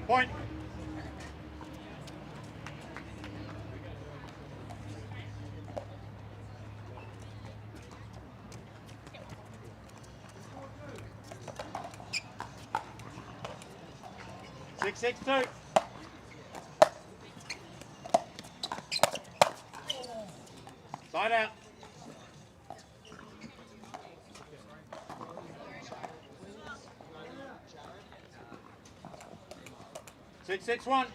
Point. Six, 6-2. Side out. 6-6-1.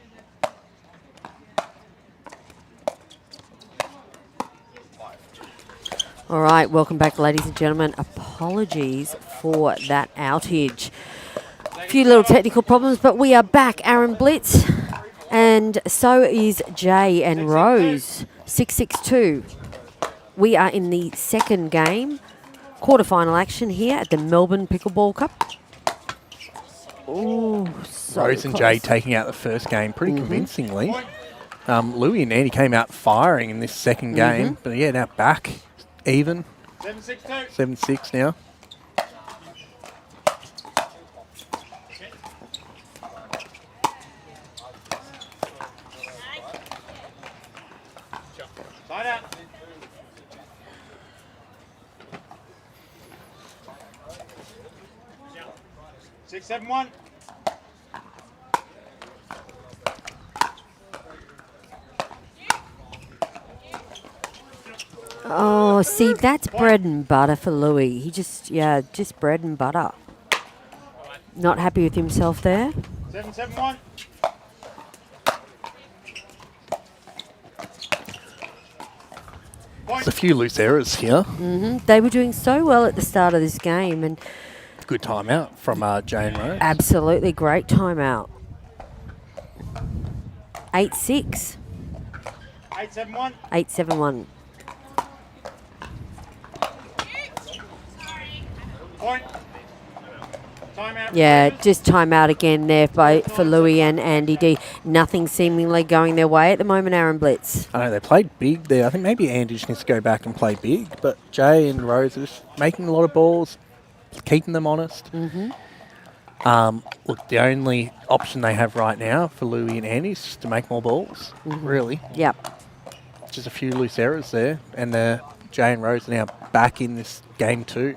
All right, welcome back, ladies and gentlemen. Apologies for that outage. A few little technical problems, but we are back. Aaron Blitz, and so is Jay and Rose. 6-6-2. We are in the second game, quarterfinal action here at the Melbourne Pickleball Cup. Oh, so Rose and close. Jay taking out the first game pretty convincingly. Louis and Andy came out firing in this second game, but yeah, now back even. 7-6-2. 7-6 now. Side out. Six, 7-1. Oh, see, that's bread and butter for Louis. He just bread and butter. Not happy with himself there. 7-7-1. There's a few loose errors here. They were doing so well at the start of this game, and Good timeout from Jay and Rose. absolutely great timeout. 8-6. 8-7-1. 8-7-1. Point. Timeout. Yeah, just timeout again there for Louis and Andy D. Nothing seemingly going their way at the moment, Aaron Blitz. I know they played big there. I think maybe Andy just needs to go back and play big, but Jay and Rose are just making a lot of balls, keeping them honest. Look, the only option they have right now for Louis and Andy is just to make more balls, really. Yep. Just a few loose errors there, and Jay and Rose are now back in this game too,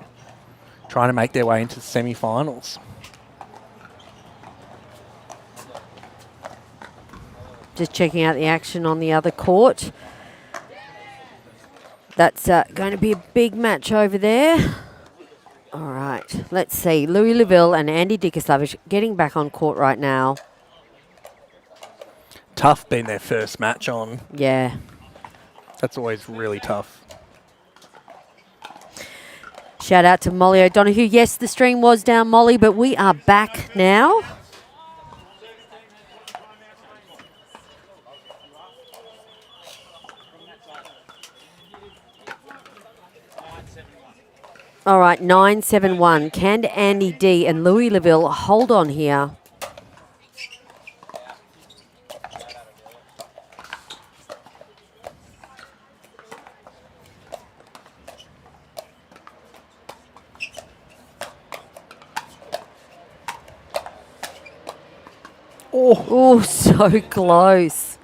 trying to make their way into the semi-finals. Just checking out the action on the other court. That's going to be a big match over there. All right, let's see. Louis Laville and Andy Dickerslavich getting back on court right now. Tough being their first match on. Yeah. That's always really tough. Shout out to Molly O'Donoghue. Yes, the stream was down, Molly, but we are back now. All right, 9-7-1. Can Andy D and Louis Laville hold on here? Oh, so close.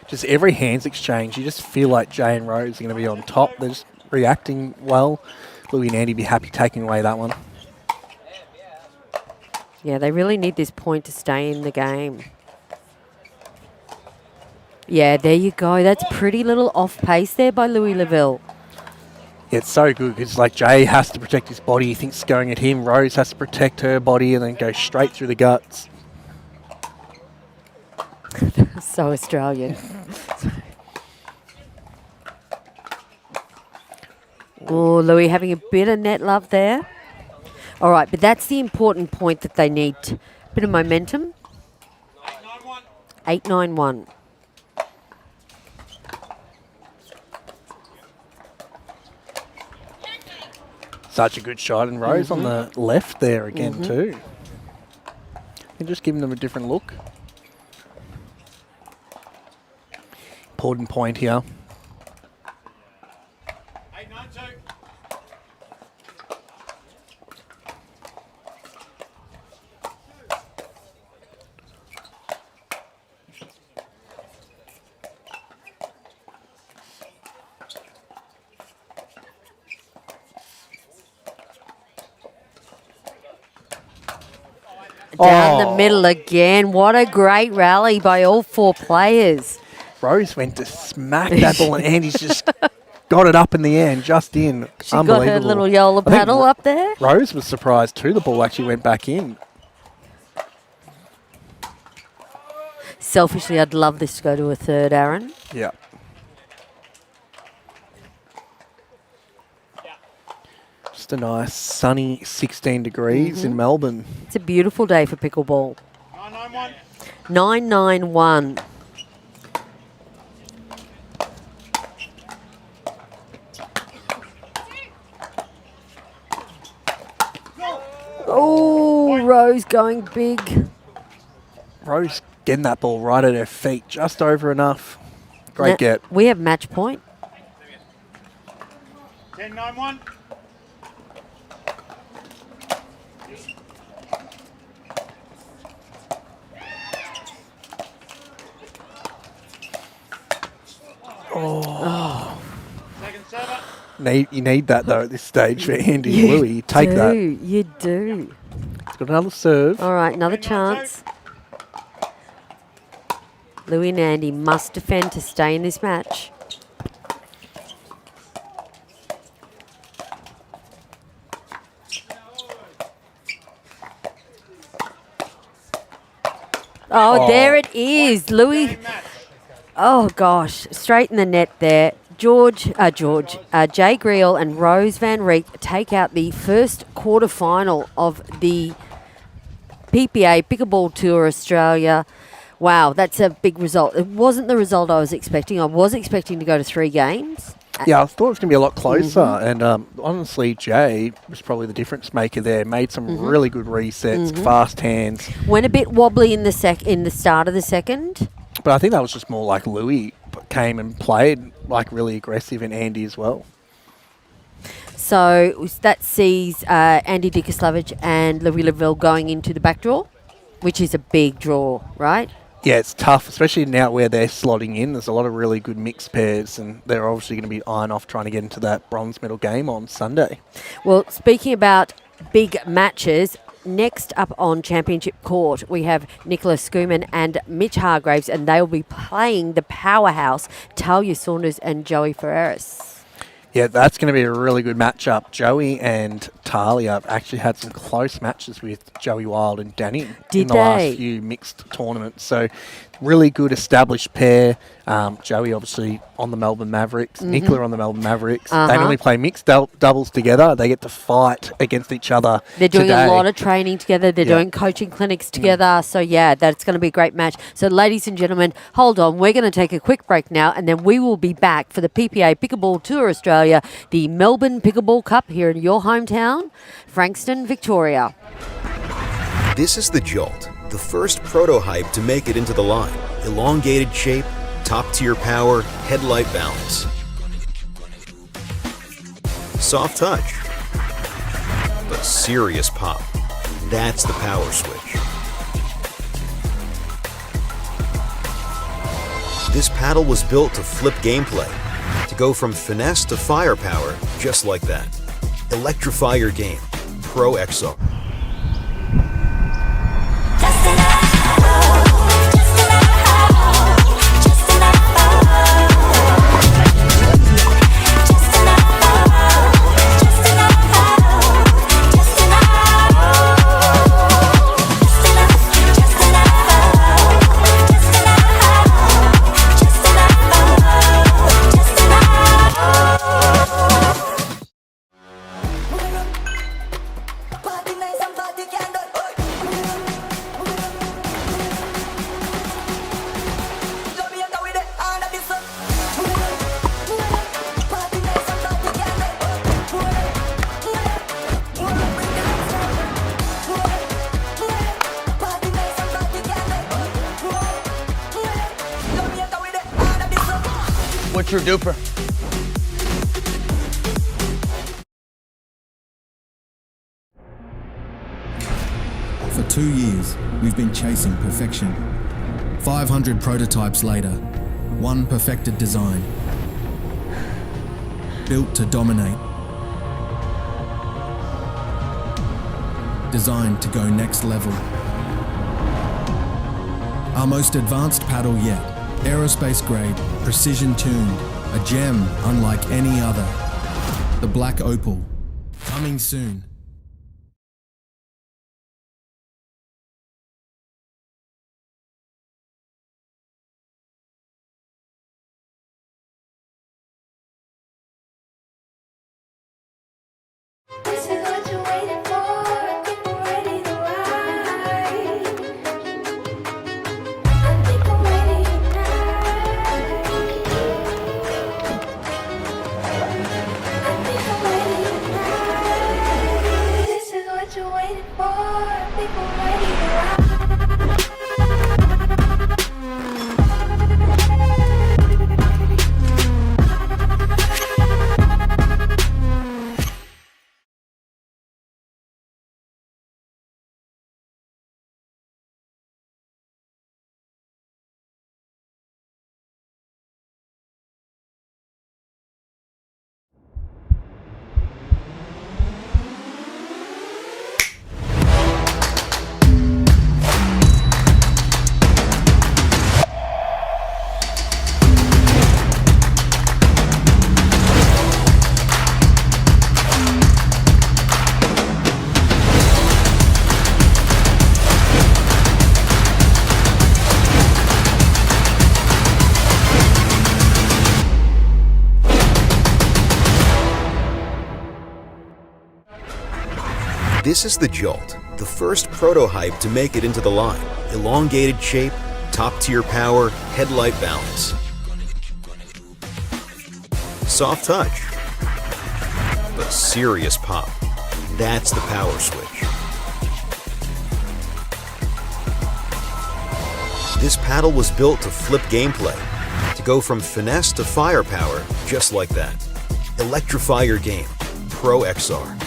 Just every hands exchange, you just feel like Jay and Rose are going to be on top. They're just reacting well. Louis and Andy be happy taking away that one. Yeah, they really need this point to stay in the game. Yeah, there you go. That's pretty little off pace there by Louis Laville. Yeah, it's so good because like Jay has to protect his body. He thinks it's going at him. Rose has to protect her body and then go straight through the guts. So Australian. Oh, Louis having a bit of net love there. All right, but that's the important point that they need. A bit of momentum. 8-9-1. Such a good shot. And Rose on the left there again too. And just giving them a different look. Important point here. 8-9-2. down the Oh. middle again. What a great rally by all 4 players. Rose went to smack that ball, and Andy's just got it up in the air and just in. She got Unbelievable. her little Yola I think paddle up there. Rose was surprised too. The ball actually went back in. Selfishly, I'd love this to go to a third, Aaron. Yeah. Just a nice sunny 16 degrees in Melbourne. It's a beautiful day for pickleball. 991. 991. Oh, Rose going big. Rose getting that ball right at her feet, just over enough. Great Now, get. we have match point. 1091. Second server. You need that though at this stage for Andy and Louis. You take that. You do. He's got another serve. All right, another 10-9-2. chance. Louis and Andy must defend to stay in this match. Oh, there it is. Louis. Game match. Oh, gosh. Straight in the net there. Jay Greel and Rose Van Reek take out the first quarterfinal of the PPA Pickleball Tour Australia. Wow, that's a big result. It wasn't the result I was expecting. I was expecting to go to 3 games. Yeah, I thought it was going to be a lot closer. And honestly, Jay was probably the difference maker there. Made some really good resets, fast hands. Went a bit wobbly in the start of the second. But I think that was just more like Louis came and played like really aggressive, and Andy as well. So that sees Andy Dikoslavich and Louis Laville going into the back draw, which is a big draw, right? Yeah, it's tough, especially now where they're slotting in. There's a lot of really good mixed pairs, and they're obviously going to be eyeing off trying to get into that bronze medal game on Sunday. Well, speaking about big matches, next up on Championship Court, we have Nicholas Schoeman and Mitch Hargraves, and they will be playing the powerhouse Talia Saunders and Joey Ferreras. Yeah, that's going to be a really good matchup. Joey and Talia have actually had some close matches with Joey Wild and Danny in the last few mixed tournaments. So, really good established pair. Joey obviously on the Melbourne Mavericks, Nicola on the Melbourne Mavericks. They normally play mixed doubles together. They get to fight against each other. They're doing today. a lot of training together. They're doing coaching clinics together. So, yeah, that's going to be a great match. So, ladies and gentlemen, hold on. We're going to take a quick break now, and then we will be back for the PPA Pickleball Tour Australia, the Melbourne Pickleball Cup here in your hometown, Frankston, Victoria. This is the Jolt, the first prototype to make it into the line. Elongated shape, top-tier power, headlight balance. Soft touch, but serious pop. That's the power switch. This paddle was built to flip gameplay, to go from finesse to firepower just like that. Electrify your game. Pro XR. What's your duper? For 2 years, we've been chasing perfection. 500 prototypes later, one perfected design. Built to dominate. Designed to go next level. Our most advanced paddle yet, aerospace grade, precision tuned, a gem unlike any other. The Black Opal, coming soon. This is what you're waiting for. Think we're ready to ride. I think I'm ready tonight. I think I'm ready tonight. This is what you're waiting for. I think I'm ready to ride. This is the Jolt, the first prototype to make it into the line. Elongated shape, top-tier power, headlight balance. Soft touch, but serious pop. That's the power switch. This paddle was built to flip gameplay, to go from finesse to firepower just like that. Electrify your game. Pro XR.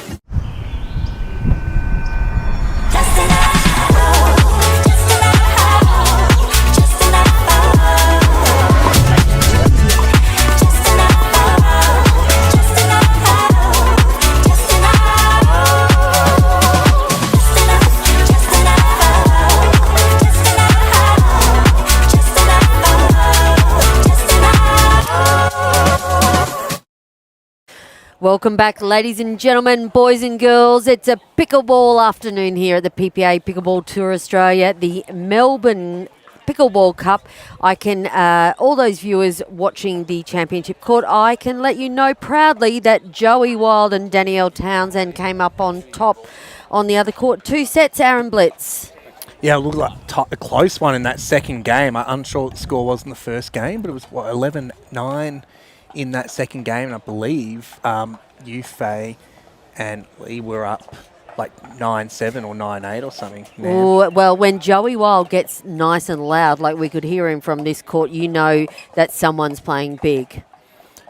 Welcome back, ladies and gentlemen, boys and girls. It's a pickleball afternoon here at the PPA Pickleball Tour Australia, the Melbourne Pickleball Cup. I can, all those viewers watching the championship court, I can let you know proudly that Joey Wild and Danielle Townsend came up on top on the other court. 2 sets, Aaron Blitz. Yeah, it looked like a close one in that second game. I'm unsure what the score was in the first game, but it was, 11-9 in that second game. And I believe Yufei and Lee were up like 9-7 or 9-8 or something. Ooh, well, when Joey Wild gets nice and loud, like we could hear him from this court, you know that someone's playing big.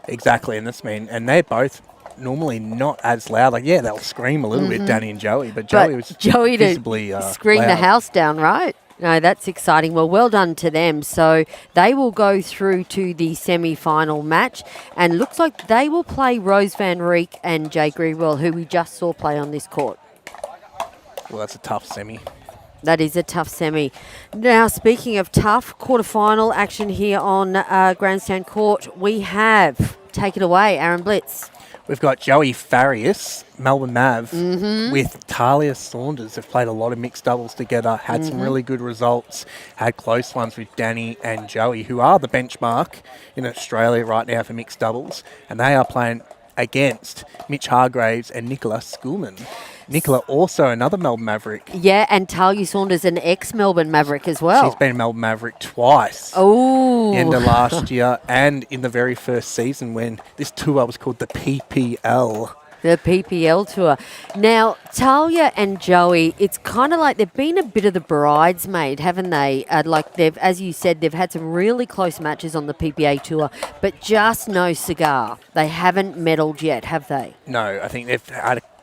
Exactly, and they're both normally not as loud. Like, yeah, they'll scream a little bit, Danny and Joey, but Joey was visibly scream loud. the house down, right? No, that's exciting. Well done to them. So they will go through to the semi-final match, and looks like they will play Rose Van Reek and Jay Greenwell, who we just saw play on this court. Well, that's a tough semi. That is a tough semi. Now, speaking of tough, quarterfinal action here on Grandstand Court. We have, take it away, Aaron Blitz. We've got Joey Farias, Melbourne Mav, with Talia Saunders. They've played a lot of mixed doubles together, had some really good results, had close ones with Danny and Joey, who are the benchmark in Australia right now for mixed doubles. And they are playing against Mitch Hargraves and Nicola Schoeman. Nicola, also another Melbourne Maverick. Yeah, and Talia Saunders, an ex-Melbourne Maverick as well. She's been a Melbourne Maverick twice. Oh. End of last year and in the very first season when this tour was called the PPL. The PPL Tour. Now, Talia and Joey, it's kind of like they've been a bit of the bridesmaid, haven't they? Like they've, as you said, they've had some really close matches on the PPA Tour, but just no cigar. They haven't medalled yet, have they? No, I think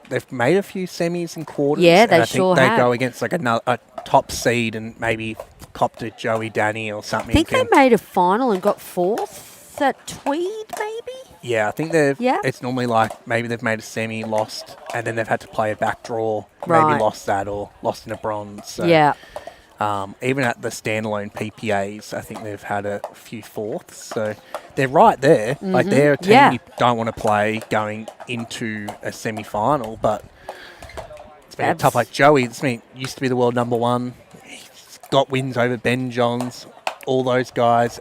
they've made a few semis and quarters. Yeah, they and I sure think have. they go against like a top seed and maybe copped a Joey Danny or something. I think they made a final and got 4th at Tweed, maybe? Yeah, I think it's normally like maybe they've made a semi, lost, and then they've had to play a back draw, Right. maybe lost that or lost in a bronze. So, Yeah. Even at the standalone PPAs, I think they've had a few fourths. So they're right there. Like they're a team you don't want to play going into a semi-final, but it's been tough. Like Joey, used to be the world number one. He's got wins over Ben Johns, all those guys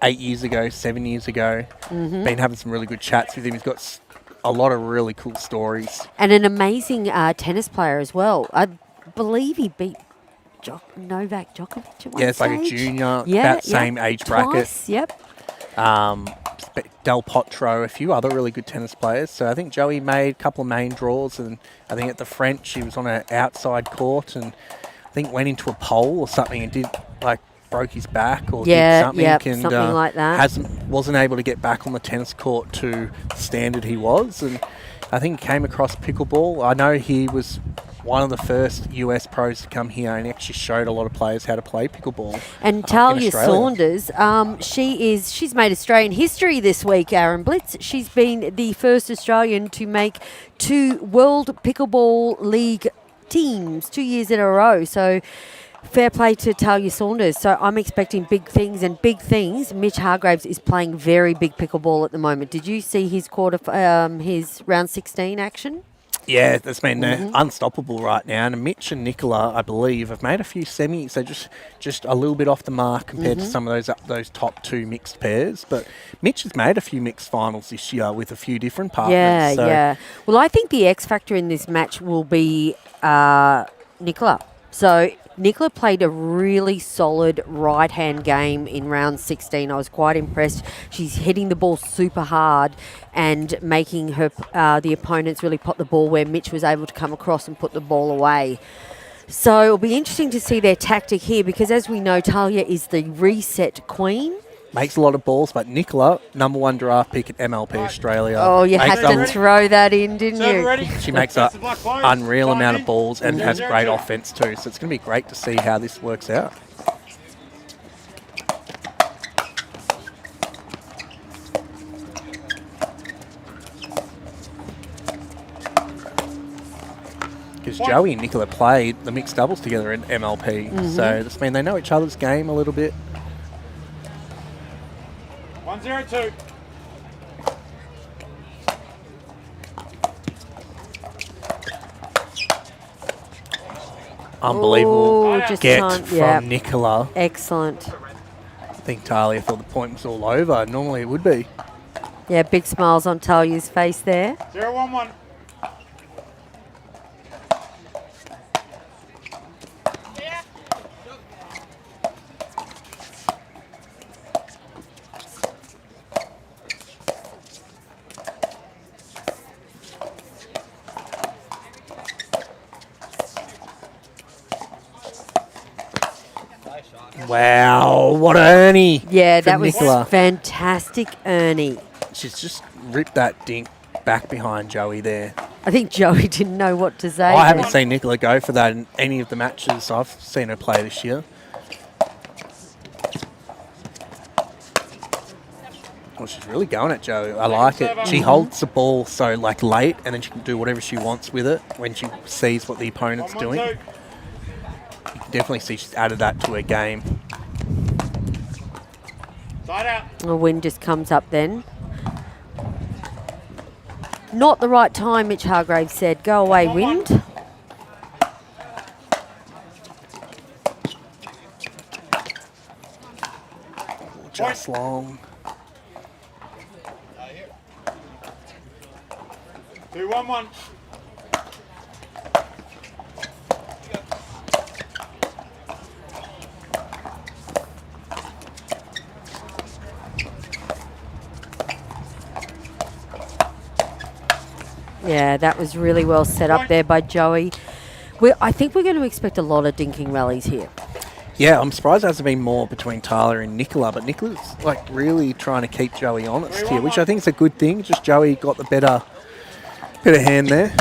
8 years ago, 7 years ago. Been having some really good chats with him. He's got a lot of really cool stories. And an amazing tennis player as well. I believe he beat Novak Djokovic at one it's like a stage. junior, that same age bracket. Yep. Del Potro, a few other really good tennis players. So I think Joey made a couple of main draws, and I think at the French he was on an outside court and I think went into a pole or something and broke his back or did something. And something like that. Wasn't able to get back on the tennis court to the standard he was. And I think he came across pickleball. I know he was one of the first US pros to come here and actually showed a lot of players how to play pickleball. And Talia Saunders, she's made Australian history this week, Aaron Blitz. She's been the first Australian to make 2 World Pickleball League teams 2 years in a row. So fair play to Talia Saunders. So I'm expecting big things and big things. Mitch Hargraves is playing very big pickleball at the moment. Did you see his his round 16 action? Yeah, that's been unstoppable right now. And Mitch and Nicola, I believe, have made a few semis. They're just a little bit off the mark compared to some of those top 2 mixed pairs. But Mitch has made a few mixed finals this year with a few different partners. Yeah. Well, I think the X factor in this match will be Nicola. So Nicola played a really solid right-hand game in round 16. I was quite impressed. She's hitting the ball super hard and making her the opponents really pot the ball where Mitch was able to come across and put the ball away. So it'll be interesting to see their tactic here because, as we know, Talia is the reset queen. Makes a lot of balls, but Nicola, number 1 draft pick at MLP Australia. Oh, you had to throw that in, didn't you? She makes an unreal amount of balls and has great offense too. So it's going to be great to see how this works out. Because Joey and Nicola played the mixed doubles together in MLP. So this means they know each other's game a little bit. 1-0-2. Unbelievable just get from Nicola. Excellent. I think Talia thought the point was all over. Normally it would be. Yeah, big smiles on Talia's face there. 0-1-1. Wow, what an Ernie. Yeah, that was Nicola. Fantastic, Ernie. She's just ripped that dink back behind Joey there. I think Joey didn't know what to say. I haven't seen Nicola go for that in any of the matches I've seen her play this year. Well, she's really going at Joey. I like it. She holds the ball so late, and then she can do whatever she wants with it when she sees what the opponent's doing. You can definitely see she's added that to her game. Side out. The wind just comes up then. Not the right time, Mitch Hargraves said. Go away, wind. Just long. 2-1-1. Yeah, that was really well set up there by Joey. I think we're going to expect a lot of dinking rallies here. Yeah, I'm surprised there hasn't been more between Tyler and Nicola, but Nicola's really trying to keep Joey honest here, which I think is a good thing. Just Joey got the better hand there.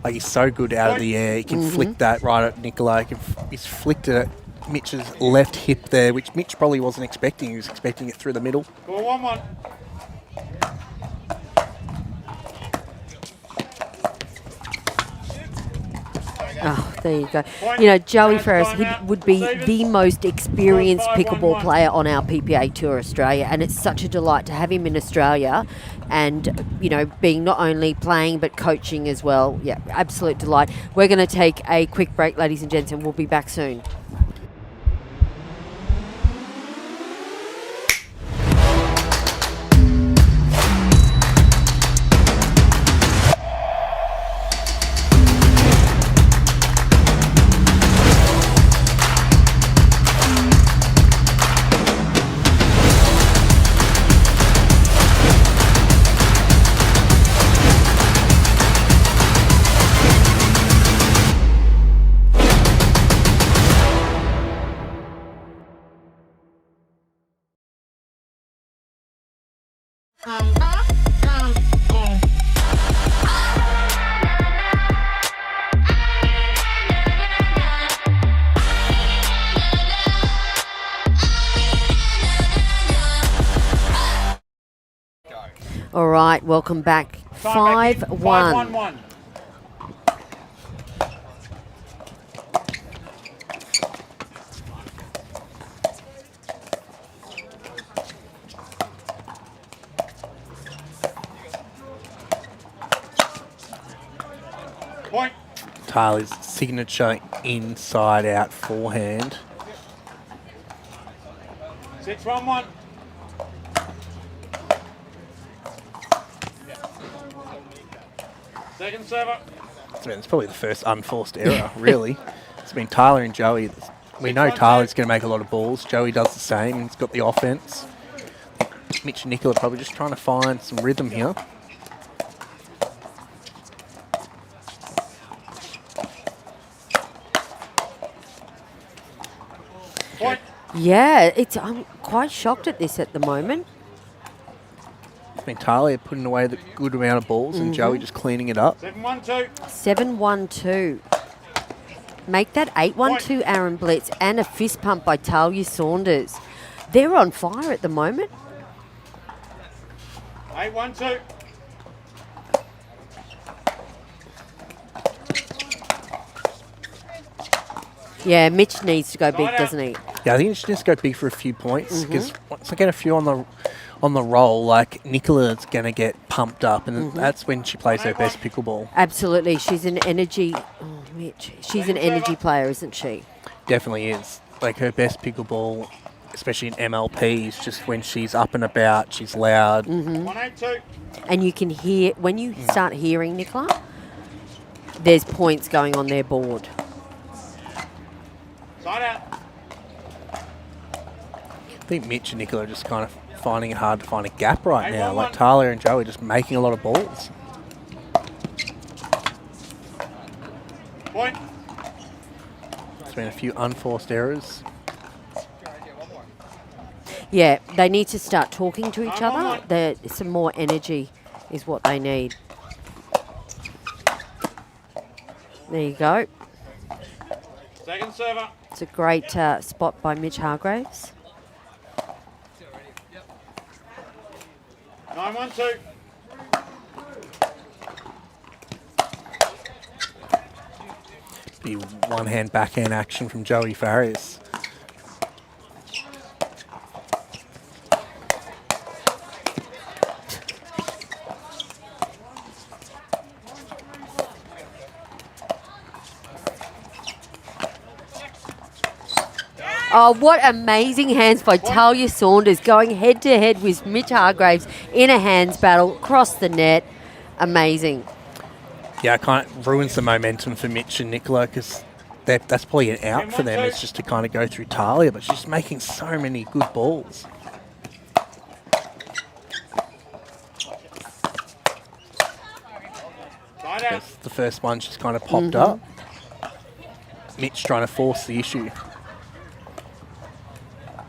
He's so good out of the air. He can flick that right at Nicola. He's flicked it at Mitch's left hip there, which Mitch probably wasn't expecting. He was expecting it through the middle. 4-1-1. Oh, there you go. Point. You know, Joey Match Ferris, he timeout. would be Stevens. the most experienced Score 5-1-1. pickleball player on our PPA Tour Australia, and it's such a delight to have him in Australia and, you know, being not only playing but coaching as well. Yeah, absolute delight. We're going to take a quick break, ladies and gents, and we'll be back soon. All right, welcome back. Time, Becky. 5-1. 5-1-1. Point. Tyler's signature inside out forehand. 6-1-1. Second server. It's probably the first unforced error, really. It's been Tyler and Joey. We know Tyler's going to make a lot of balls. Joey does the same. He's got the offense. Mitch and Nicola probably just trying to find some rhythm here. Point. Yeah, I'm quite shocked at this at the moment. It's been Tyler putting away the good amount of balls and Joey just cleaning it up. 7-1-2. 7-1-2. Make that 8-1-2, Aaron Blitz, and a fist pump by Talia Saunders. They're on fire at the moment. 8-1-2. Yeah, Mitch needs to go big, Side out. doesn't he? Yeah, I think you should just go big for a few points because once I get a few on the roll, like Nicola's going to get pumped up, and that's when she plays her best pickleball. Absolutely. She's an energy... Oh, Mitch. She's an energy player, isn't she? Definitely is. Like her best pickleball, especially in MLP, is just when she's up and about, she's loud. 1-8-2. And you can hear... When you start hearing Nicola, there's points going on their board. Side out. I think Mitch and Nicola are just kind of finding it hard to find a gap right now. 8-1-1. Like Tyler and Joey are just making a lot of balls. Point. There's been a few unforced errors. Yeah, they need to start talking to each I'm on other. Some more energy is what they need. There you go. Second server. It's a great spot by Mitch Hargraves. 9-1-2. Be one-hand backhand action from Joey Farias. Oh, what amazing hands by Talia Saunders, going head-to-head with Mitch Hargraves in a hands battle across the net. Amazing. Yeah, it kind of ruins the momentum for Mitch and Nicola because that's probably an out for them. It's just to kind of go through Talia, but she's making so many good balls. Side out. That's the first one she's kind of popped up. Mitch trying to force the issue.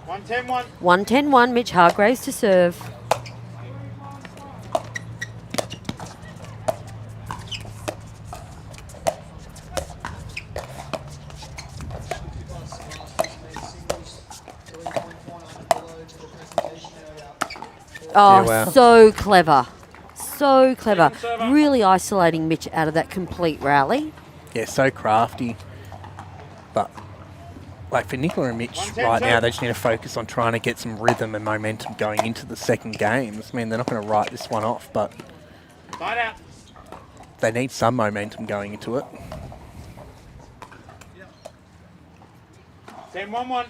1-10-1. 1-10-1, Mitch Hargraves to serve. Oh, Yeah, wow. so clever. So clever. Really isolating Mitch out of that complete rally. Yeah, so crafty. But, like, for Nicola and Mitch 1-10, right now, two. they just need to focus on trying to get some rhythm and momentum going into the second game. I mean, they're not going to write this one off, but Side out. they need some momentum going into it. 10-1-1.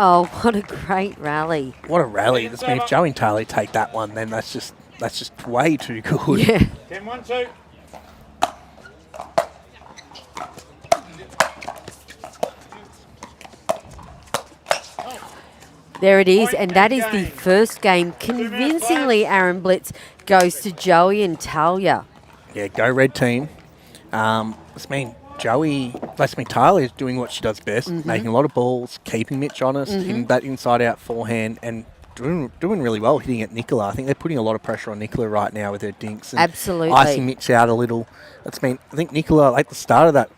Oh, what a great rally. What a rally. I mean, if Joe and Taylor take that one, then that's just way too good. Yeah. 10-1-2. There it is, Point and that is game. the first game. Convincingly, Aaron Blitz goes to Joey and Talia. Yeah, go red team. I mean, Tyler is doing what she does best, making a lot of balls, keeping Mitch honest, hitting that inside-out forehand, and doing really well hitting at Nicola. I think they're putting a lot of pressure on Nicola right now with her dinks. And Absolutely. icing Mitch out a little. I think Nicola, at the start of that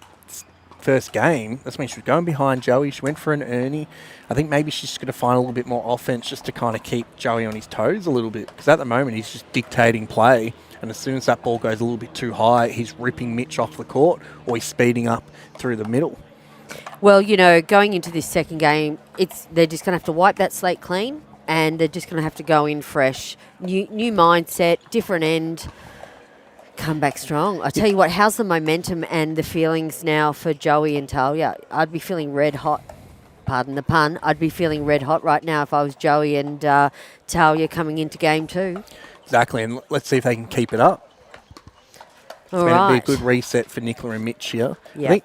first game, she was going behind Joey. She went for an Ernie. I think maybe she's going to find a little bit more offense just to kind of keep Joey on his toes a little bit. Because at the moment, he's just dictating play. And as soon as that ball goes a little bit too high, he's ripping Mitch off the court or he's speeding up through the middle. Well, going into this second game, they're just going to have to wipe that slate clean and they're just going to have to go in fresh. New mindset, different end, come back strong. I tell you what, how's the momentum and the feelings now for Joey and Talia? I'd be feeling red hot. Pardon the pun. I'd be feeling red hot right now if I was Joey and Talia coming into game 2. Exactly, and let's see if they can keep it up. All It'd right. be a good reset for Nicola and Mitch here. Yep.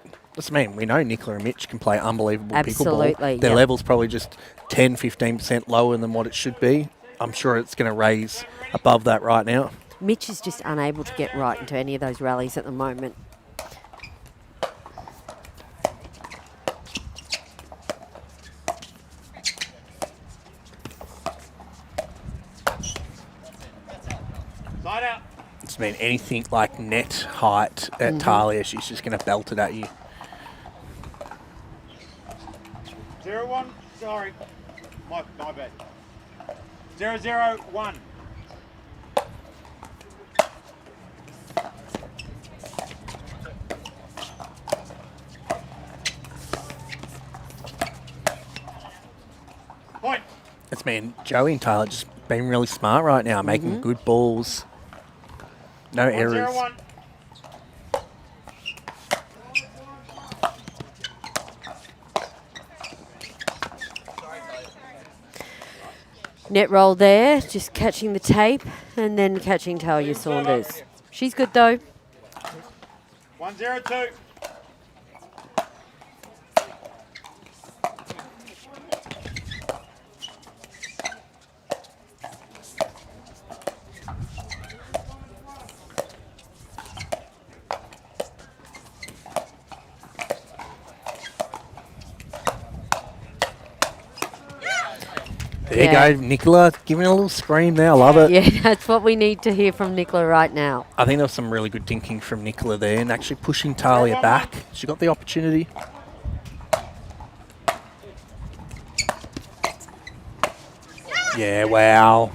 We know Nicola and Mitch can play unbelievable Absolutely, pickleball. Their yep. level's probably just 10-15% lower than what it should be. I'm sure it's going to raise above that right now. Mitch is just unable to get right into any of those rallies at the moment. Side out. Anything like net height at Talia, she's just going to belt it at you. 0-1. Sorry. My bad. 0-0-1. Point. Joey and Taylor just being really smart right now, making good balls. No errors. 1-0-1. Net roll there, just catching the tape and then catching Talia Saunders. She's good though. 1-0-2. There you go, Nicola, giving a little scream there. I love it. Yeah, that's what we need to hear from Nicola right now. I think there was some really good dinking from Nicola there and actually pushing Talia back. She got the opportunity. Yeah, wow.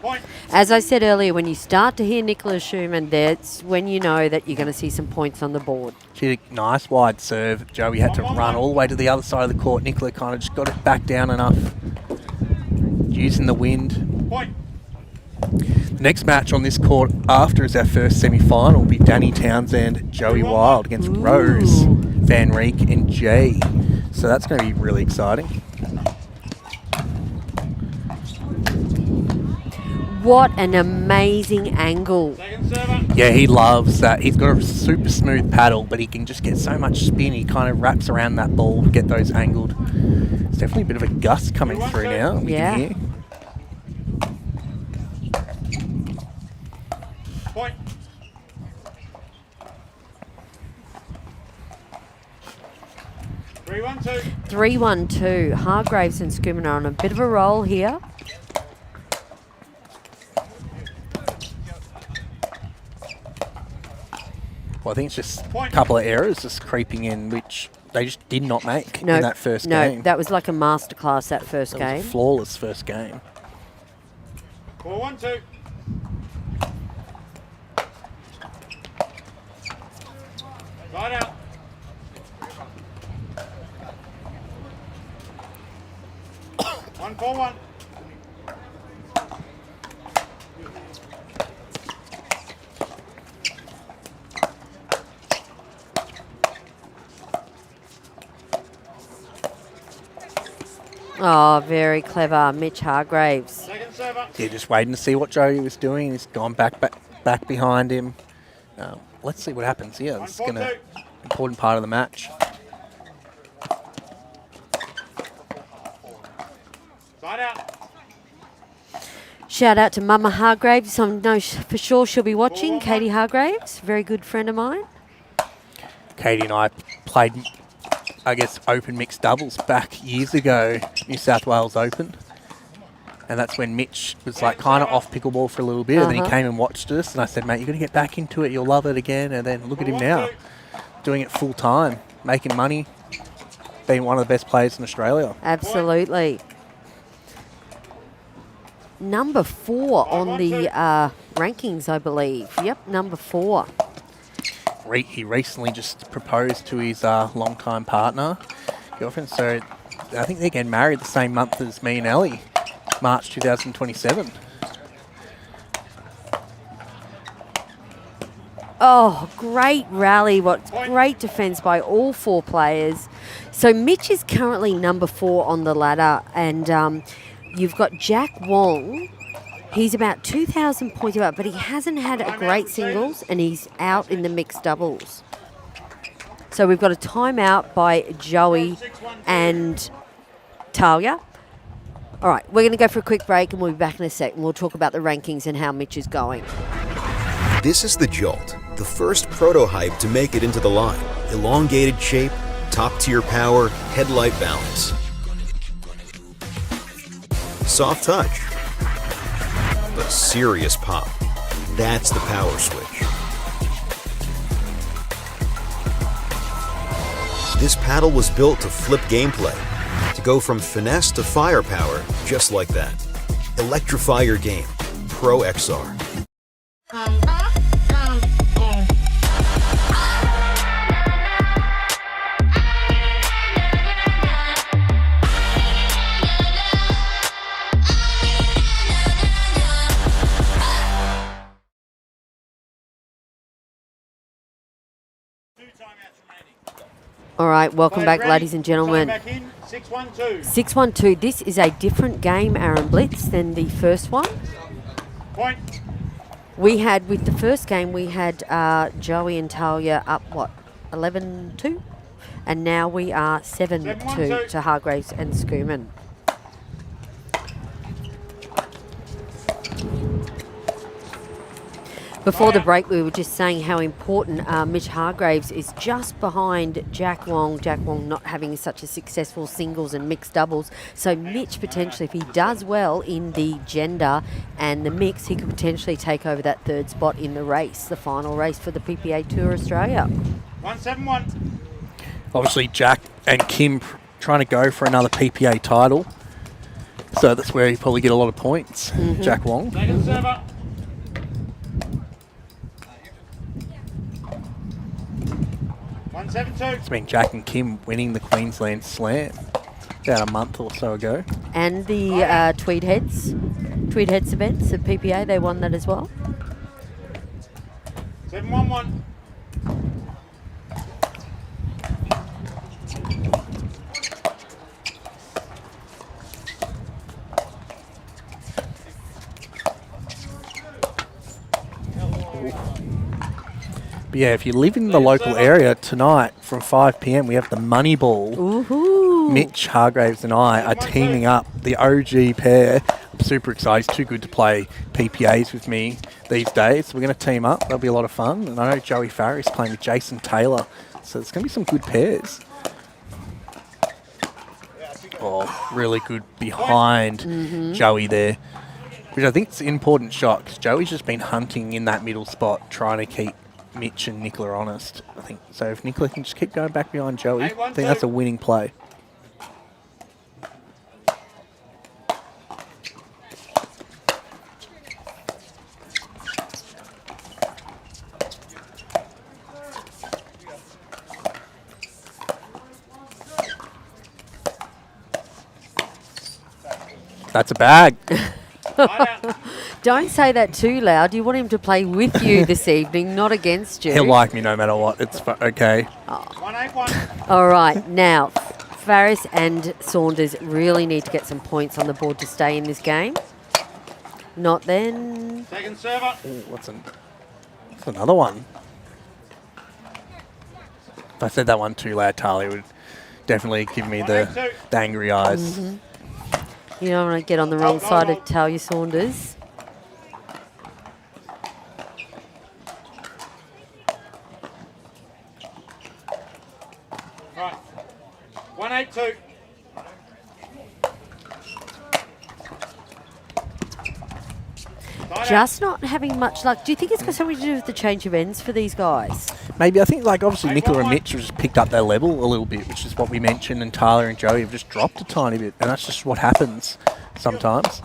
Point. As I said earlier, when you start to hear Nicola Schoeman, that's when you know that you're going to see some points on the board. She had a nice wide serve. Joey had to run all the way to the other side of the court. Nicola kind of just got it back down enough. Using the wind. Point. The next match on this court after is our first semi-final will be Danny Townsend, Joey Wild against Ooh. Rose, Van Reek and Jay. So that's going to be really exciting. What an amazing angle. Second server. Yeah, he loves that. He's got a super smooth paddle, but he can just get so much spin. He kind of wraps around that ball to get those angled. It's definitely a bit of a gust coming through now. We Yeah. can hear. Point. 3-1-2. 3-1-2. Hargraves and Schoeman are on a bit of a roll here. Well, I think it's just a couple of errors just creeping in, which they just did not make in that first game. No, that was like a masterclass, that first game. Was a flawless first game. 4-1-2. Side out. One 4-1. Oh, very clever, Mitch Hargraves. Second server. Yeah, just waiting to see what Joey was doing. He's gone back behind him. Let's see what happens. Yeah, this is going to important part of the match. Side out. Shout out to Mama Hargraves. I know for sure she'll be watching. Katie Hargraves, very good friend of mine. Katie and I played, I guess, open mixed doubles back years ago, New South Wales Open. And that's when Mitch was like kind of off pickleball for a little bit. And then he came and watched us. And I said, mate, you're going to get back into it. You'll love it again. And then look at him now, doing it full time, making money, being one of the best players in Australia. Absolutely. Number 4 on the rankings, I believe. Yep, number 4. He recently just proposed to his longtime partner, girlfriend. So I think they're getting married the same month as me and Ellie, March 2027. Oh, great rally. Great defence by all 4 players. So Mitch is currently number 4 on the ladder. And you've got Jack Wong. He's about 2,000 points out, but he hasn't had a great singles, and he's out in the mixed doubles. So we've got a timeout by Joey and Talia. All right, we're going to go for a quick break, and we'll be back in a sec, and we'll talk about the rankings and how Mitch is going. This is the Jolt, the first prototype to make it into the line. Elongated shape, top-tier power, headlight balance. Soft touch. But serious pop. That's the power switch. This paddle was built to flip gameplay, to go from finesse to firepower just like that. Electrify your game. Pro XR. All right, welcome back, ladies and gentlemen. Back in. 6-1-2. 6-1-2. This is a different game, Aaron Blitz, than the first one. Point. With the first game, we had Joey and Talia up, 11-2? And now we are 7-2 to Hargraves and Schoeman. Before the break, we were just saying how important Mitch Hargraves is just behind Jack Wong. Jack Wong not having such a successful singles and mixed doubles. So Mitch potentially, if he does well in the gender and the mix, he could potentially take over that third spot in the race, the final race for the PPA Tour Australia. 1-7-1. Obviously, Jack and Kim trying to go for another PPA title. So that's where he probably get a lot of points, Jack Wong. Second server. It's been Jack and Kim winning the Queensland Slam about a month or so ago. And the Tweed Heads events at PPA, they won that as well. 7-1-1. But yeah, if you live in the local area tonight from 5 p.m, we have the Money Ball. Ooh. Mitch Hargraves and I are teaming up, the OG pair. I'm super excited. He's too good to play PPAs with me these days. So we're going to team up. That'll be a lot of fun. And I know Joey Farris playing with Jason Taylor. So it's going to be some good pairs. Oh, really good behind Joey there. Which I think is an important shot because Joey's just been hunting in that middle spot, trying to keep Mitch and Nicola are honest. I think so. If Nicola can just keep going back behind Joey, I 8-1-2. think that's a winning play. That's a bag. Don't say that too loud. You want him to play with you this evening, not against you. He'll like me no matter what. It's okay. 1-8-1. All right, now Farris and Saunders really need to get some points on the board to stay in this game. Not then. Second server. Ooh, what's another one? If I said that one too loud, Talia would definitely give me the angry eyes. You don't want to get on the wrong side of Talia Saunders. Right. 1-8-2. Just not having much luck. Do you think it's got something to do with the change of ends for these guys? Maybe I think like obviously Nicola and Mitch have just picked up their level a little bit, which is what we mentioned, and Tyler and Joey have just dropped a tiny bit, and that's just what happens sometimes.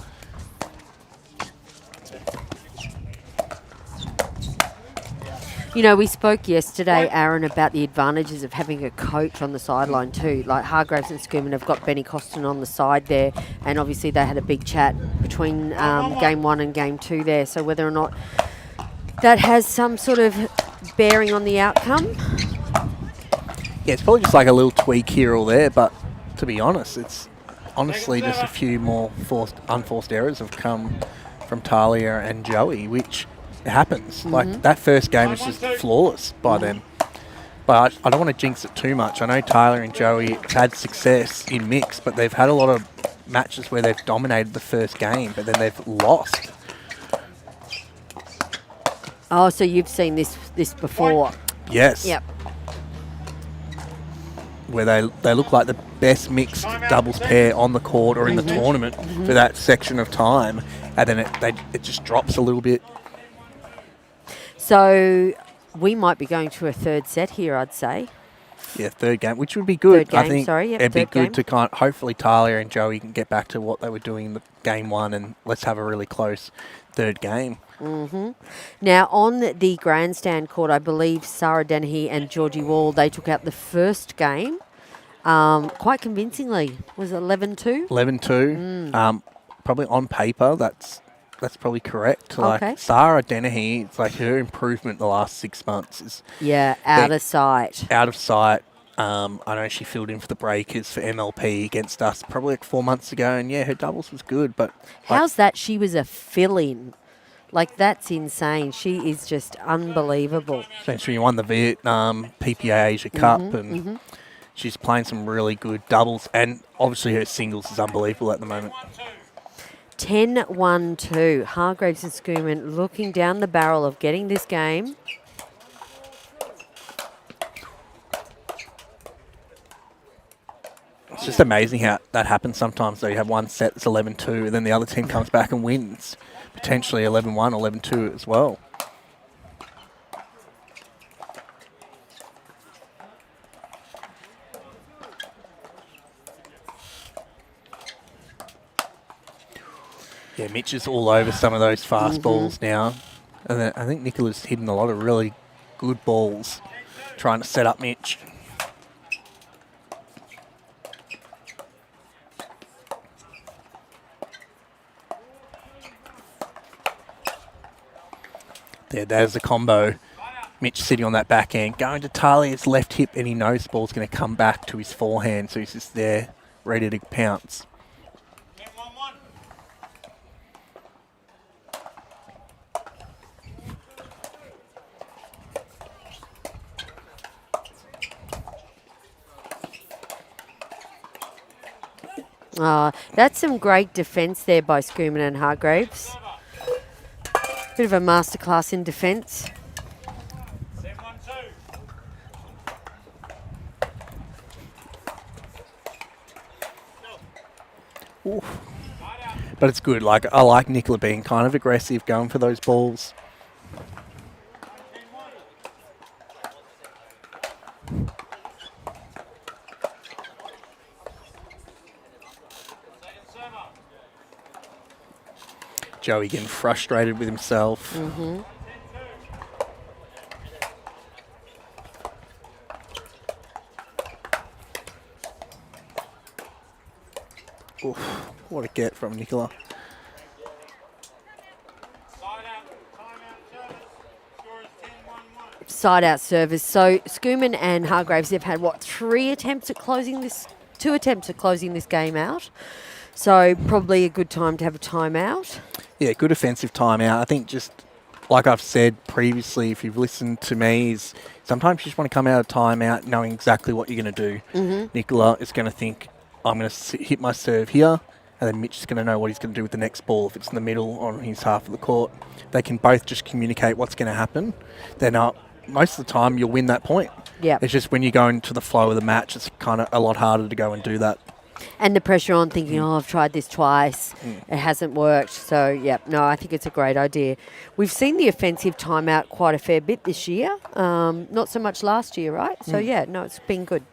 You know, we spoke yesterday, Aaron, about the advantages of having a coach on the sideline too. Like Hargraves and Schoeman have got Benny Costin on the side there, and obviously they had a big chat between game 1 and game 2 there. So whether or not that has some sort of bearing on the outcome. Yeah, it's probably just like a little tweak here or there, but to be honest, it's honestly just a few more unforced errors have come from Talia and Joey, which happens. Like that first game was just flawless by them. But I don't want to jinx it too much. I know Tyler and Joey have had success in mix, but they've had a lot of matches where they've dominated the first game, but then they've lost. Oh, so you've seen this before? Yes. Yep. Where they look like the best mixed doubles pair on the court or in the tournament for that section of time, and then it just drops a little bit. So we might be going to a third set here, I'd say. Yeah, third game, which would be good. Third game, I think sorry, yep, it'd be third good game. to hopefully Talia and Joey can get back to what they were doing in the game 1, and let's have a really close third game. Now, on the grandstand court, I believe Sarah Dennehy and Georgie Wall, they took out the first game quite convincingly. Was it 11-2? 11-2. Probably on paper, that's probably correct. Okay. Like Sarah Dennehy, it's like her improvement the last 6 months is Out of sight. out of sight. I know she filled in for the Breakers for MLP against us probably like 4 months ago, and yeah, her doubles was good. But How's that? She was a fill-in. Like, that's insane. She is just unbelievable. she won the Vietnam PPA Asia Cup, and she's playing some really good doubles, and obviously her singles is unbelievable at the moment. 10-1-2. Hargraves and Schoeman looking down the barrel of getting this game. It's just amazing how that happens sometimes. So you have one set that's 11-2, and then the other team comes back and wins, potentially 11-1, 11-2 as well. Yeah, Mitch is all over some of those fast balls now. And then I think Nicola's hidden a lot of really good balls trying to set up Mitch. Yeah, there's the combo. Mitch sitting on that backhand, going to Talia's left hip, and he knows the ball's going to come back to his forehand, so he's just there, ready to pounce. 10-1-1. That's some great defence there by Schoeman and Hargraves. Bit of a masterclass in defence. 7-1-2. But it's good. Like, I like Nicola being kind of aggressive, going for those balls. Joey getting frustrated with himself. Mm-hmm. Oof, what a get from Nicola. Side out service. So Schoeman and Hargraves have had what, 2 attempts at closing this game out. So probably a good time to have a timeout. Yeah, good offensive timeout. I think just like I've said previously, if you've listened to me, is sometimes you just want to come out of timeout knowing exactly what you're going to do. Mm-hmm. Nicola is going to think, I'm going to hit my serve here, and then Mitch is going to know what he's going to do with the next ball. If it's in the middle or on his half of the court, they can both just communicate what's going to happen. Then most of the time you'll win that point. Yeah. It's just when you go into the flow of the match, it's kind of a lot harder to go and do that. And the pressure on thinking, I've tried this twice. It hasn't worked. So, yeah, no, I think it's a great idea. We've seen the offensive timeout quite a fair bit this year. Not so much last year, right? So, yeah, no, it's been good.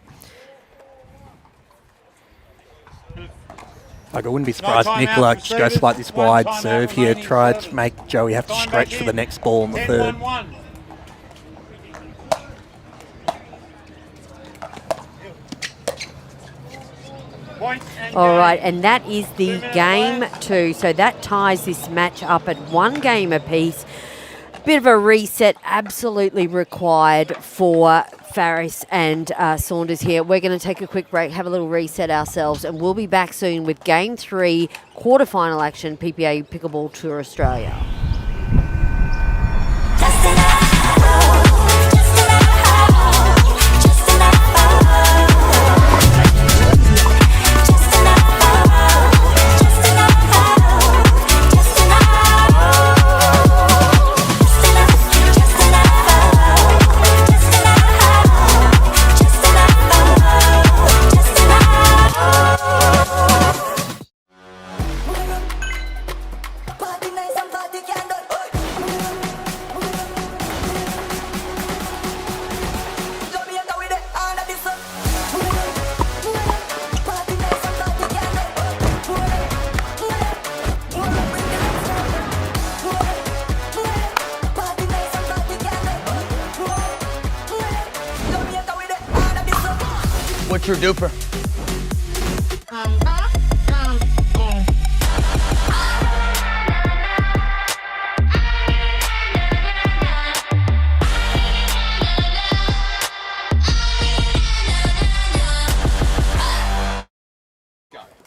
Like, I wouldn't be surprised if Nicola just goes like this wide serve here, try to make Joey have to stretch for the next ball in the third. 10-1-1. All right, and that is the game 2. So that ties this match up at 1 game apiece. Bit of a reset absolutely required for Farris and Saunders here. We're going to take a quick break, have a little reset ourselves, and we'll be back soon with Game 3 quarterfinal action, PPA Pickleball Tour Australia. What's your duper?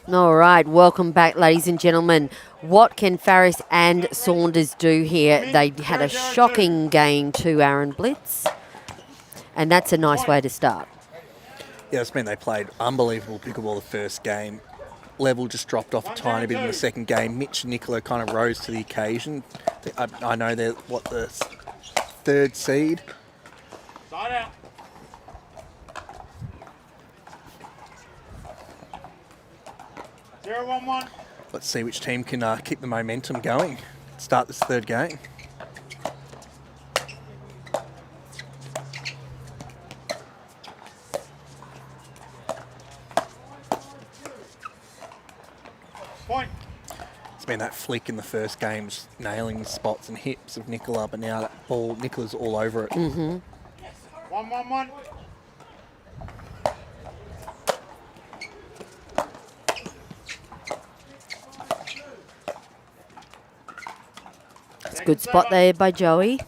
All right, welcome back, ladies and gentlemen. What can Farris and Saunders do here? They had a shocking game to Aaron Blitz, and that's a nice way to start. Yeah, it's mean they played unbelievable pickleball the first game. Level just dropped off a tiny bit in the second game. Mitch and Nicola kind of rose to the occasion. I know they're, the third seed? Side out. Zero, 1-1. Let's see which team can keep the momentum going. Start this third game. Point. It's been that flick in the first game, just nailing the spots and hips of Nicola, but now that ball, Nicola's all over it. 1-1-1. It's a good spot there by Joey.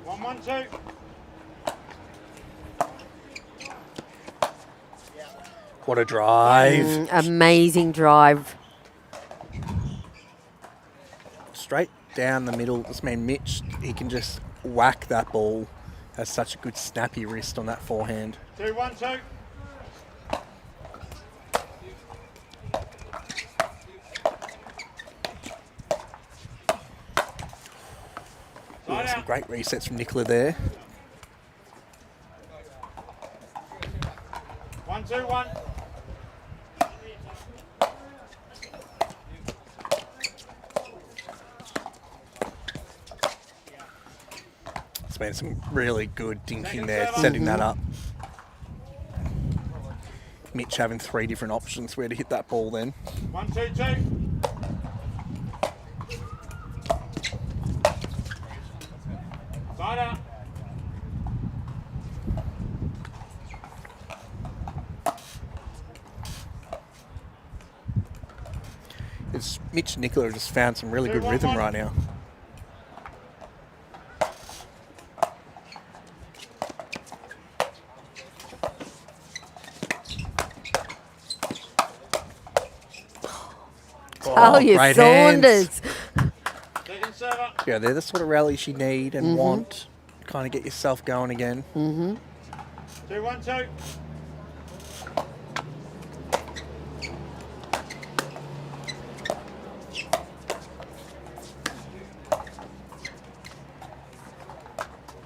1-1-2. What a drive. Amazing drive. Straight down the middle. This man Mitch, he can just whack that ball. Has such a good snappy wrist on that forehand. 2-1-2. Yeah, some great resets from Nicola there. 1-2-1. It's been some really good dinking there, setting that up. Mitch having 3 different options where to hit that ball then. 1, 2, 2. Side out. It's Mitch and Nicola have just found some really good 2, 1, rhythm 1. right now. Talia great Saunders. Second server. Yeah, they're the sort of rallies you need and want. Kind of get yourself going again. 2, 1, 2.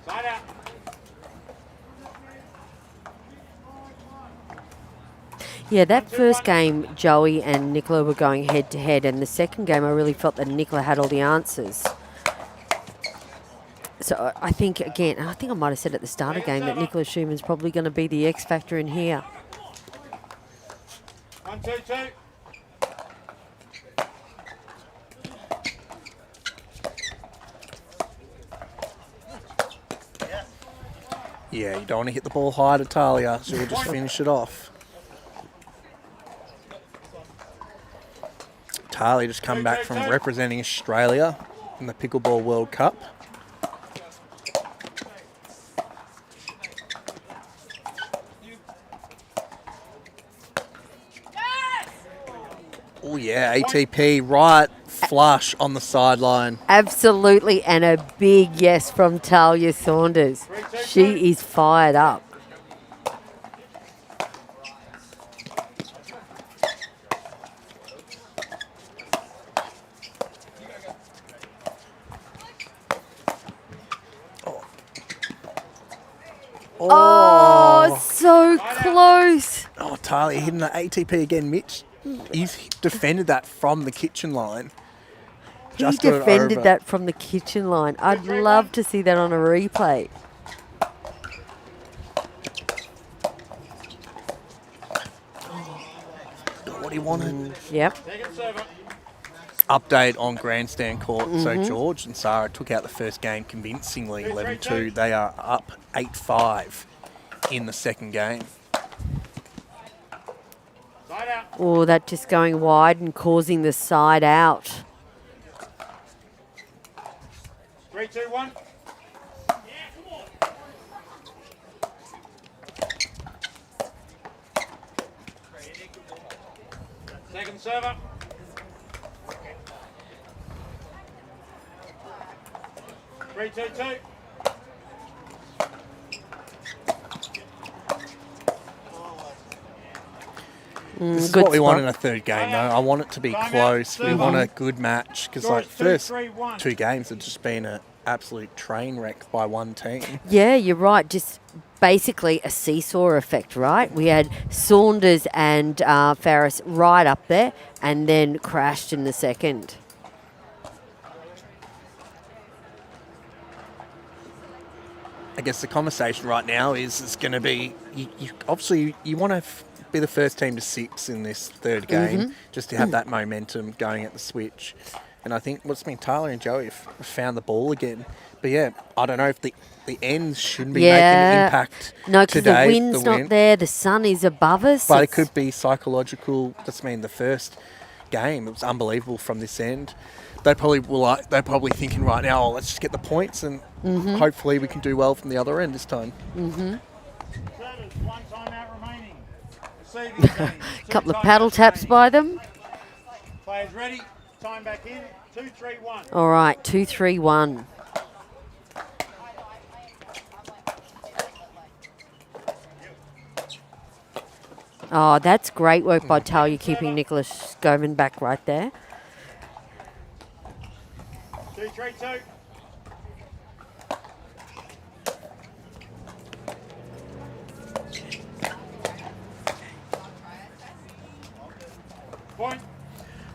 Side out. Yeah, that first game, Joey and Nicola were going head to head, and the second game, I really felt that Nicola had all the answers. So I think, again, I think I might have said at the start of the game that Nicola Schoeman's probably going to be the X factor in here. 1, 2, 2. Yeah, you don't want to hit the ball high to Talia, so we'll just finish it off. Talia just come back from representing Australia in the Pickleball World Cup. Oh yeah, ATP right flush on the sideline. Absolutely, and a big yes from Talia Saunders. She is fired up. Oh, so close. Oh, Talia hitting the ATP again, Mitch. He's defended that from the kitchen line. He Just got it defended over. that from the kitchen line. I'd love to see that on a replay. Got what he wanted. Yep. Second server. Update on Grandstand Court. So George and Sarah took out the first game convincingly, 11-2. They are up 8-5 in the second game. Side out. Oh, that just going wide and causing the side out. 3, 2, 1. Second server. 3, 2, 2. This is good what we want spot. in a third game, though. I want it to be Timeout. close. We Serve want on. a good match because, George, like, first 2-3-1. 2 games have just been an absolute train wreck by one team. Yeah, you're right. Just basically a seesaw effect, right? We had Saunders and Farris right up there and then crashed in the second. I guess the conversation right now is going to be you obviously you want to be the first team to 6 in this third game just to have that momentum going at the switch. And I think what's been Talia and Joey have found the ball again. But yeah, I don't know if the ends shouldn't be making an impact No, because the today. wind's not wind. there. The sun is above us. But it It's- could be psychological. That's the first game. It was unbelievable from this end. They probably they're probably thinking right now, oh, let's just get the points and hopefully we can do well from the other end this time. Servers, 1 timeout remaining. Receiving team. Couple of paddle taps by them. Players ready. Time back in. 2, 3, 1. All right, 2-3-1. Oh, that's great work by Talia keeping Nicholas Schoeman back right there. 2, 3, 2. Point.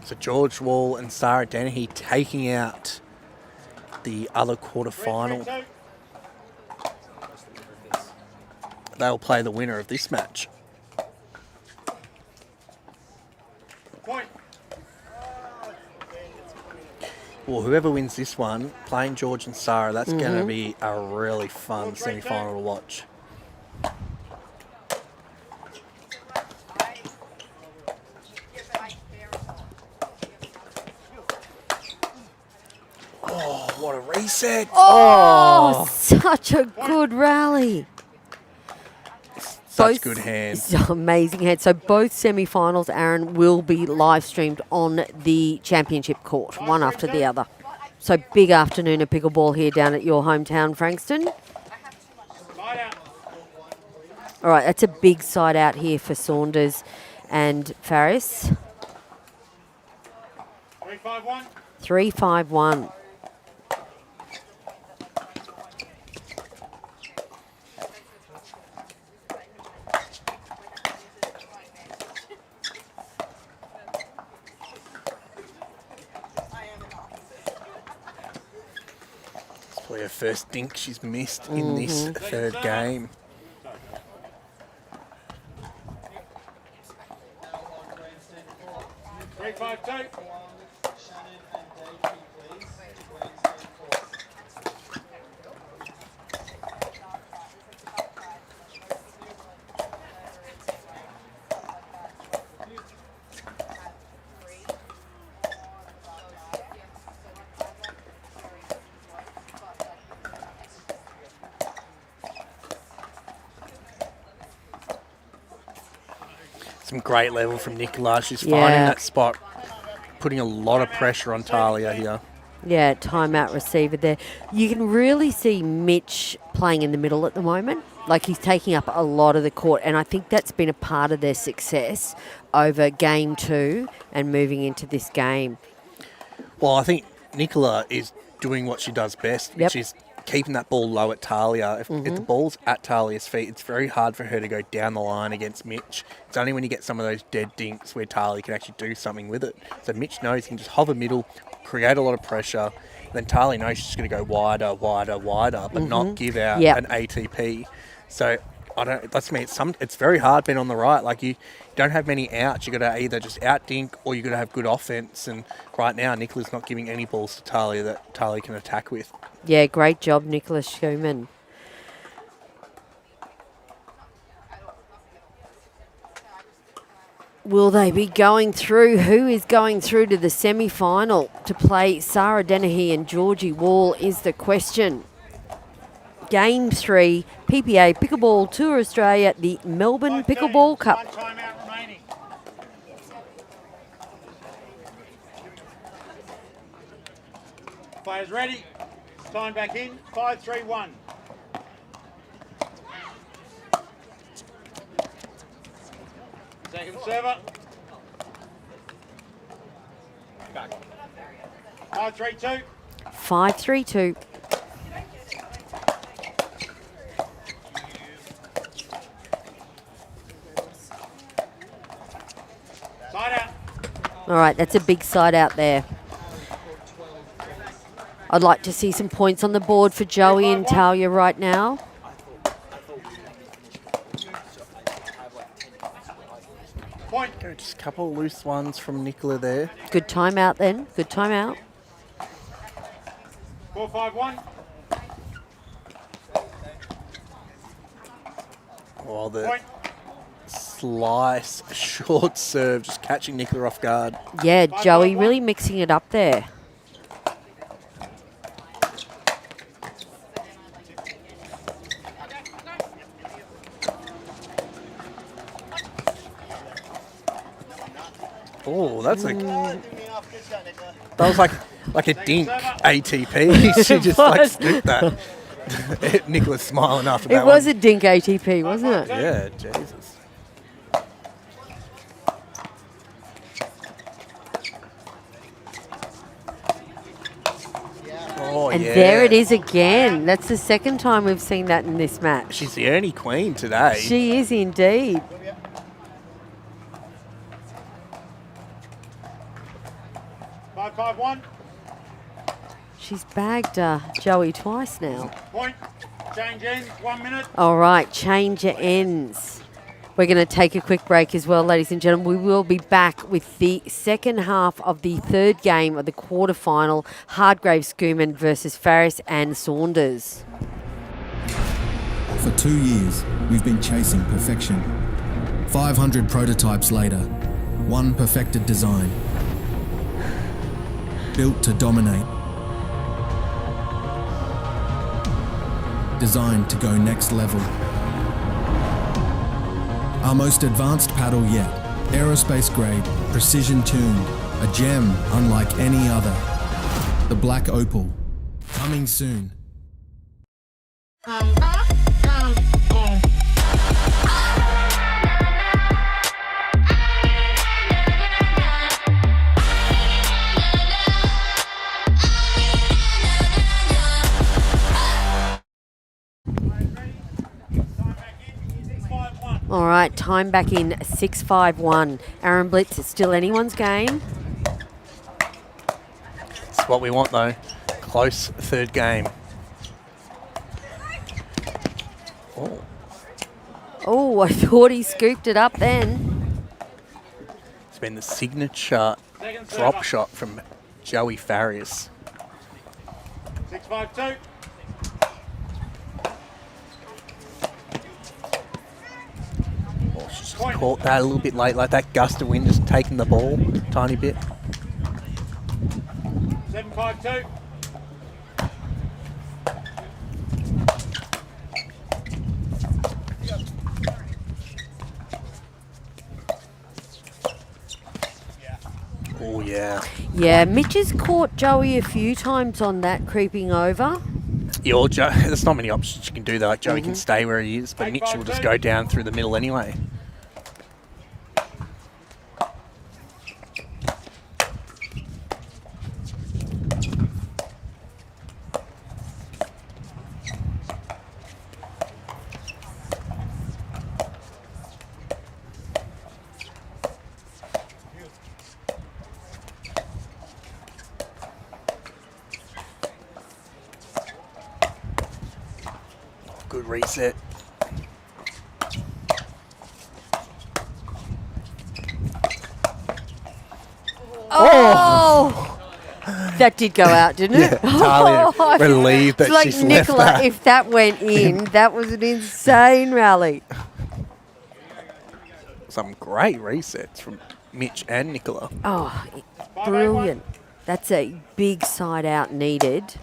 So George Wall and Sarah Dennehy taking out the other 3, quarterfinal. 3, 2. They'll play the winner of this match. Point. Well, whoever wins this one, playing George and Sarah, that's going to be a really fun semi-final to watch. Oh, what a reset. Oh, such a good rally. Such good hands. Amazing hands. So both semi-finals, Aaron, will be live streamed on the championship court, one after the other. So big afternoon of pickleball here down at your hometown, Frankston. All right, that's a big side out here for Saunders and Faris. 3-5-1. 3-5-1. Probably her first dink she's missed in this third game. Some great level from Nicola. She's finding that spot, putting a lot of pressure on Talia here. Yeah, timeout receiver there. You can really see Mitch playing in the middle at the moment. Like, he's taking up a lot of the court, and I think that's been a part of their success over game 2 and moving into this game. Well, I think Nicola is doing what she does best, which is keeping that ball low at Talia. If the ball's at Talia's feet, it's very hard for her to go down the line against Mitch. It's only when you get some of those dead dinks where Talia can actually do something with it. So Mitch knows he can just hover middle, create a lot of pressure. Then Talia knows she's going to go wider, wider, wider, but not give out an ATP. So that's me. It's very hard being on the right. Like, you don't have many outs. You got to either just out dink or you got to have good offense. And right now, Nicola's not giving any balls to Talia that Talia can attack with. Yeah, great job, Nicholas Schoeman. Will they be going through? Who is going through to the semi-final to play Sarah Dennehy and Georgie Wall is the question. Game 3, PPA Pickleball Tour Australia, the Melbourne Pickleball Cup. One timeout remaining. Players ready. Time back in. 5-3-1. Second server. 5-3-2. 5-3-2. Side out. All right, that's a big side out there. I'd like to see some points on the board for Joey and Talia right now. Point. Just a couple of loose ones from Nicola there. Good timeout then. Good timeout. 4-5-1. Oh, the Point. slice, short serve, just catching Nicola off guard. Yeah, Joey really mixing it up there. Oh, that's that was like a dink ATP. She just like scooped that. Nicola's smiling after that. It was a dink ATP, wasn't it? Yeah, Jesus. Oh, And there it is again. That's the second time we've seen that in this match. She's the Ernie Queen today. She is indeed. 5-5-1. She's bagged Joey twice now. Point. Change ends. 1 minute. All right, change it ends. We're going to take a quick break as well, ladies and gentlemen. We will be back with the second half of the third game of the quarterfinal, Hargraves Schoeman versus Farris and Saunders. For 2 years, we've been chasing perfection. 500 prototypes later, one perfected design. Built to dominate. Designed to go next level. Our most advanced paddle yet, aerospace grade, precision tuned, a gem unlike any other. The Black Opal, coming soon. All right, time back in 6-5-1. Aaron Blitz, it's still anyone's game. It's what we want, though. Close third game. Oh, I thought he scooped it up then. It's been the signature drop shot from Joey Farriers. 6-5-2. Oh, she's just caught that a little bit late, like that gust of wind just taking the ball a tiny bit. 7-5-2. Oh, yeah. Yeah, Mitch has caught Joey a few times on that creeping over. Yeah, there's not many options you can do that. Like Joey can stay where he is, but Mitch will just go down through the middle anyway. Good reset. Oh! That did go out, didn't it? Talia relieved that It's like she's Nicola, left that. if that went in, that was an insane rally. Some great resets from Mitch and Nicola. Oh, brilliant. That's a big side out needed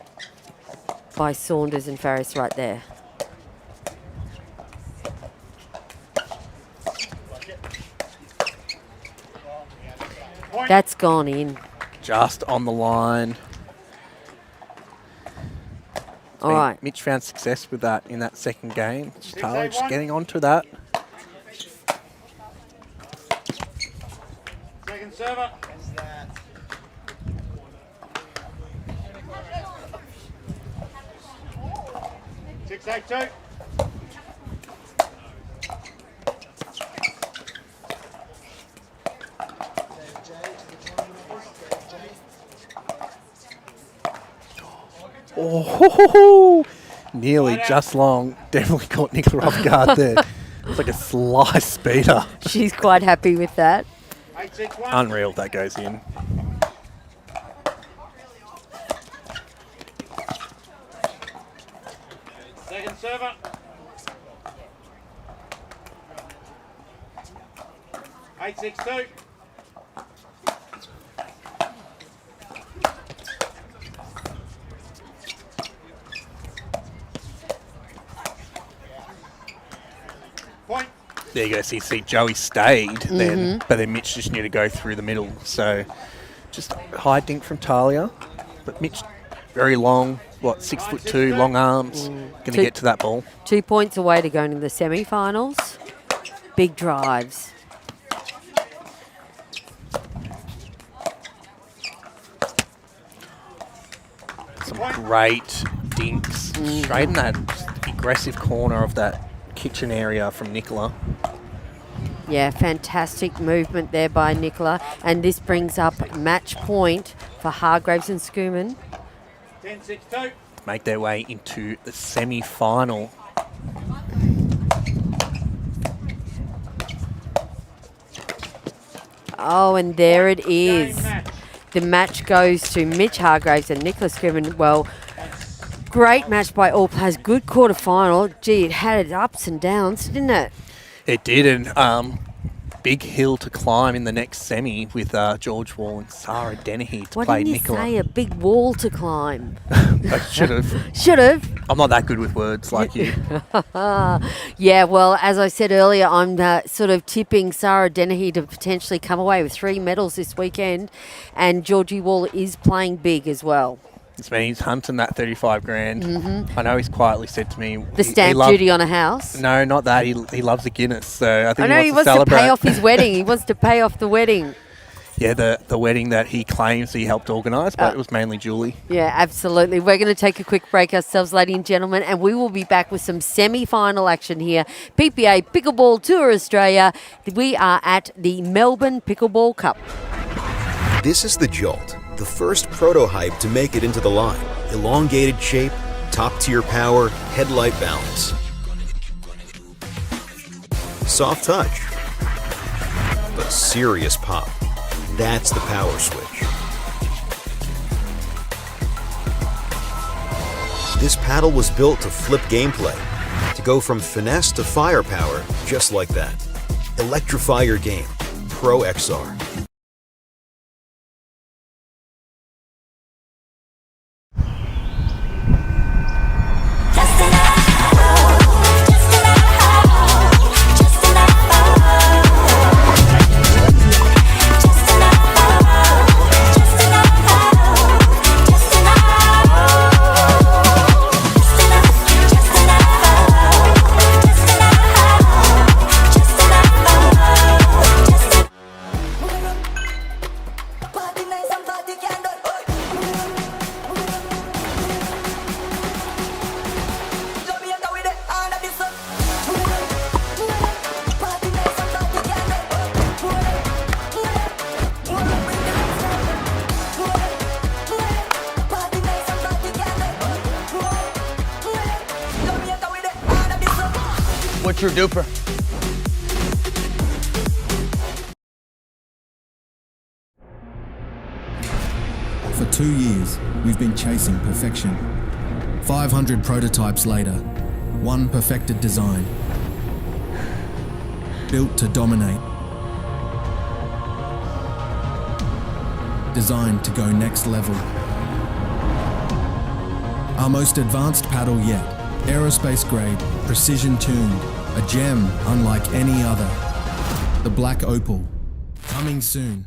by Saunders and Farris right there. That's gone in. Just on the line. All right. Mitch found success with that in that second game. Talia just getting onto that. Second server. 6-8-2. Oh, nearly just long. Definitely caught Nicola off guard there. It's like a slice speeder. She's quite happy with that. 8-6-1. Unreal if that goes in. Second server. 8-6-2. Point. There you go. So you see Joey stayed then, but then Mitch just knew to go through the middle. So just high dink from Talia. But Mitch, very long, 6'2", long arms, going to get to that ball. 2 points away to going to the semi-finals. Big drives. Some great dinks straight in that aggressive corner of that kitchen area from Nicola. Yeah, fantastic movement there by Nicola. And this brings up match point for Hargraves and Schoeman. 10-6-2. Make their way into the semi-final. Oh, and there it is. Game match. The match goes to Mitch Hargraves and Nicholas Schoeman. Well, great match by all players. Good quarterfinal. Gee, it had its ups and downs, didn't it? It did, and big hill to climb in the next semi with George Wall and Sarah Dennehy to Why play didn't you Nicola. say a big wall to climb? I should have. Should have. I'm not that good with words like you. Yeah, well, as I said earlier, I'm sort of tipping Sarah Dennehy to potentially come away with 3 medals this weekend, and Georgie Wall is playing big as well. This means hunting that 35 grand. I know he's quietly said to me... The stamp duty on a house? No, not that. He loves a Guinness, so I think he wants to pay off his wedding. He wants to pay off the wedding. Yeah, the wedding that he claims he helped organise, but it was mainly Julie. Yeah, absolutely. We're going to take a quick break ourselves, ladies and gentlemen, and we will be back with some semi-final action here. PPA Pickleball Tour Australia. We are at the Melbourne Pickleball Cup. This is the Jolt, the first prototype to make it into the line. Elongated shape, top-tier power, headlight balance. Soft touch, but serious pop. That's the power switch. This paddle was built to flip gameplay, to go from finesse to firepower just like that. Electrify your game. Pro XR. What's your duper? For 2 years, we've been chasing perfection. 500 prototypes later, one perfected design. Built to dominate. Designed to go next level. Our most advanced paddle yet. Aerospace grade, precision tuned, a gem unlike any other. The Black Opal. Coming soon.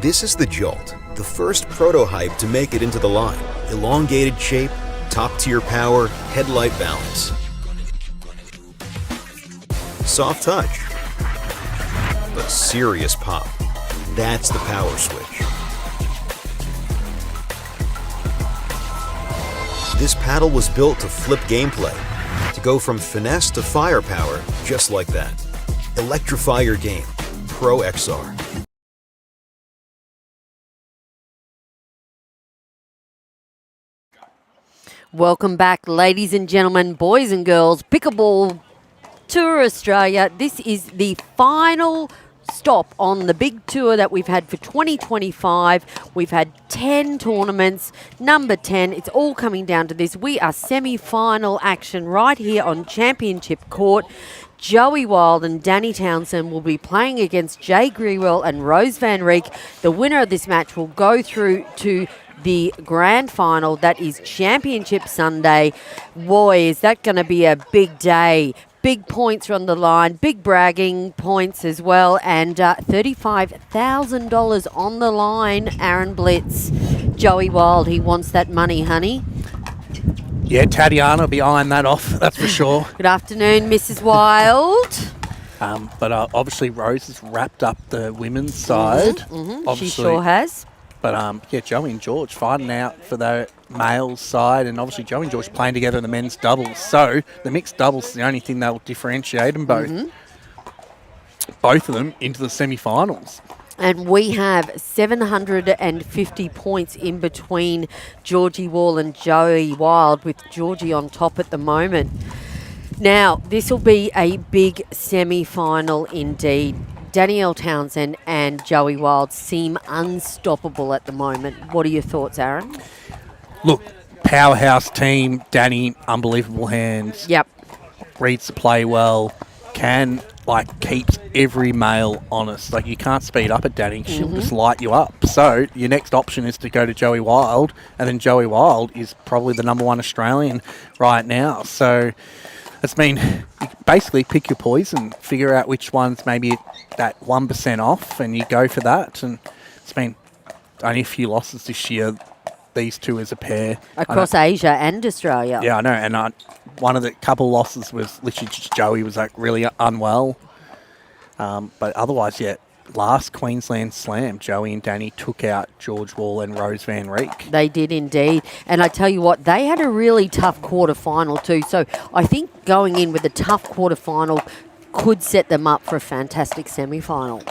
This is the Jolt, the first prototype to make it into the line. Elongated shape, top-tier power, headlight balance. Soft touch, but serious pop. That's the power switch. This paddle was built to flip gameplay, to go from finesse to firepower just like that. Electrify your game. Pro XR. Welcome back, ladies and gentlemen, boys and girls, Pickleball Tour Australia. This is the final stop on the big tour that we've had for 2025. We've had 10 tournaments, number 10. It's all coming down to this. We are semi-final action right here on Championship Court. Joey Wild and Danny Townsend will be playing against Jay Grewell and Rose Van Rieck. The winner of this match will go through to the grand final. That is Championship Sunday. Boy, is that going to be a big day. Big points are on the line, big bragging points as well, and $35,000 on the line, Aaron Blitz. Joey Wild, he wants that money, honey. Yeah, Tatiana will be eyeing that off, that's for sure. Good afternoon, Mrs. Wild. But obviously Rose has wrapped up the women's side. She sure has. But yeah, Joey and George fighting out for the males side, and obviously Joey and George playing together in the men's doubles. So the mixed doubles is the only thing that will differentiate them both. Both of them into the semi-finals. And we have 750 points in between Georgie Wall and Joey Wild, with Georgie on top at the moment. Now, this will be a big semi-final indeed. Danielle Townsend and Joey Wild seem unstoppable at the moment. What are your thoughts, Aaron? Look, powerhouse team. Danny, unbelievable hands. Yep. Reads the play well. Keeps every male honest. Like, you can't speed up at Danny. She'll just light you up. So your next option is to go to Joey Wild, and then Joey Wild is probably the number one Australian right now. So it's been, you basically pick your poison, figure out which one's maybe that 1% off, and you go for that. And it's been only a few losses this year, these two as a pair. Across Asia and Australia. Yeah, I know. And one of the couple losses was literally just Joey was like really unwell. But otherwise, yeah, last Queensland Slam, Joey and Danny took out George Wall and Rose Van Rieck. They did indeed. And I tell you what, they had a really tough quarterfinal too. So I think going in with a tough quarterfinal could set them up for a fantastic semi-final.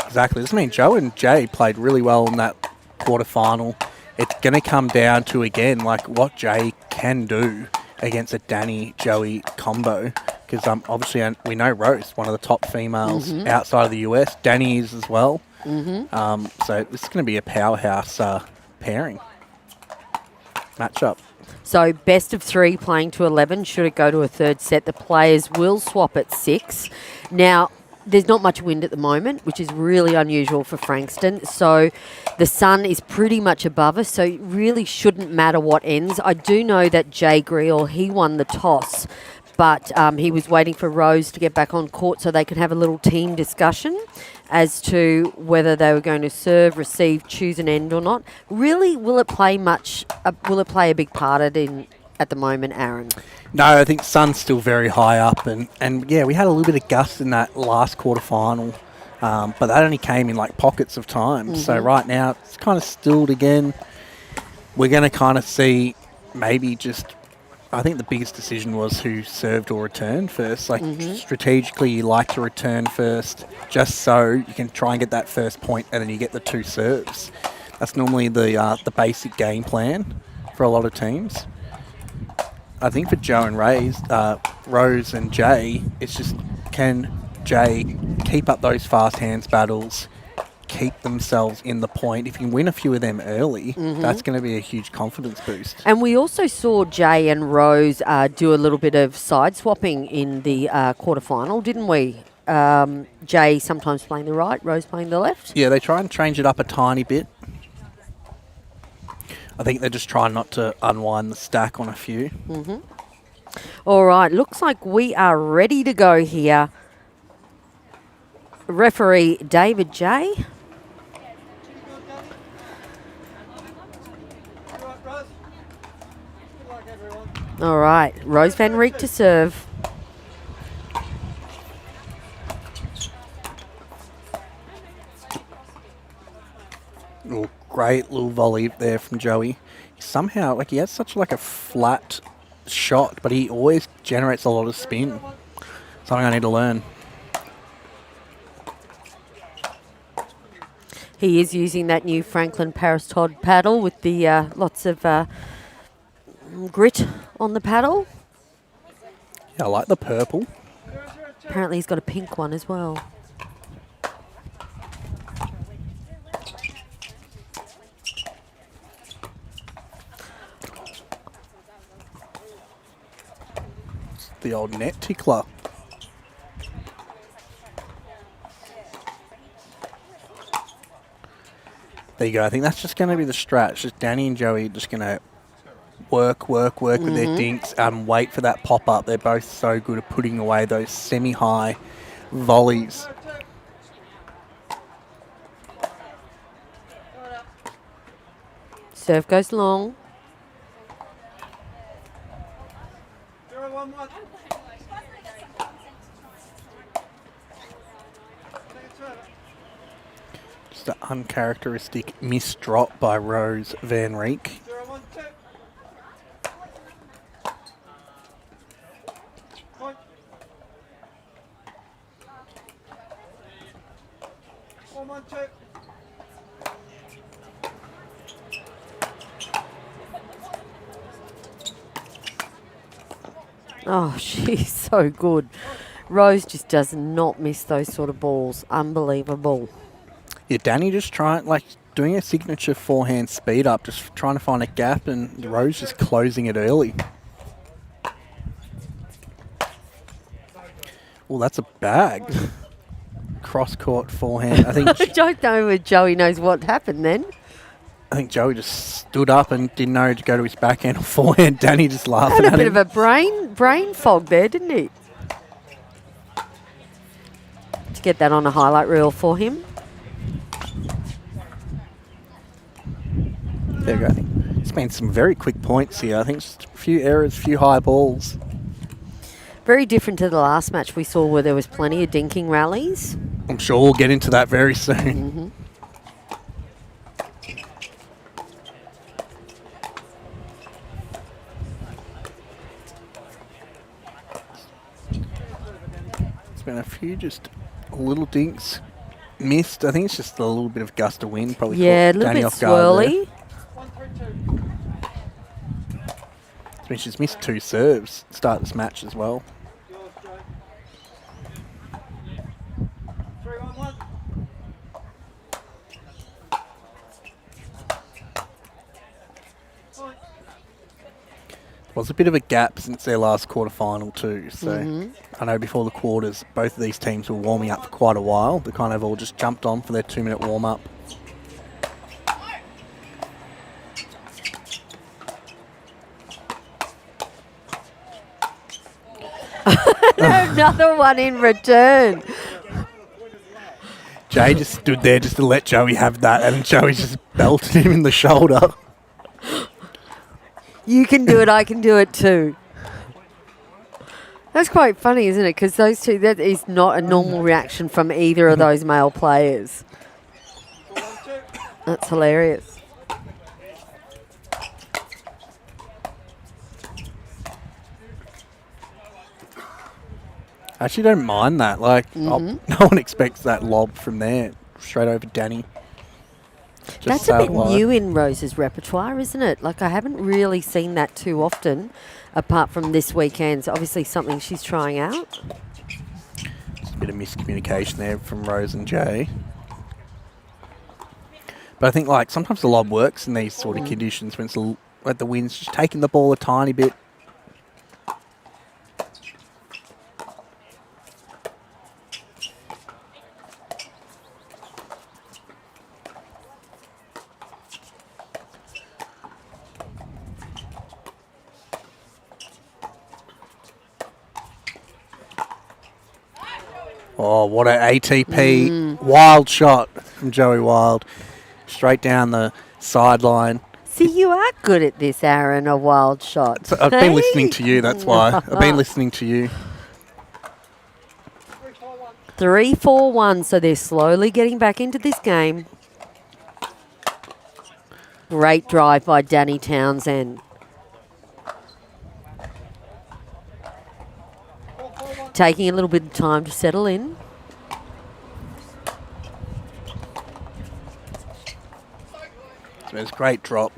Exactly. This means Joe and Jay played really well in that quarterfinal. It's going to come down to, again, like what Jay can do against a Danny-Joey combo. Because obviously we know Rose, one of the top females outside of the US. Danny is as well. So this is going to be a powerhouse pairing matchup. So best of 3 playing to 11. Should it go to a third set, the players will swap at 6. Now, there's not much wind at the moment, which is really unusual for Frankston. So the sun is pretty much above us, so it really shouldn't matter what ends. I do know that Jay Greel, he won the toss, but he was waiting for Rose to get back on court so they could have a little team discussion as to whether they were going to serve, receive, choose an end or not. Really, will it play a big part at the moment, Aaron? No, I think sun's still very high up, and yeah, we had a little bit of gust in that last quarterfinal, but that only came in like pockets of time. So right now it's kind of stilled again. We're going to kind of see maybe just, I think the biggest decision was who served or returned first. Like strategically, you like to return first, just so you can try and get that first point, and then you get the 2 serves. That's normally the basic game plan for a lot of teams. I think for Joe and Rose and Jay, it's just, can Jay keep up those fast hands battles, keep themselves in the point. If you win a few of them early, that's going to be a huge confidence boost. And we also saw Jay and Rose do a little bit of side swapping in the quarterfinal, didn't we? Jay sometimes playing the right, Rose playing the left. Yeah, they try and change it up a tiny bit. I think they're just trying not to unwind the stack on a few. All right, looks like we are ready to go here. Referee David J. All right, Rose Van Reek to serve. Oh, great little volley there from Joey. Somehow, he has such a flat shot, but he always generates a lot of spin. Something I need to learn. He is using that new Franklin Paris Todd paddle with the lots of grit on the paddle. Yeah, I like the purple. Apparently he's got a pink one as well. The old net tickler. There you go. I think that's just going to be the strat. It's just Danny and Joey just going to work with their dinks and wait for that pop-up. They're both so good at putting away those semi-high volleys. Serve goes long. Just an uncharacteristic miss drop by Rose Van Reek. Oh, she's so good. Rose just does not miss those sort of balls. Unbelievable. Yeah, Danny just doing a signature forehand speed up, just trying to find a gap, and Rose just closing it early. Oh, that's a bag. Cross-court forehand. I think I don't know if Joey knows what happened then. I think Joey just stood up and didn't know to go to his backhand or forehand. Danny just laughing Had at a bit him. of a brain fog there, didn't he? To get that on a highlight reel for him. There we go. It's been some very quick points here. I think just a few errors, a few high balls. Very different to the last match we saw where there was plenty of dinking rallies. I'm sure we'll get into that very soon. Been a few just little dinks missed. I think it's just a little bit of gust of wind probably. Yeah, a caught little Danny bit off guard swirly. I mean, she's missed 2 serves to start this match as well. Was a bit of a gap since their last quarterfinal too. So I know before the quarters, both of these teams were warming up for quite a while. They kind of all just jumped on for their 2-minute warm-up. Another one in return. Jay just stood there just to let Joey have that, and Joey just belted him in the shoulder. You can do it, I can do it too. That's quite funny, isn't it? Because those two, that is not a normal reaction from either of those male players. That's hilarious. I actually don't mind that. No one expects that lob from there, straight over Danny. That's a bit new in Rose's repertoire, isn't it? I haven't really seen that too often, apart from this weekend. So obviously something she's trying out. Just a bit of miscommunication there from Rose and Jay. But I think like sometimes the lob works in these sort of conditions when when the wind's just taking the ball a tiny bit. Oh, what an ATP. Wild shot from Joey Wild. Straight down the sideline. See, you are good at this, Aaron, a wild shot. So I've been listening to you, that's why. I've been listening to you. 3-4-1, so they're slowly getting back into this game. Great drive by Danny Townsend. Taking a little bit of time to settle in. So it's a great drop.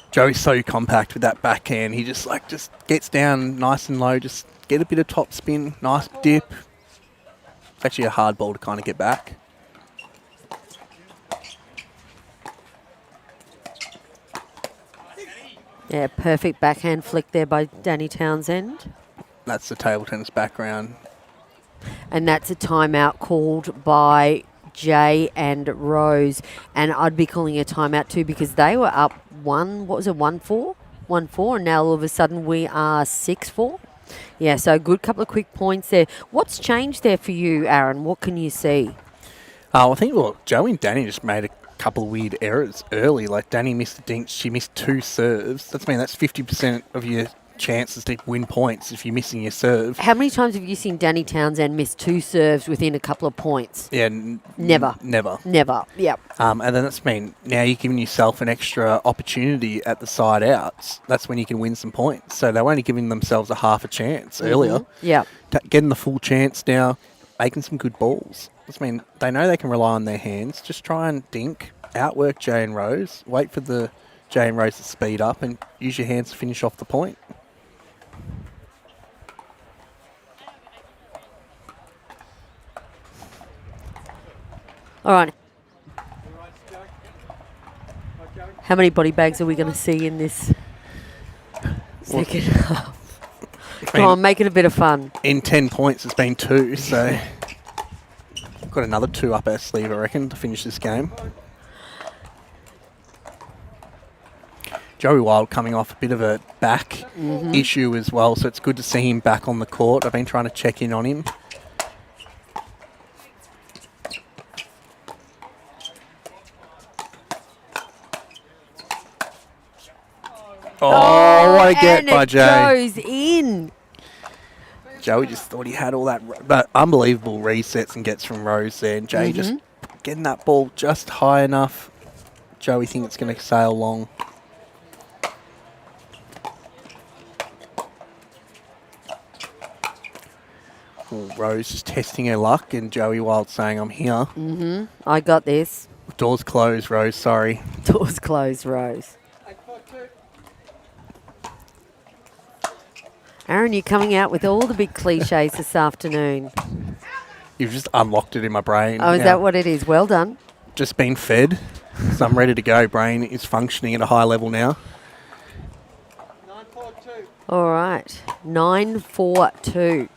Joey's so compact with that backhand. He just gets down nice and low, just get a bit of top spin, nice dip. It's actually a hard ball to kind of get back. Yeah, perfect backhand flick there by Danny Townsend. That's the table tennis background. And that's a timeout called by Jay and Rose. And I'd be calling a timeout too because they were up 1-4? 1-4, and now all of a sudden we are 6-4. Yeah, so a good couple of quick points there. What's changed there for you, Aaron? What can you see? I think, Joey and Danny just made a couple of weird errors early. Like, Danny missed a dink. She missed 2 serves. That's 50% of your chances to win points if you're missing your serve. How many times have you seen Danny Townsend miss 2 serves within a couple of points? Yeah, Never. Never. Yep. And then that's now you're giving yourself an extra opportunity at the side outs. That's when you can win some points. So they were only giving themselves a half a chance earlier. Yeah. Getting the full chance now, making some good balls. They know they can rely on their hands. Just try and dink, outwork Jay and Rose, wait for the Jay and Rose to speed up and use your hands to finish off the point. All right. How many body bags are we going to see in this second half? Come on, make it a bit of fun. In 10 points, it's been 2, so got another 2 up our sleeve, I reckon, to finish this game. Joey Wild coming off a bit of a back issue as well, so it's good to see him back on the court. I've been trying to check in on him. Oh, what a get by Jay. Goes in. Joey just thought he had all that, but unbelievable resets and gets from Rose there. And Jay just getting that ball just high enough. Joey thinks it's going to sail long. Rose just testing her luck, and Joey Wild saying, I'm here. I got this. Doors closed, Rose, sorry. Doors closed, Rose. Aaron, you're coming out with all the big cliches this afternoon. You've just unlocked it in my brain. Oh, is that what it is? Well done. Just been fed, so I'm ready to go. Brain is functioning at a high level now. 9-4-2. All right. 9-4-2.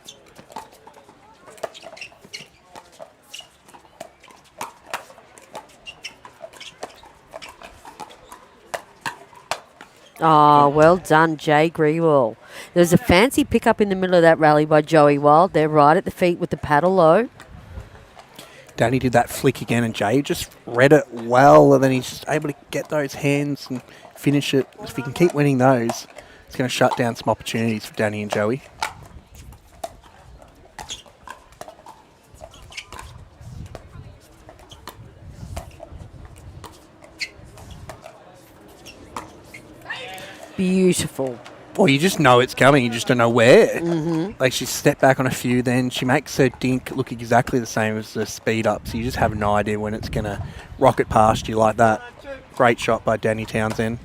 Oh, well done, Jay Grewal. There's a fancy pickup in the middle of that rally by Joey Wild. They're right at the feet with the paddle low. Danny did that flick again, and Jay just read it well, and then he's just able to get those hands and finish it. If he can keep winning those, it's going to shut down some opportunities for Danny and Joey. Beautiful. Well, you just know it's coming. You just don't know where. Like, she stepped back on a few, then she makes her dink look exactly the same as the speed up. So you just have no idea when it's going to rocket past you like that. Great shot by Danny Townsend.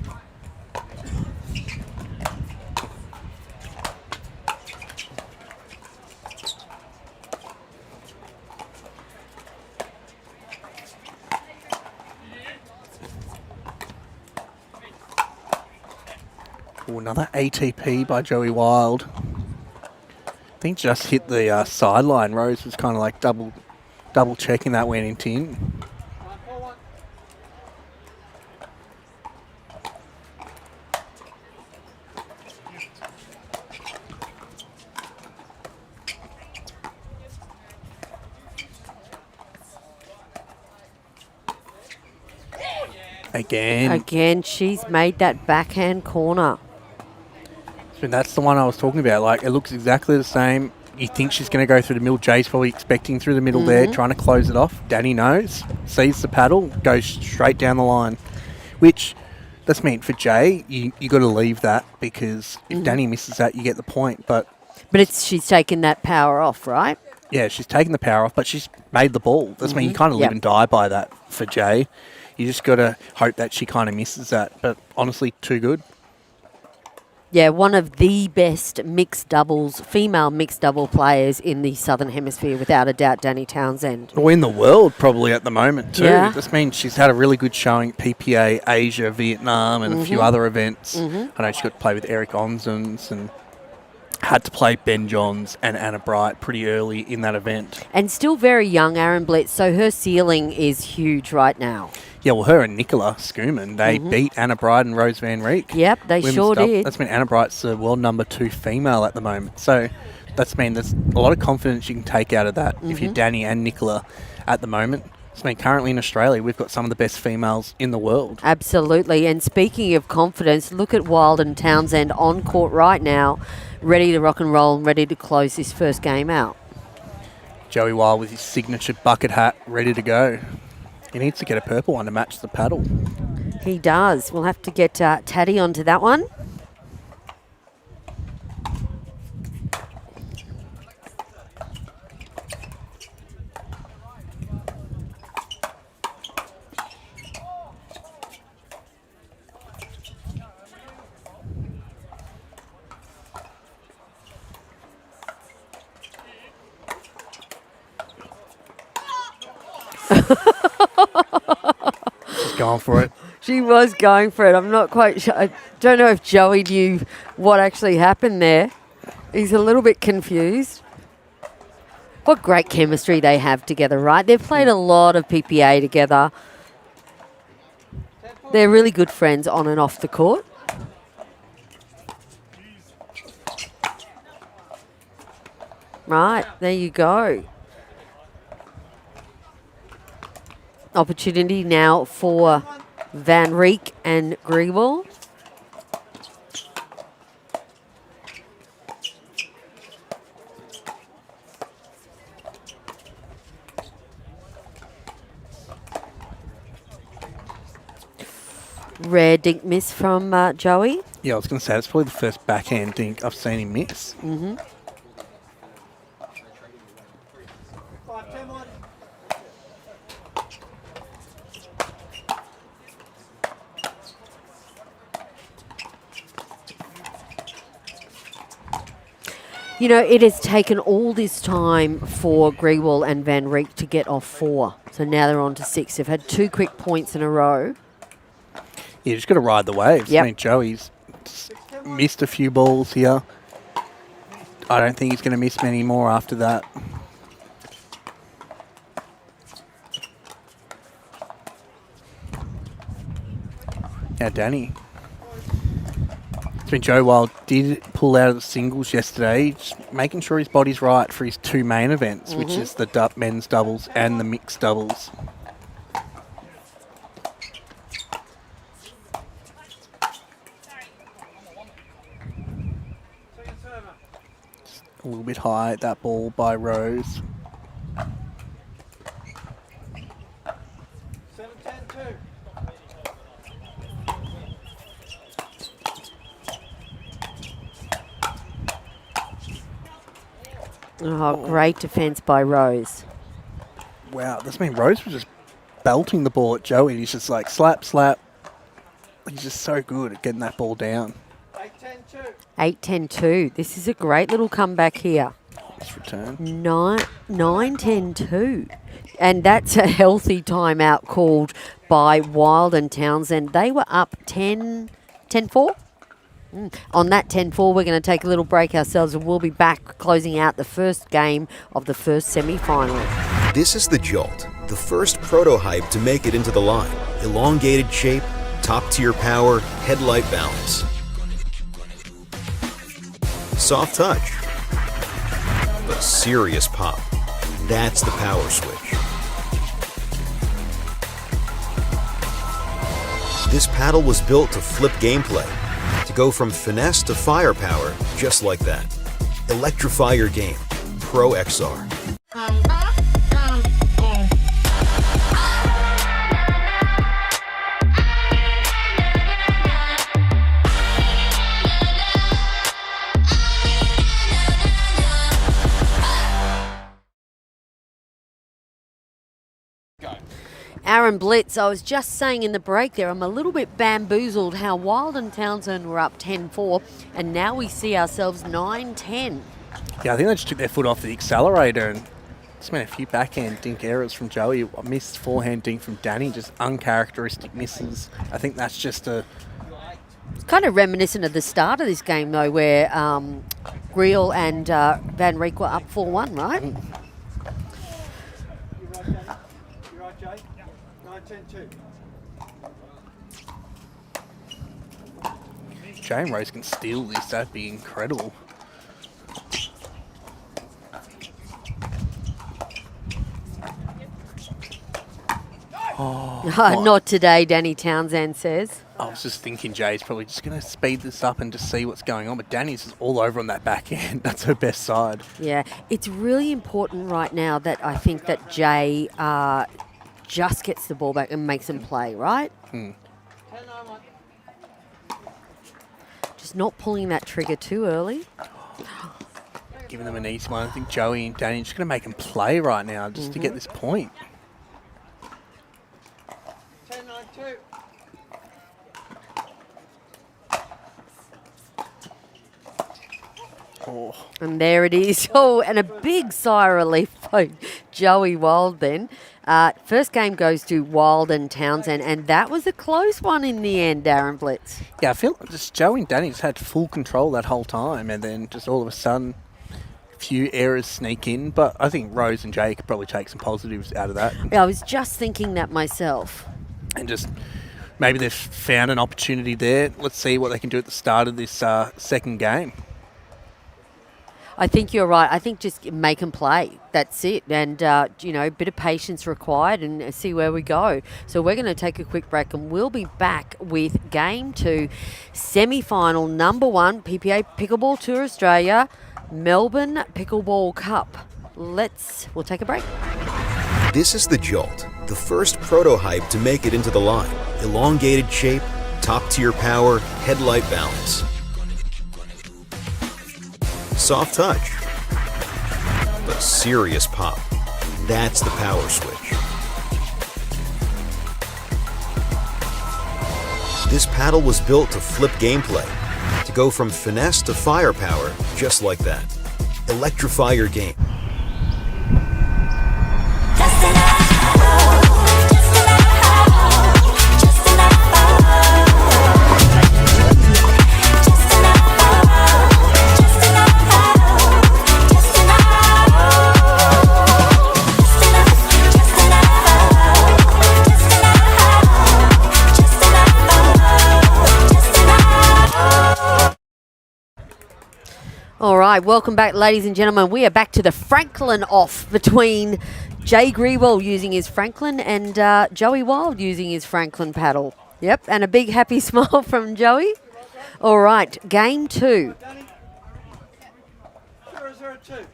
Ooh, another ATP by Joey Wild. I think just hit the sideline. Rose was kind of like double checking that went in. Again, she's made that backhand corner. So that's the one I was talking about. Like, it looks exactly the same. You think she's going to go through the middle. Jay's probably expecting through the middle there, trying to close it off. Danny knows, sees the paddle, goes straight down the line, which that's meant for Jay. You got to leave that because if Danny misses that, you get the point. But she's taken that power off, right? Yeah, she's taken the power off, but she's made the ball. That's mean you kind of live and die by that for Jay. You just got to hope that she kind of misses that. But honestly, too good. Yeah, one of the best mixed doubles, female mixed double players in the Southern Hemisphere, without a doubt, Danny Townsend. Or in the world, probably at the moment, too. Yeah. This means she's had a really good showing at PPA, Asia, Vietnam, and a few other events. I know she got to play with Eric Onsens and had to play Ben Johns and Anna Bright pretty early in that event. And still very young, Aaron Blitz, so her ceiling is huge right now. Yeah, well, her and Nicola Schoeman, they beat Anna Bright and Rose Van Reek. Yep, they sure did. That's mean Anna Bright's the world number 2 female at the moment. So that's mean there's a lot of confidence you can take out of that if you're Danny and Nicola at the moment. I mean, currently in Australia, we've got some of the best females in the world. Absolutely. And speaking of confidence, look at Wild and Townsend on court right now, ready to rock and roll and ready to close this first game out. Joey Wild with his signature bucket hat ready to go. He needs to get a purple one to match the paddle. He does. We'll have to get Taddy onto that one. She's going for it. She was going for it. I'm not quite sure. I don't know if Joey knew what actually happened there. He's a little bit confused. What great chemistry they have together, right? They've played a lot of PPA together. They're really good friends on and off the court. Right, there you go. Opportunity now for Van Reek and Griebel. Rare dink miss from Joey. Yeah, I was going to say, it's probably the first backhand dink I've seen him miss. You know, it has taken all this time for Grewal and Van Reek to get off 4. So now they're on to 6. They've had 2 quick points in a row. You just got to ride the waves. Yep. I mean, Joey's missed a few balls here. I don't think he's going to miss many more after that. Now, Danny. I mean, Joe Wild did pull out of the singles yesterday, just making sure his body's right for his 2 main events, which is the men's doubles and the mixed doubles. Just a little bit high, that ball by Rose. 7-10-2. Oh, great defence by Rose. Wow, this mean Rose was just belting the ball at Joey. He's just like slap, slap. He's just so good at getting that ball down. 8-10-2. 8-10-2. This is a great little comeback here. This return. 9-10-2. And that's a healthy timeout called by Wild and Townsend. They were up 10-4. On that 10-4, we're going to take a little break ourselves, and we'll be back closing out the first game of the first semi-final. This is the Jolt, the first prototype to make it into the line. Elongated shape, top-tier power, headlight balance. Soft touch, but serious pop. That's the power switch. This paddle was built to flip gameplay, to go from finesse to firepower just like that. Electrify your game. Pro XR. Aaron Blitz, I was just saying in the break there, I'm a little bit bamboozled how Wild and Townsend were up 10-4, and now we see ourselves 9-10. Yeah, I think they just took their foot off the accelerator and just made a few backhand dink errors from Joey. A missed forehand dink from Danny, just uncharacteristic misses. I think that's just a... It's kind of reminiscent of the start of this game, though, where Greel and Van Rieck were up 4-1, right? You're right, Jay. 9-10-2. Jay and Rose can steal this, that'd be incredible. Not today, Danny Townsend says. I was just thinking Jay's probably just going to speed this up and just see what's going on, but Danny's is all over on that backhand. That's her best side. Yeah, it's really important right now that I think that Jay just gets the ball back and makes him play, right? Just not pulling that trigger too early. Giving them an easy one. I think Joey and Danny are just going to make them play right now just to get this point. 10-9-2. Oh. And there it is. Oh, and a big sigh of relief for Joey Wild then. First game goes to Wild and Townsend, and that was a close one in the end, Darren Blitz. Yeah, I feel like just Joey and Danny just had full control that whole time, and then just all of a sudden, a few errors sneak in. But I think Rose and Jay could probably take some positives out of that. Yeah, I was just thinking that myself. And just maybe they've found an opportunity there. Let's see what they can do at the start of this second game. I think you're right. I think just make them play. That's it. And, a bit of patience required and see where we go. So we're going to take a quick break and we'll be back with Game 2, semi-final number 1, PPA Pickleball Tour Australia, Melbourne Pickleball Cup. We'll take a break. This is the Jolt, the first prototype to make it into the line. Elongated shape, top-tier power, headlight balance. Soft touch, but serious pop. That's the power switch. This paddle was built to flip gameplay, to go from finesse to firepower just like that. Electrify your game. All right, welcome back, ladies and gentlemen. We are back to the Franklin off between Jay Grewell using his Franklin and Joey Wild using his Franklin paddle. Yep, and a big happy smile from Joey. All right, game 2. 0-0-2.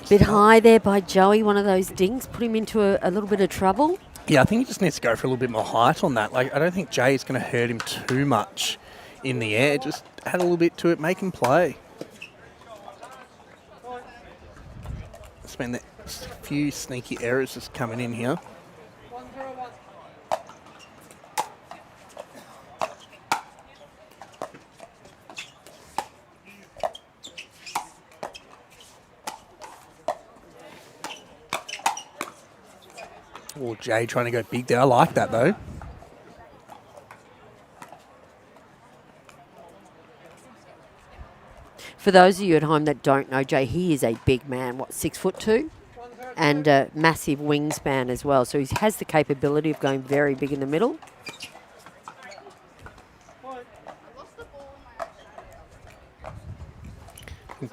Bit high there by Joey, one of those dings, put him into a little bit of trouble. Yeah, I think he just needs to go for a little bit more height on that. Like, I don't think Jay is going to hurt him too much in the air. Just add a little bit to it, make him play. It's been a few sneaky errors just coming in here. 1-0-1. Oh, Jay trying to go big there. I like that, though. For those of you at home that don't know Jay, he is a big man, 6'2", and a massive wingspan as well. So he has the capability of going very big in the middle.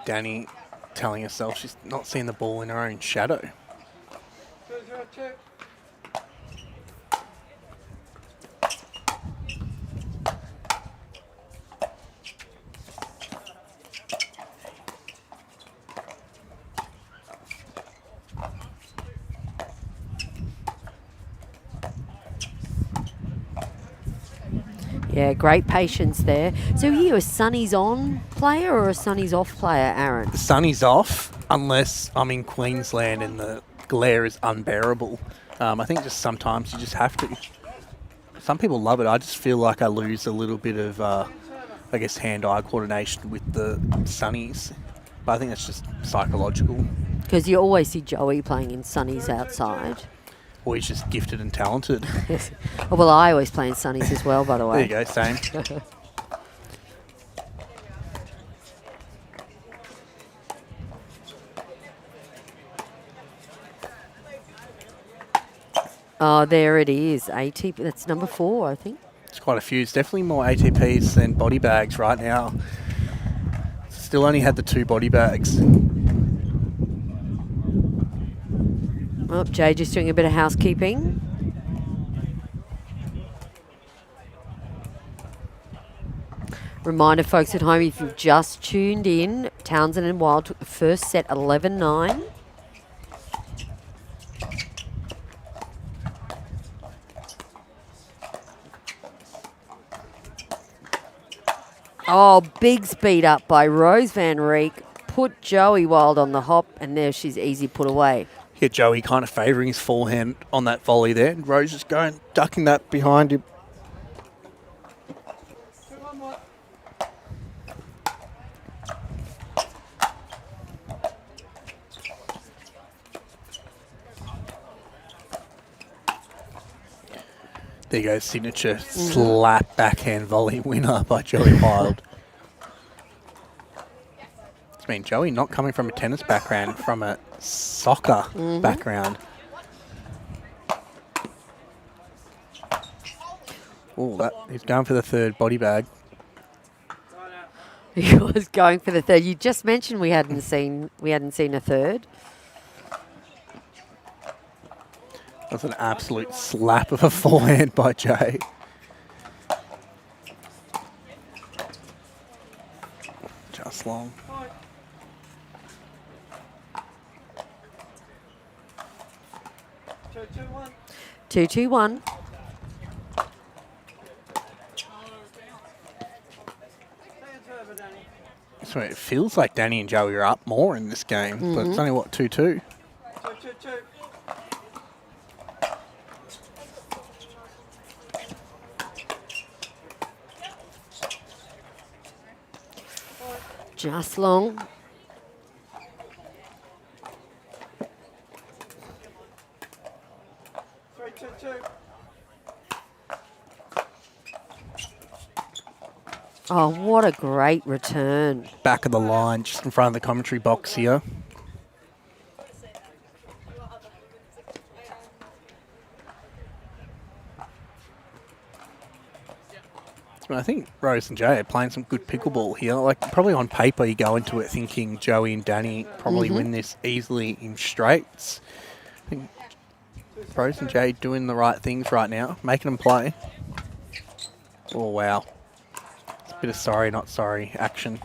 Danny telling herself she's not seeing the ball in her own shadow. Yeah, great patience there. So are you a Sunny's on player or a Sunny's off player, Aaron? The sun is off unless I'm in Queensland and the glare is unbearable. I think just sometimes you just have to. Some people love it. I just feel like I lose a little bit of, I guess, hand-eye coordination with the sunnies. But I think that's just psychological. Because you always see Joey playing in Sunny's outside. Or he's just gifted and talented. Oh, well, I always play in Sunny's as well, by the way. There you go, same. Oh, there it is. ATP. That's number 4, I think. It's quite a few. It's definitely more ATPs than body bags right now. Still only had the 2 body bags. Oh, Jay just doing a bit of housekeeping. Reminder, folks at home, if you've just tuned in, Townsend and Wild took the first set 11-9. Oh, big speed up by Rose Van Reek. Put Joey Wild on the hop, and there she's easy put away. Yeah, Joey kind of favouring his forehand on that volley there. And Rose just going, ducking that behind him. There you go, signature slap backhand volley winner by Joey Wild. I mean, Joey not coming from a tennis background, from a soccer background. Oh, he's going for the 3rd body bag. He was going for the 3rd. You just mentioned we hadn't seen a 3rd. That's an absolute slap of a forehand by Jay. Just long. 2-2-1. So it feels like Danny and Joey are up more in this game, but it's only, 2-2? Just long. Oh, what a great return. Back of the line, just in front of the commentary box here. I think Rose and Jay are playing some good pickleball here. Like, probably on paper you go into it thinking Joey and Danny probably win this easily in straights. I think Rose and Jay doing the right things right now, making them play. Oh, wow. It's a bit of sorry, not sorry action.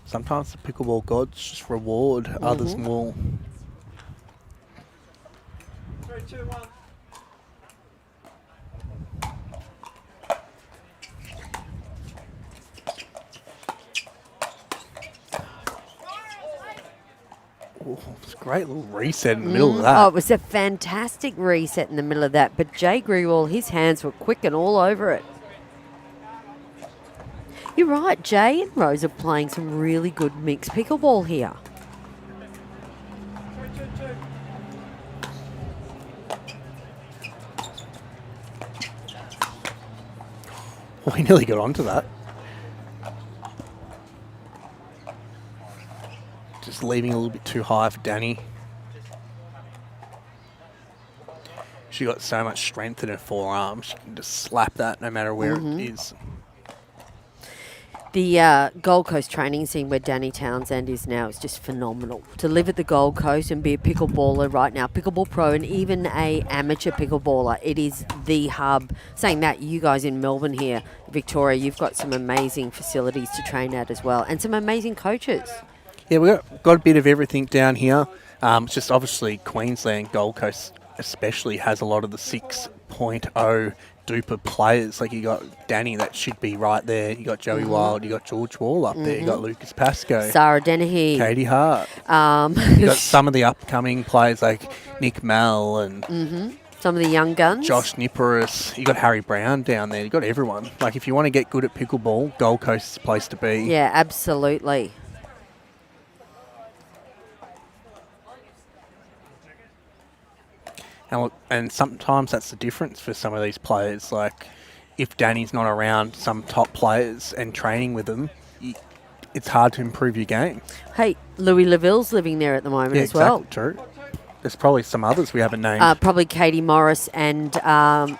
Sometimes the pickleball gods just reward others more. 3, 2, 1. Oh, it's a great little reset in the middle of that. Oh, it was a fantastic reset in the middle of that. But Jay Grewal, his hands were quick and all over it. You're right, Jay and Rose are playing some really good mixed pickleball here. 3, 2, 2. Well, he nearly got onto that. Just leaving a little bit too high for Danny. She got so much strength in her forearm. She can just slap that no matter where it is. The Gold Coast training scene where Danny Townsend is now is just phenomenal. To live at the Gold Coast and be a pickleballer right now, pickleball pro and even a amateur pickleballer, it is the hub. Saying that, you guys in Melbourne here, Victoria, you've got some amazing facilities to train at as well, and some amazing coaches. Yeah, we've got a bit of everything down here. It's just obviously Queensland, Gold Coast especially, has a lot of the 6.0 duper players. Like you got Danny, that should be right there. You got Joey Wild, you got George Wall up there, you got Lucas Pascoe, Sarah Dennehy, Katie Hart. You got some of the upcoming players like Nick Mell and some of the young guns. Josh Niparis. You got Harry Brown down there. You got everyone. Like if you want to get good at pickleball, Gold Coast is the place to be. Yeah, absolutely. And sometimes that's the difference for some of these players. Like, if Danny's not around some top players and training with them, it's hard to improve your game. Hey, Louis Laville's living there at the moment as well. True. There's probably some others we haven't named. Probably Katie Morris and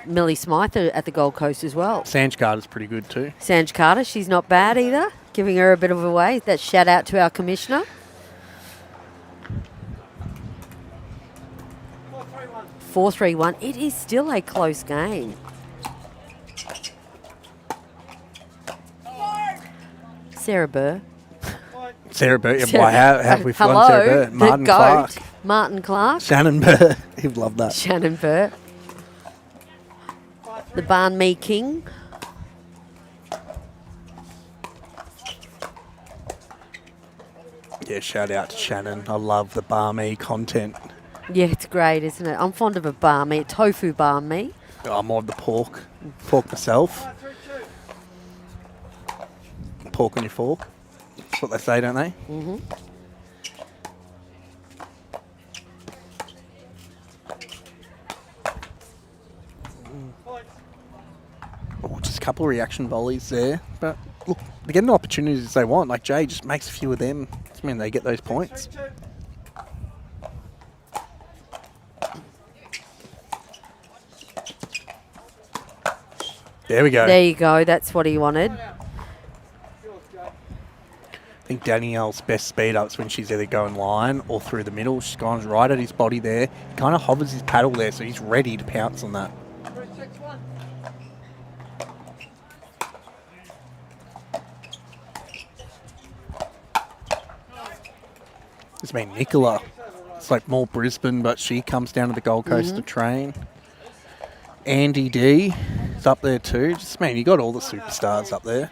Millie Smythe are at the Gold Coast as well. Sanj Carter's pretty good too. Sanj Carter, she's not bad either. Giving her a bit of a way. That shout out to our commissioner. 4-3-1. It is still a close game. Sarah Burr. Sarah Burr. Why have we forgotten Sarah Burr? Martin Clark. Martin Clark. Shannon Burr. He'd love that. Shannon Burr. The Barn Me King. Yeah, shout out to Shannon. I love the barmy content. Yeah, it's great, isn't it? I'm fond of a banh mi, a tofu banh mi. I'm more of the pork myself. Pork on your fork. That's what they say, don't they? Oh, just a couple of reaction volleys there. But look, they're getting the opportunities they want. Like Jay just makes a few of them. I mean, they get those points. There we go. There you go. That's what he wanted. I think Danielle's best speed up's when she's either going line or through the middle. She's gone right at his body there. Kind of hovers his paddle there, so he's ready to pounce on that. This been Nicola. It's like more Brisbane, but she comes down to the Gold Coast to train. Andy D is up there too. Just, man, you got all the superstars up there.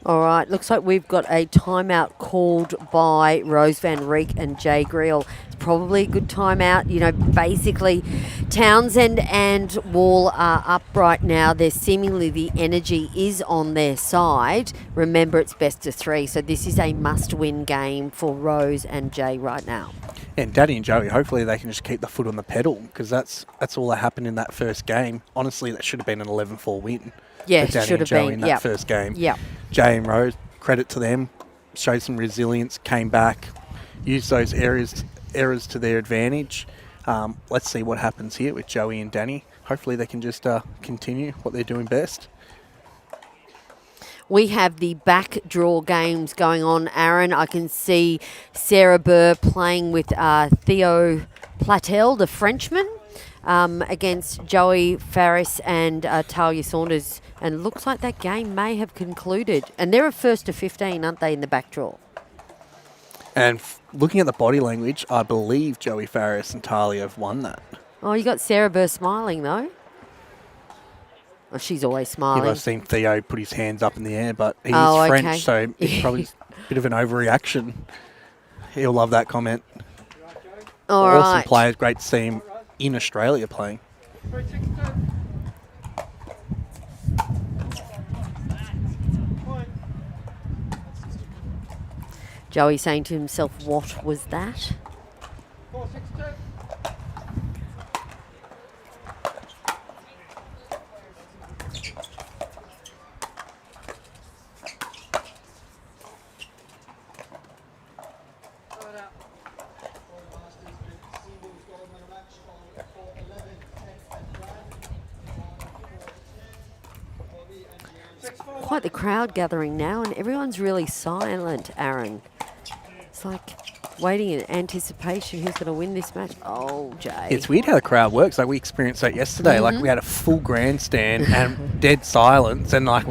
All right, looks like we've got a timeout called by Rose Van Reek and Jay Greel. It's probably a good timeout. You know, basically, Townsend and Wall are up right now. There's seemingly the energy is on their side. Remember, it's best of three, so this is a must-win game for Rose and Jay right now. And Daddy and Joey, hopefully they can just keep the foot on the pedal, because that's all that happened in that first game. Honestly, that should have been an 11-4 win. Yeah, for Daddy should and have Joey been. in that first game. Yeah. Jay and Rose, credit to them, showed some resilience, came back, used those errors to their advantage. Let's see what happens here with Joey and Danny. Hopefully they can just continue what they're doing best. We have the back draw games going on, Aaron. I can see Sarah Burr playing with Theo Platel, the Frenchman, against Joey Farris and Talia Saunders. And looks like that game may have concluded. And they're a first to 15, aren't they, in the back draw? And looking at the body language, I believe Joey Farris and Talia have won that. Oh, you got Sarah Burr smiling, though. Oh, she's always smiling. I've seen Theo put his hands up in the air, but he's Oh, French, okay. so it's probably a bit of an overreaction. He'll love that comment. All Awesome right. players, great to see him in Australia playing. Joey saying to himself, what was that? quite the crowd gathering now, and everyone's really silent, Aaron. It's like waiting in anticipation who's going to win this match. Oh, Jay. It's weird how the crowd works. Like, we experienced that yesterday. Like, we had a full grandstand and dead silence, and like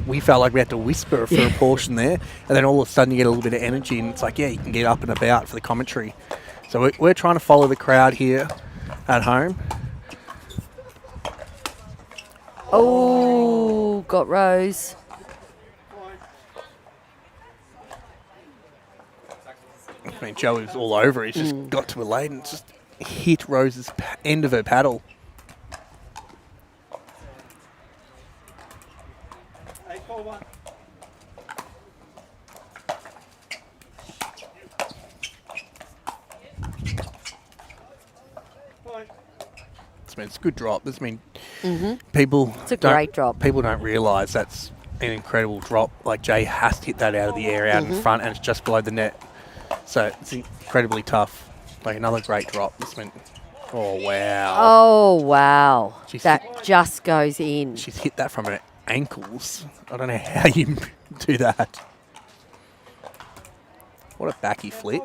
we felt like we had to whisper for a portion there, and then all of a sudden you get a little bit of energy, and it's like, yeah, you can get up and about for the commentary. So we're trying to follow the crowd here at home. Oh, got Rose. I mean, Joe was all over. He's just got to a lane and just hit Rose's end of her paddle. It's a good drop. People. It's a great drop. People don't realise that's an incredible drop. Like, Jay has to hit that out of the air, out in front, and it's just below the net. So it's incredibly tough. Like, another great drop. Oh, wow. Oh, wow. That just goes in. She's hit that from her ankles. I don't know how you do that. What a backy flip.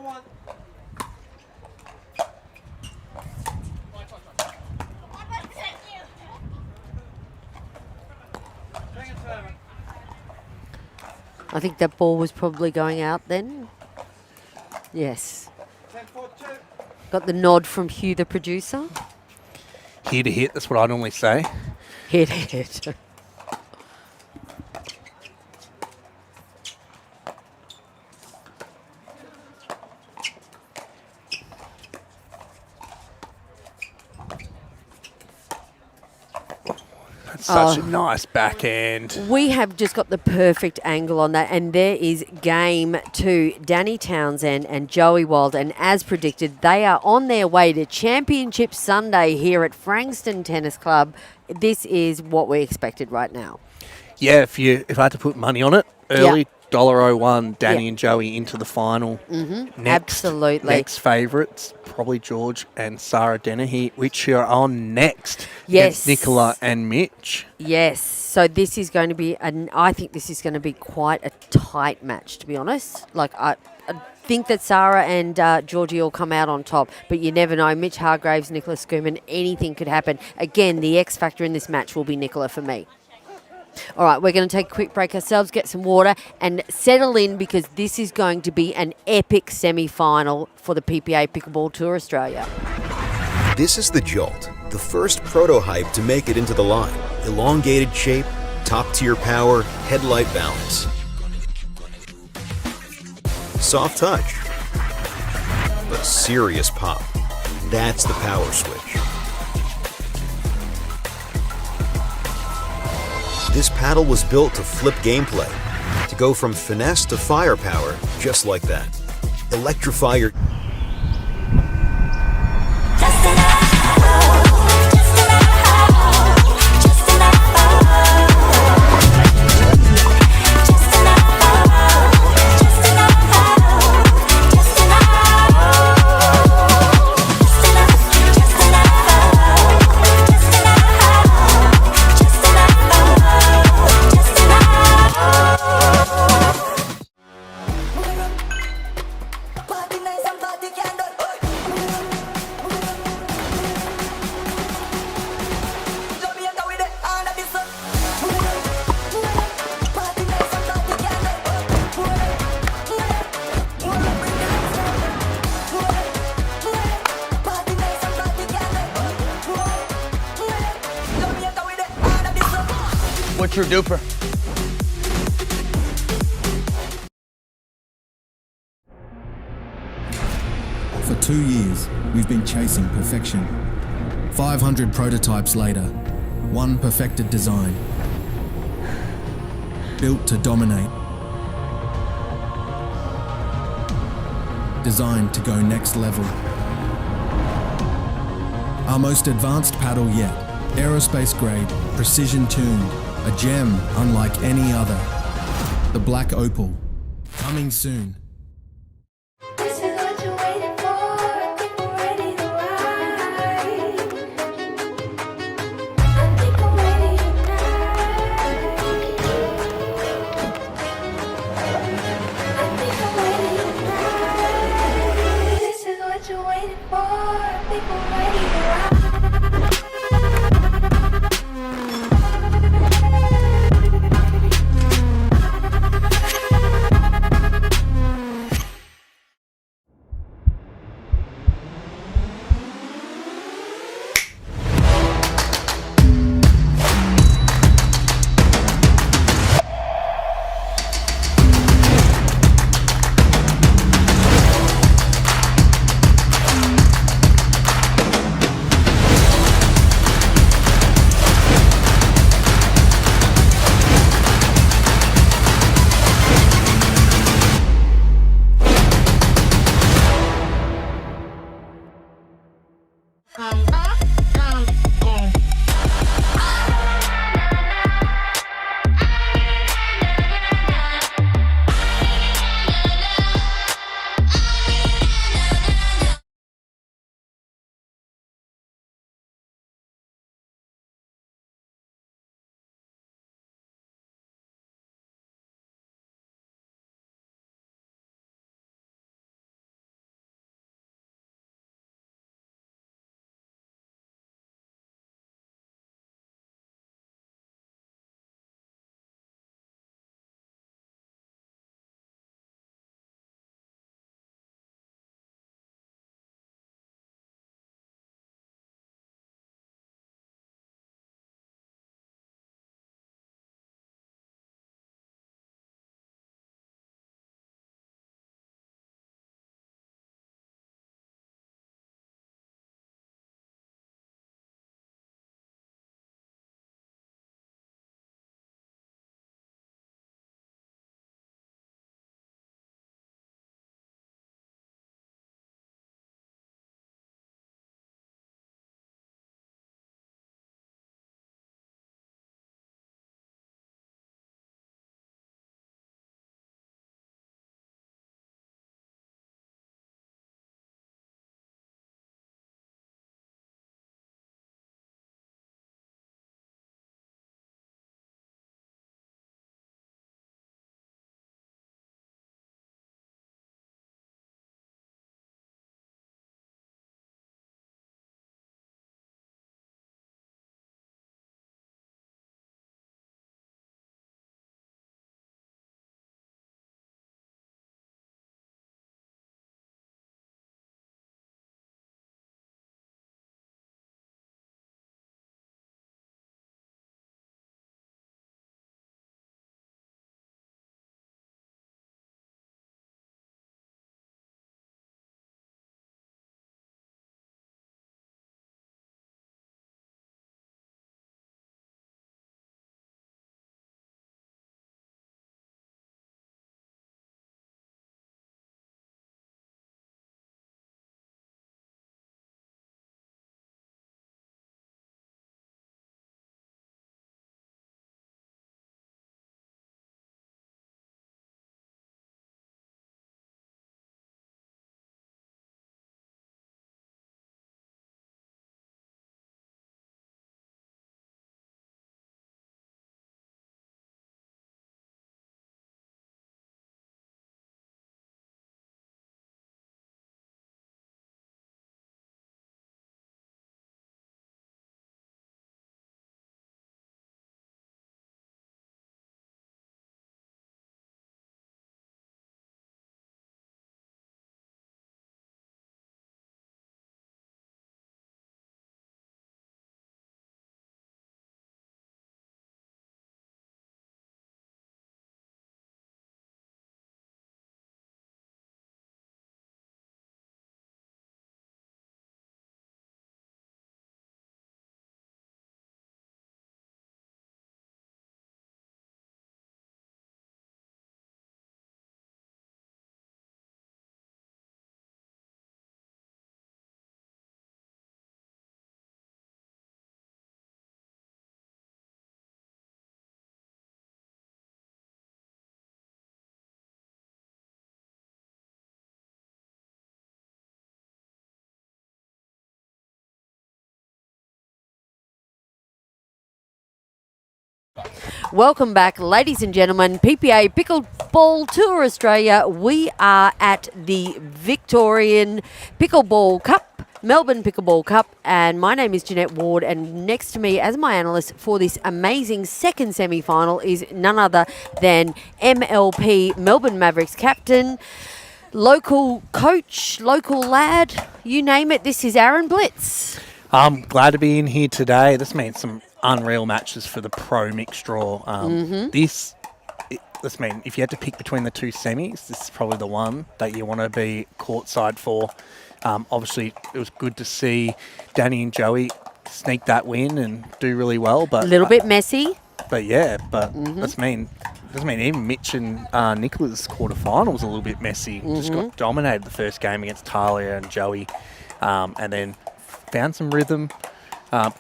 I think that ball was probably going out then. Yes. Got the nod from Hugh, the producer. Here to hit, that's what I normally say. Hit. Such a nice backhand. We have just got the perfect angle on that, and there is game 2. Danny Townsend and Joey Wild, and as predicted, they are on their way to Championship Sunday here at Frankston Tennis Club. This is what we expected right now. Yeah, if I had to put money on it, early $1.01, Danny and Joey into the final. Absolutely. Next favourites, probably George and Sarah Dennehy, which are on next. Yes. Against Nicola and Mitch. Yes. So this is going to be, I think this is going to be quite a tight match, to be honest. Like, I think that Sarah and Georgie will come out on top, but you never know. Mitch Hargraves, Nicola Schoeman, anything could happen. Again, the X factor in this match will be Nicola for me. All right, we're going to take a quick break ourselves, get some water, and settle in, because this is going to be an epic semi-final for the PPA Pickleball Tour Australia. This is the Jolt, the first prototype to make it into the line. Elongated shape, top-tier power, headlight balance. Soft touch, but serious pop. That's the power switch. This paddle was built to flip gameplay, to go from finesse to firepower, just like that. Electrify your... What's your duper? For 2 years, we've been chasing perfection. 500 prototypes later, one perfected design. Built to dominate. Designed to go next level. Our most advanced paddle yet. Aerospace grade, precision tuned. A gem unlike any other. The Black Opal. Coming soon. This is what you're waiting for. I think we're ready to ride. I think I'm ready tonight. Welcome back, ladies and gentlemen. PPA Pickleball Tour Australia. We are at the Victorian Pickleball Cup, Melbourne Pickleball Cup, and my name is Jeanette Ward, and next to me as my analyst for this amazing second semi-final is none other than MLP Melbourne Mavericks captain, local coach, local lad, you name it. This is Aaron Blitz. I'm glad to be in here today. This means some unreal matches for the pro mixed draw. This means if you had to pick between the two semis, this is probably the one that you want to be courtside for. Obviously, it was good to see Danny and Joey sneak that win and do really well. But A little bit messy. But this mean even Mitch and Nicola's quarterfinal was a little bit messy. Just got dominated the first game against Talia and Joey, and then found some rhythm,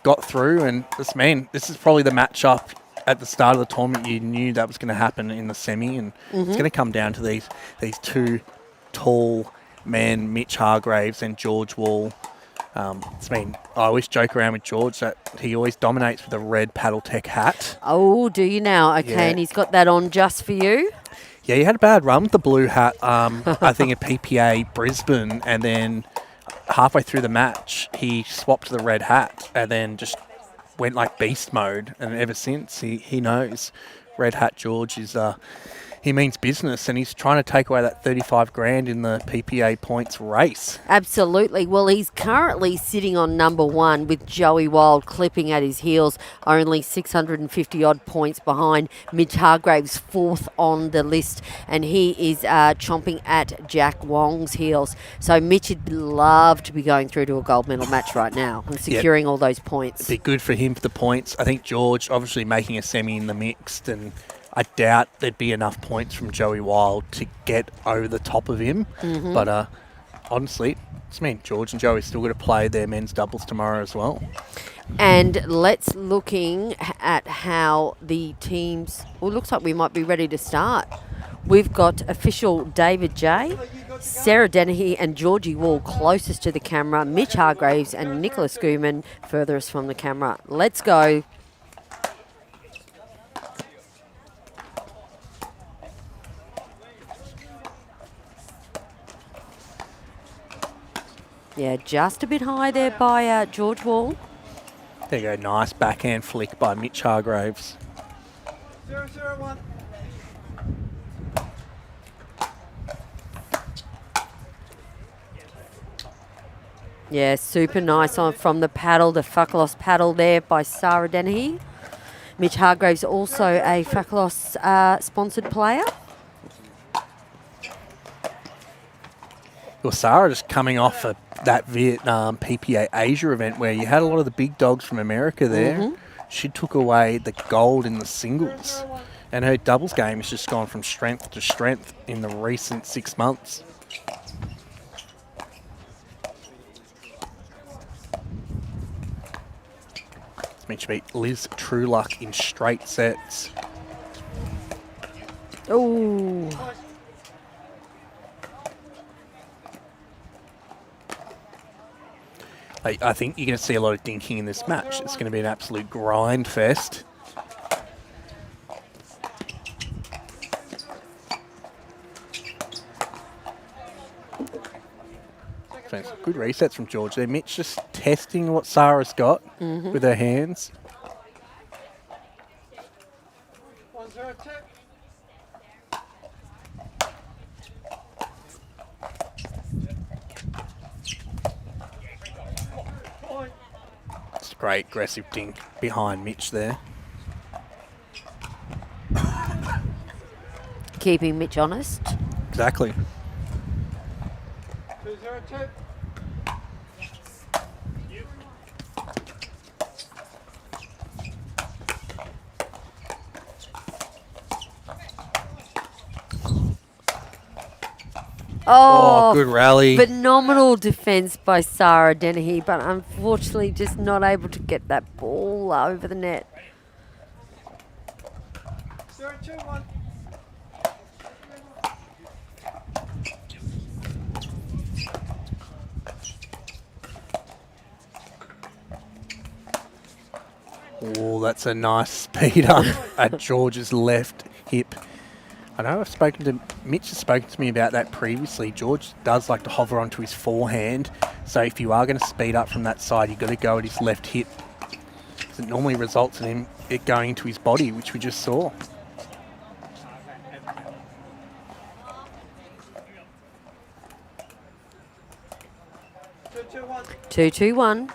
got through, and this is probably the matchup at the start of the tournament. You knew that was going to happen in the semi, and it's going to come down to these two tall men, Mitch Hargraves and George Wall. I always joke around with George that he always dominates with a red Paddle Tech hat. Oh, do you now? Okay, Yeah. and he's got that on just for you. Yeah, he had a bad run with the blue hat, I think at PPA Brisbane, and then halfway through the match, he swapped to the red hat and then just went like beast mode. And ever since, he knows Red Hat George is he means business, and he's trying to take away that 35 grand in the PPA points race. Absolutely. Well, he's currently sitting on number one with Joey Wild clipping at his heels, only 650 odd points behind. Mitch Hargraves fourth on the list, and he is chomping at Jack Wong's heels. So Mitch would love to be going through to a gold medal match right now and securing all those points. It'd be good for him for the points. I think George obviously making a semi in the mixed, and I doubt there'd be enough points from Joey Wild to get over the top of him. But honestly, George and Joey still got to play their men's doubles tomorrow as well. And let's looking at how the teams... Well, it looks like we might be ready to start. We've got official David J, Sarah Dennehy and Georgie Wall closest to the camera, Mitch Hargraves and Nicholas Schoeman furthest from the camera. Let's go. Yeah, just a bit high there by George Wall. There you go, nice backhand flick by Mitch Hargraves. 0-0-1. Yeah, super nice on from the paddle, the Fuckloss paddle there by Sarah Dennehy. Mitch Hargraves also a Fuckloss sponsored player. Well, Sarah just coming off that Vietnam PPA Asia event where you had a lot of the big dogs from America there. She took away the gold in the singles, and her doubles game has just gone from strength to strength in the recent 6 months. It's meant to beat Liz Trueluck in straight sets. Oh. I think you're going to see a lot of dinking in this match. It's going to be an absolute grind fest. So good resets from George there. Mitch just testing what Sarah's got with her hands. 1-0-2. It's a great aggressive dink behind Mitch there. Keeping Mitch honest. Exactly. 2-0-2. Oh, good rally. phenomenal defence by Sarah Dennehy, but unfortunately just not able to get that ball over the net. 0-2-1. Oh, that's a nice speed up at George's left hip. I know Mitch has spoken to me about that previously. George does like to hover onto his forehand. So if you are going to speed up from that side, you've got to go at his left hip. It normally results in it going into his body, which we just saw. 2-2-1.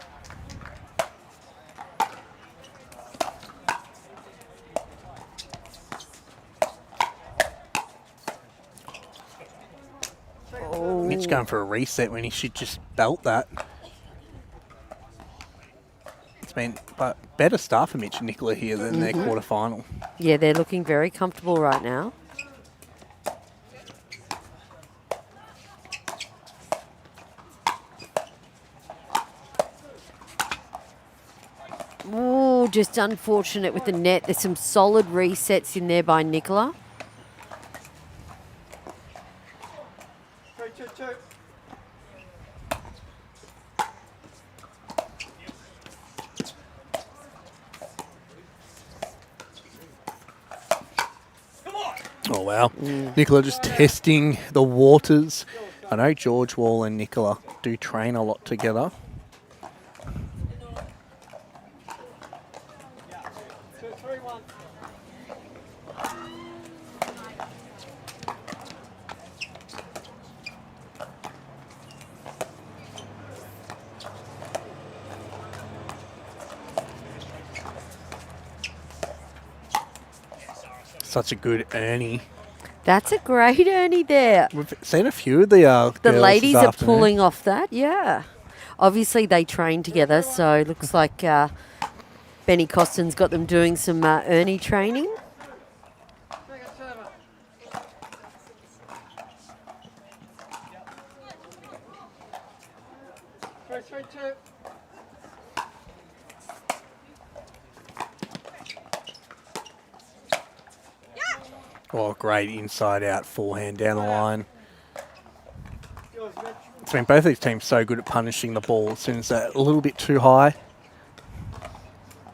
Mitch going for a reset when he should just belt that. It's been better start for Mitch and Nicola here than their quarterfinal. Yeah, they're looking very comfortable right now. Oh, just unfortunate with the net. There's some solid resets in there by Nicola. 3-2-2. Oh, wow. Nicola just testing the waters. I know George Wall and Nicola do train a lot together. Such a good Ernie. That's a great Ernie there. We've seen a few of the girls ladies this are afternoon. pulling off that, yeah. Obviously, they train together, so it looks like Benny Costin's got them doing some Ernie training. Oh, great inside-out forehand down the line. It's been both these teams so good at punishing the ball as soon as they're a little bit too high.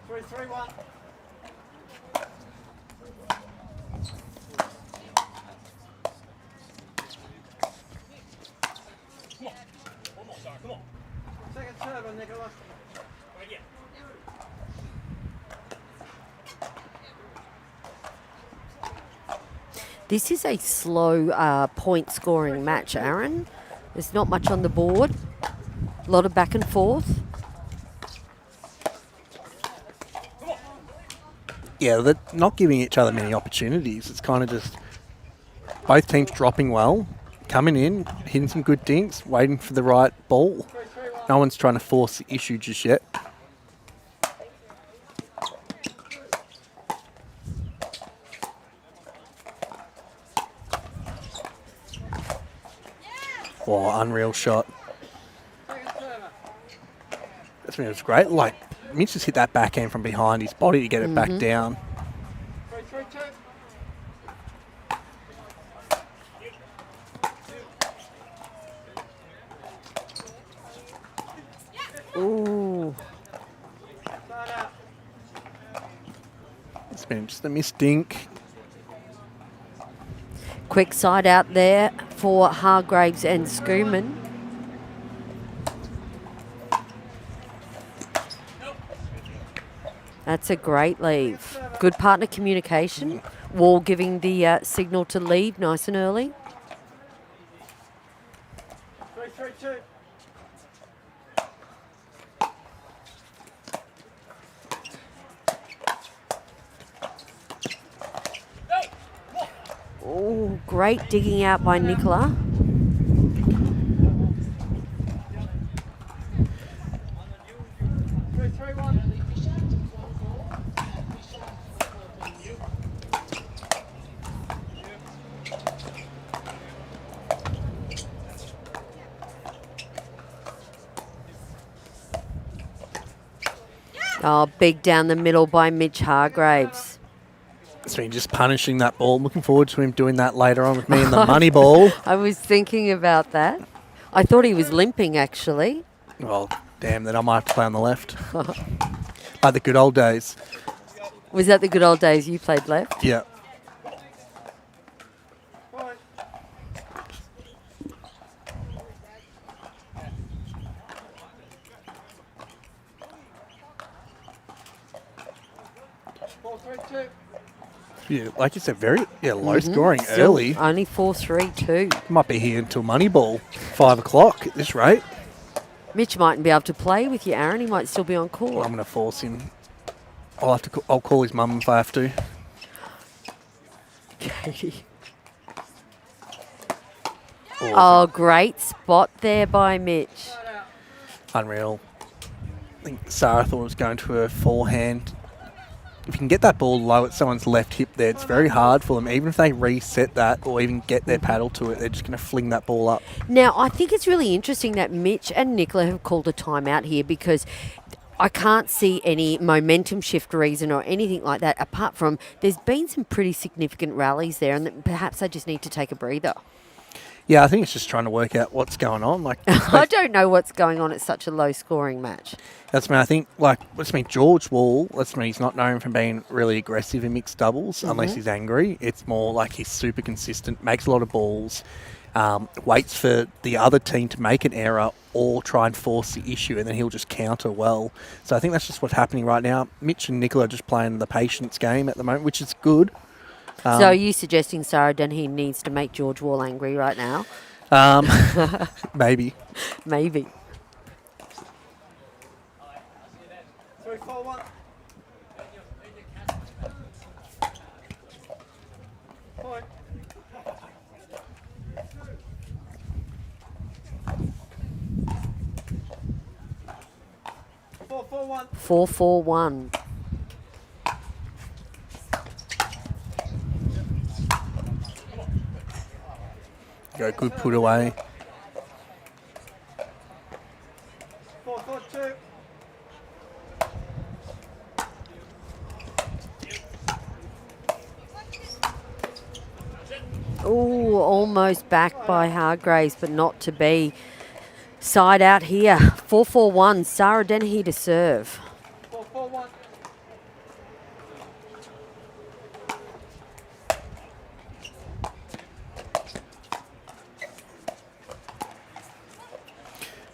3-3-1. Second serve on Nicola. This is a slow point-scoring match, Aaron. There's not much on the board. A lot of back and forth. Yeah, they're not giving each other many opportunities. It's kind of just both teams dropping well, coming in, hitting some good dinks, waiting for the right ball. No one's trying to force the issue just yet. Oh, unreal shot. It was great. Like, Mitch just hit that backhand from behind his body to get it back down. 3-2-2. Ooh. It's been just a missed dink. Quick side out there for Hargraves and Schoeman. That's a great leave. Good partner communication. Wall giving the signal to leave nice and early. 3-3-2. Oh, great digging out by Nicola. Oh, big down the middle by Mitch Hargraves. It's been just punishing that ball. Looking forward to him doing that later on with me in the money ball. I was thinking about that. I thought he was limping, actually. Well, damn, then I might have to play on the left. The good old days. Was that the good old days you played left? Yeah. Yeah, like you said, very low scoring early. Only 4-3-2. Might be here until Moneyball, 5 o'clock at this rate. Mitch mightn't be able to play with you, Aaron. He might still be on court. Well, I'm going to force him. I'll call his mum if I have to. Katie. Oh, great spot there by Mitch. Unreal. I think Sarah thought it was going to her forehand. If you can get that ball low at someone's left hip there, it's very hard for them. Even if they reset that or even get their paddle to it, they're just going to fling that ball up. Now, I think it's really interesting that Mitch and Nicola have called a timeout here because I can't see any momentum shift reason or anything like that, apart from there's been some pretty significant rallies there and that perhaps they just need to take a breather. Yeah, I think it's just trying to work out what's going on. Like, I don't know what's going on at such a low-scoring match. That's me. I think, George Wall, he's not known for being really aggressive in mixed doubles unless he's angry. It's more like he's super consistent, makes a lot of balls, waits for the other team to make an error or try and force the issue, and then he'll just counter well. So I think that's just what's happening right now. Mitch and Nicola are just playing the patience game at the moment, which is good. So are you suggesting Sarah Dennehy needs to make George Wall angry right now? Maybe. Maybe. 3-4-1. Point. 4-4-1. 4-4-1. Go good put away. 4-4-2. Ooh, almost back by Hargraves, but not to be. Side out here. 4-4-1. Sarah Dennehy to serve. 4-4-1.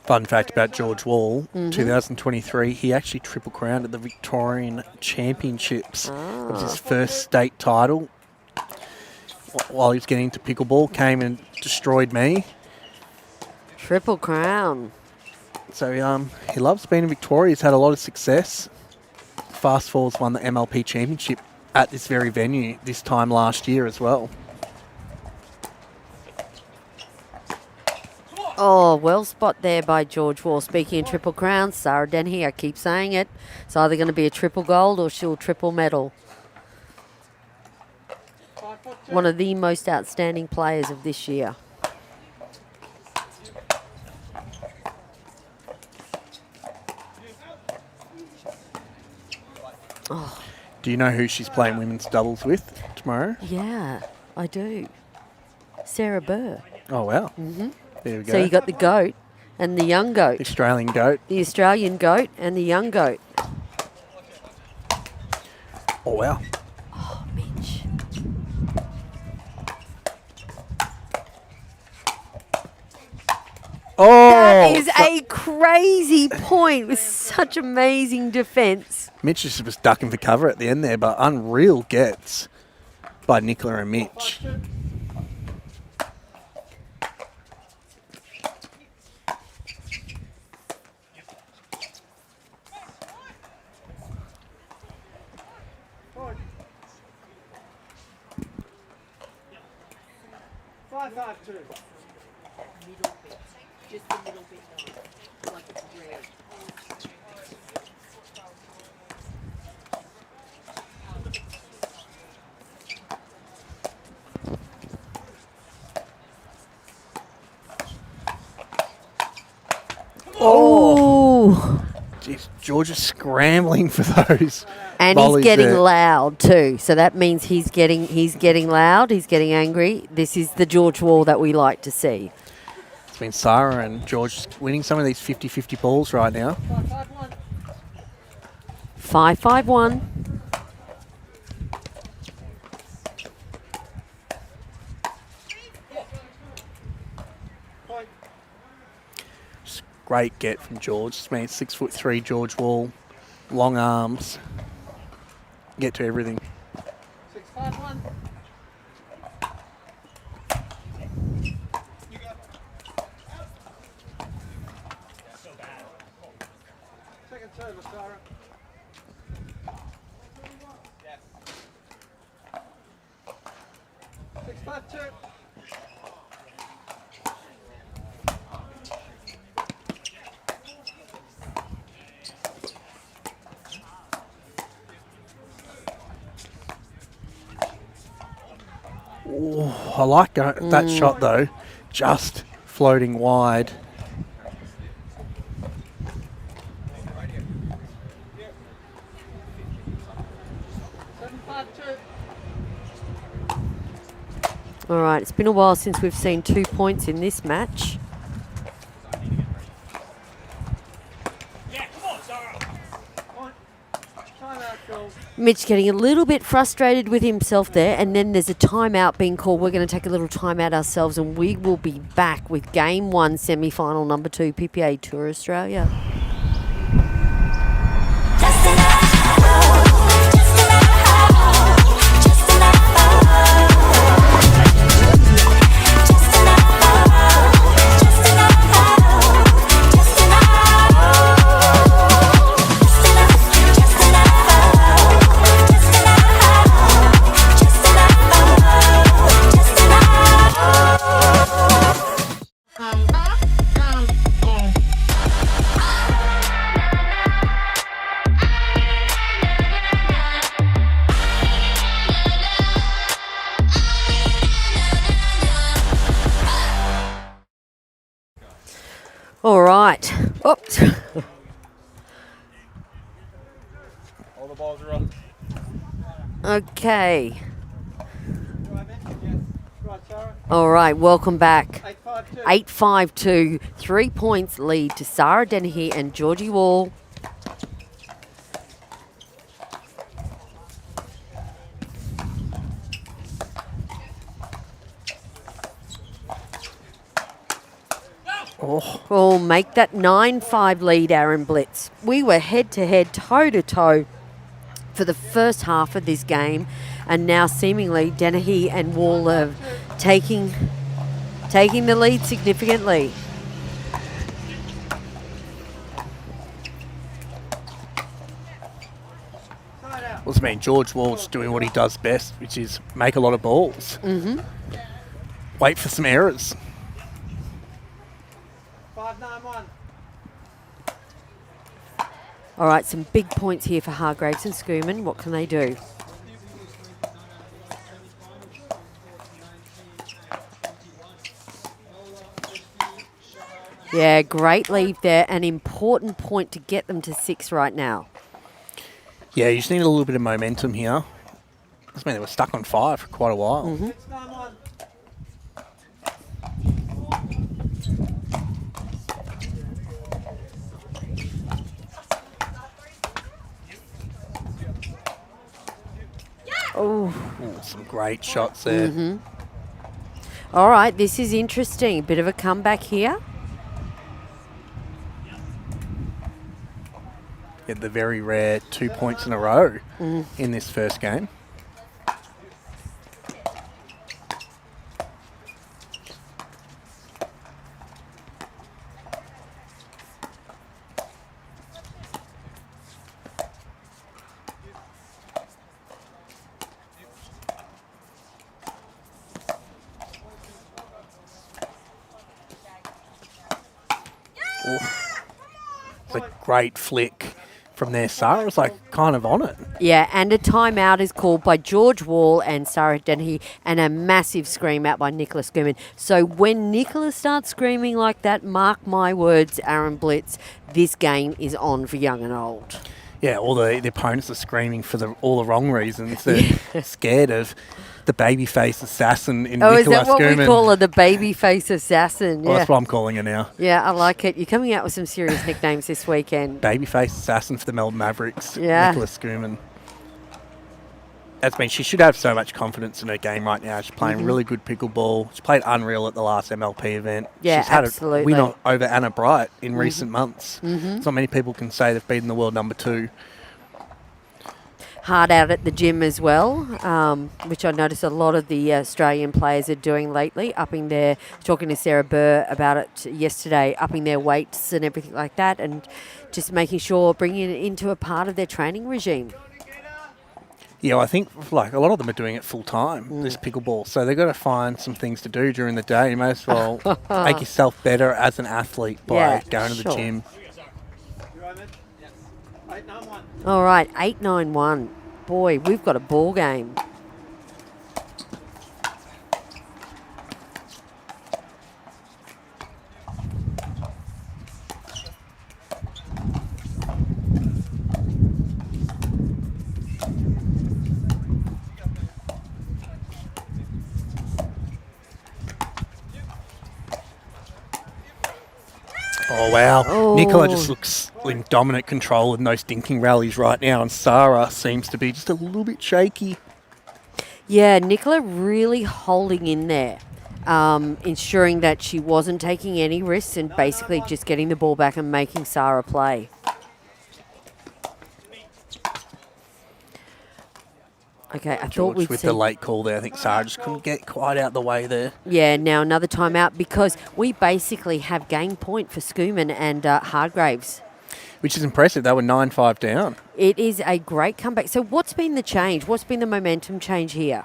Fun fact about George Wall, 2023, he actually triple crowned at the Victorian Championships. It was his first state title. While he was getting into pickleball, came and destroyed me. Triple crown. So he loves being in Victoria. He's had a lot of success. Fast Forwards won the MLP Championship at this very venue this time last year as well. Oh, well spot there by George Wall. Speaking of triple crowns, Sarah Dennehy, I keep saying it. It's either going to be a triple gold or she'll triple medal. One of the most outstanding players of this year. Oh. Do you know who she's playing women's doubles with tomorrow? Yeah, I do. Sarah Burr. Oh, wow. There we go. So you got the goat and the young goat. The Australian goat. The Australian goat and the young goat. Oh, wow. Oh, Mitch. Oh! That is a crazy point with such amazing defence. Mitch just was ducking for cover at the end there, but unreal gets by Nicola and Mitch. Oh. Jeez, George is scrambling for those. And he's getting there. loud too. So that means he's getting loud, he's getting angry. This is the George Wall that we like to see. It's been Sarah and George winning some of these 50-50 balls right now. 5-5-1. Great get from George. This man's 6'3", George Wall. Long arms. Get to everything. 6-5-1. Second serve, Sarah. Yes. 6-5-2. I like that shot though, just floating wide. All right, it's been a while since we've seen 2 points in this match. Mitch getting a little bit frustrated with himself there, and then there's a timeout being called. We're going to take a little timeout ourselves, and we will be back with Game 1, Semi-Final number 2, PPA Tour Australia. All right. Oops. All the balls are up. Okay. Right, Sarah. All right, welcome back. 8-5-2. 8-5-2, 3 points lead to Sarah Dennehy and Georgie Wall. Oh, make that 9-5 lead, Aaron Blitz. We were head-to-head, toe-to-toe for the first half of this game, and now seemingly Dennehy and Wall are taking the lead significantly. Well, I mean, George Wall's doing what he does best, which is make a lot of balls. Mm-hmm. Wait for some errors. 5-9-1. All right, some big points here for Hargraves and Schoeman. What can they do? Yeah, great lead there. An important point to get them to 6 right now. Yeah, you just need a little bit of momentum here. I mean, they were stuck on 5 for quite a while. Mm-hmm. 6-9-1. Oh. Ooh, some great shots there. Mm-hmm. All right, this is interesting. Bit of a comeback here. Get the very rare 2 points in a row in this first game. It's a great flick from there. Sarah was like kind of on it. Yeah, and a timeout is called by George Wall and Sarah Dennehy, and a massive scream out by Nicholas Schoeman. So when Nicholas starts screaming like that, mark my words, Aaron Blitz, this game is on for young and old. Yeah, all the opponents are screaming for all the wrong reasons. They're scared of the babyface assassin in Nicola is that what Schoeman. we call her, the babyface assassin? Well, Yeah. that's what I'm calling her now. Yeah, I like it. You're coming out with some serious nicknames this weekend. Babyface assassin for the Melbourne Mavericks. Yeah. Nicola Schoeman. She should have so much confidence in her game right now. She's playing really good pickleball. She played unreal at the last MLP event. Yeah, She's had absolutely. a win over Anna Bright in recent months. It's not many people can say they've beaten the world number 2. Hard out at the gym as well, which I notice a lot of the Australian players are doing lately, upping their, talking to Sarah Burr about it yesterday, upping their weights and everything like that, and just making sure, bringing it into a part of their training regime. Yeah, I think a lot of them are doing it full time, this pickleball. So they've got to find some things to do during the day. You may as well make yourself better as an athlete by going to the gym. All right, 8-9-1. Boy, we've got a ball game. Oh, wow. Oh. Nicola just looks in dominant control with no stinking rallies right now, and Sarah seems to be just a little bit shaky. Yeah, Nicola really holding in there, ensuring that she wasn't taking any risks and basically just getting the ball back and making Sarah play. Okay, I thought we'd with see... the late call there. I think Sarah just couldn't get quite out the way there. Yeah, now another timeout because we basically have game point for Schoeman and Hargraves. Which is impressive. They were 9-5 down. It is a great comeback. So what's been the change? What's been the momentum change here?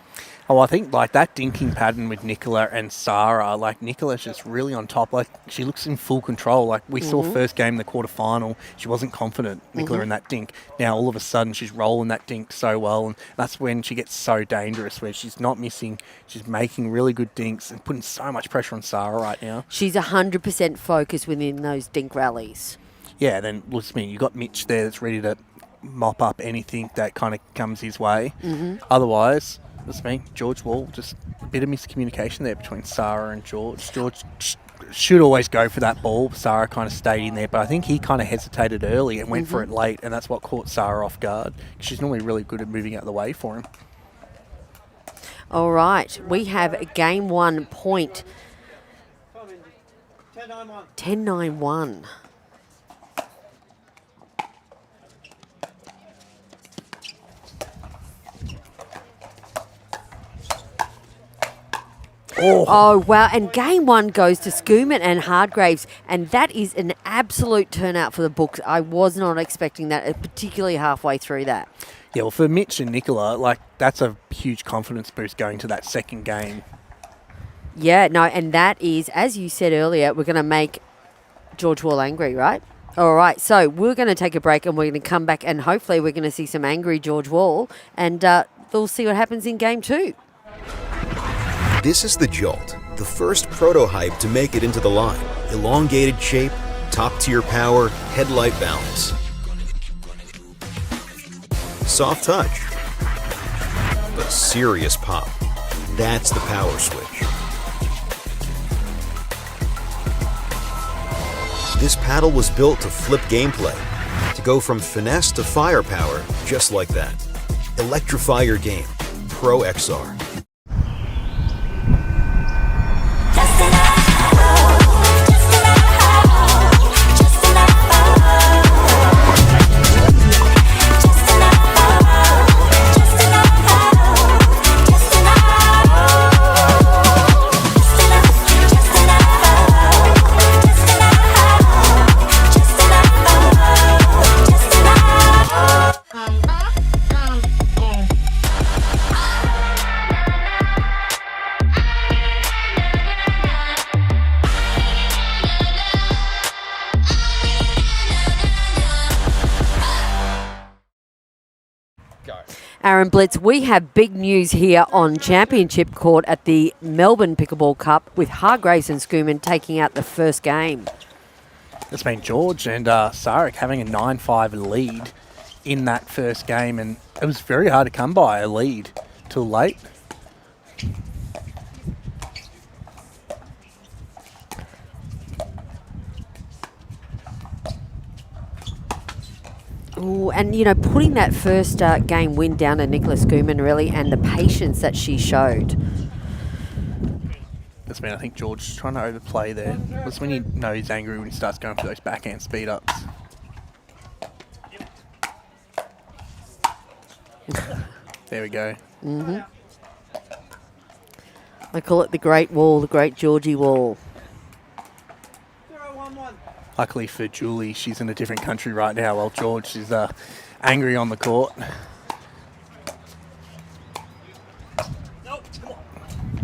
Oh, I think that dinking pattern with Nicola and Sarah, Nicola's just really on top. She looks in full control. We saw first game in the quarterfinal, she wasn't confident, Nicola, in that dink. Now all of a sudden she's rolling that dink so well, and that's when she gets so dangerous, where she's not missing, she's making really good dinks and putting so much pressure on Sarah right now. She's 100% focused within those dink rallies. Yeah, then you got Mitch there that's ready to mop up anything that kind of comes his way. Otherwise, George Wall, just a bit of miscommunication there between Sarah and George. George should always go for that ball. Sarah kind of stayed in there, but I think he kind of hesitated early and went for it late, and that's what caught Sarah off guard. She's normally really good at moving out of the way for him. All right, we have a game 1 point. 10-9-1. Oh, wow. And game 1 goes to Schoeman and Hargraves, and that is an absolute turnout for the books. I was not expecting that, particularly halfway through that. Yeah, well, for Mitch and Nicola, that's a huge confidence boost going to that second game. Yeah, no, and that is, as you said earlier, we're going to make George Wall angry, right? All right, so we're going to take a break and we're going to come back and hopefully we're going to see some angry George Wall, and we'll see what happens in game 2. This is the Jolt, the first prototype to make it into the line. Elongated shape, top-tier power, headlight balance. Soft touch, but serious pop. That's the power switch. This paddle was built to flip gameplay, to go from finesse to firepower just like that. Electrify your game. Pro XR. Aaron Blitz, we have big news here on Championship Court at the Melbourne Pickleball Cup with Hargraves and Schoeman taking out the first game. It's been George and Sarek having a 9-5 lead in that first game, and it was very hard to come by a lead till late. Ooh, and, you know, putting that first game win down to Nicola Schoeman, really, and the patience that she showed. That's when I think George's trying to overplay there. That's when you know he's angry, when he starts going for those backhand speed-ups. There we go. I call it the Great Wall, the Great Georgie Wall. Luckily for Julie, she's in a different country right now, while George is angry on the court.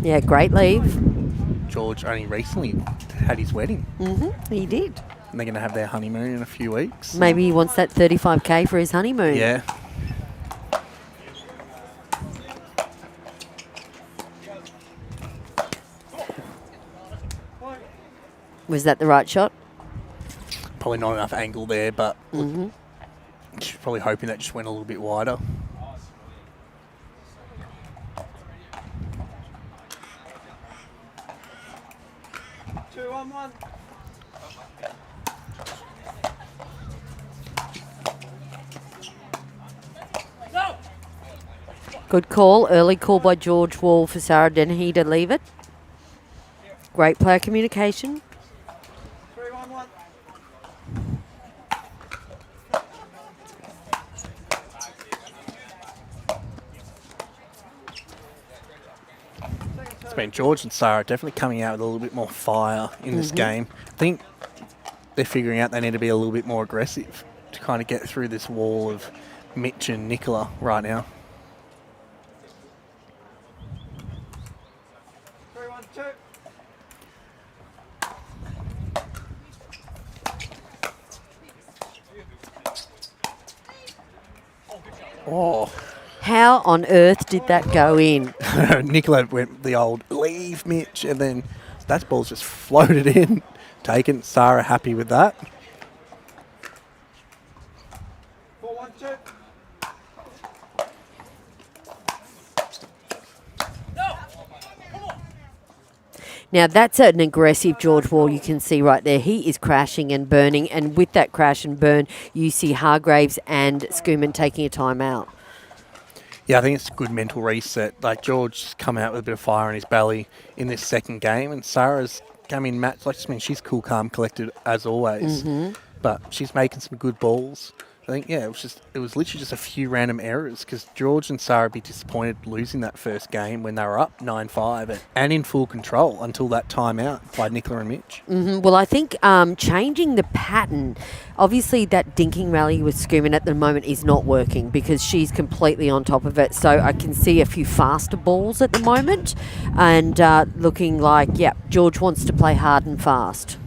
Yeah, great leave. George only recently had his wedding. He did. And they're going to have their honeymoon in a few weeks. Maybe he wants that 35K for his honeymoon. Yeah. Was that the right shot? Probably not enough angle there, but she's probably hoping that just went a little bit wider. Good call. Early call by George Wall for Sarah Dennehy to leave it. Great player communication. It's been George and Sarah definitely coming out with a little bit more fire in this game. I think they're figuring out they need to be a little bit more aggressive to kind of get through this wall of Mitch and Nicola right now. Oh. How on earth did that go in? Nicola went the old leave Mitch, and then that ball's just floated in. Taken. Sarah happy with that. Now, that's an aggressive George Wall you can see right there. He is crashing and burning, and with that crash and burn, you see Hargraves and Schoeman taking a timeout. Yeah, I think it's a good mental reset. Like, George's come out with a bit of fire in his belly in this second game, and Sarah's come in match. Like, I mean, she's cool, calm, collected as always, but she's making some good balls. I think, yeah, it was literally just a few random errors, because George and Sarah would be disappointed losing that first game when they were up 9-5 and in full control until that timeout by Nicola and Mitch. Well, I think changing the pattern, obviously that dinking rally with Schoeman at the moment is not working because she's completely on top of it. So I can see a few faster balls at the moment and looking like, yeah, George wants to play hard and fast.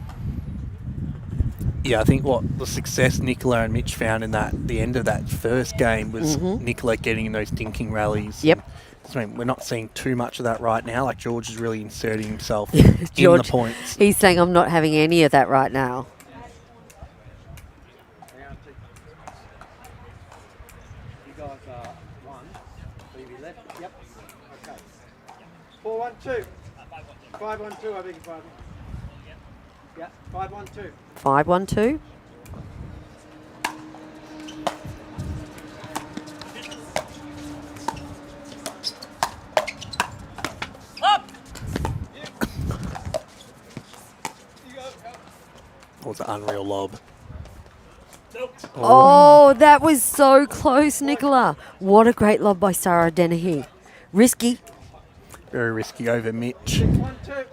Yeah, I think what the success Nicola and Mitch found in the end of that first game was Nicola getting in those dinking rallies. Yep. I mean, we're not seeing too much of that right now. Like, George is really inserting himself in the points. He's saying, I'm not having any of that right now. You guys are 1, BB left. Yep. Okay. 4-1-2. 5-1-2, I beg your pardon. Yeah, 5-1-2. 5-1-2. That was an unreal lob. Oh, that was so close, Nicola. What a great lob by Sarah Dennehy. Risky. Very risky over Mitch. 1-2.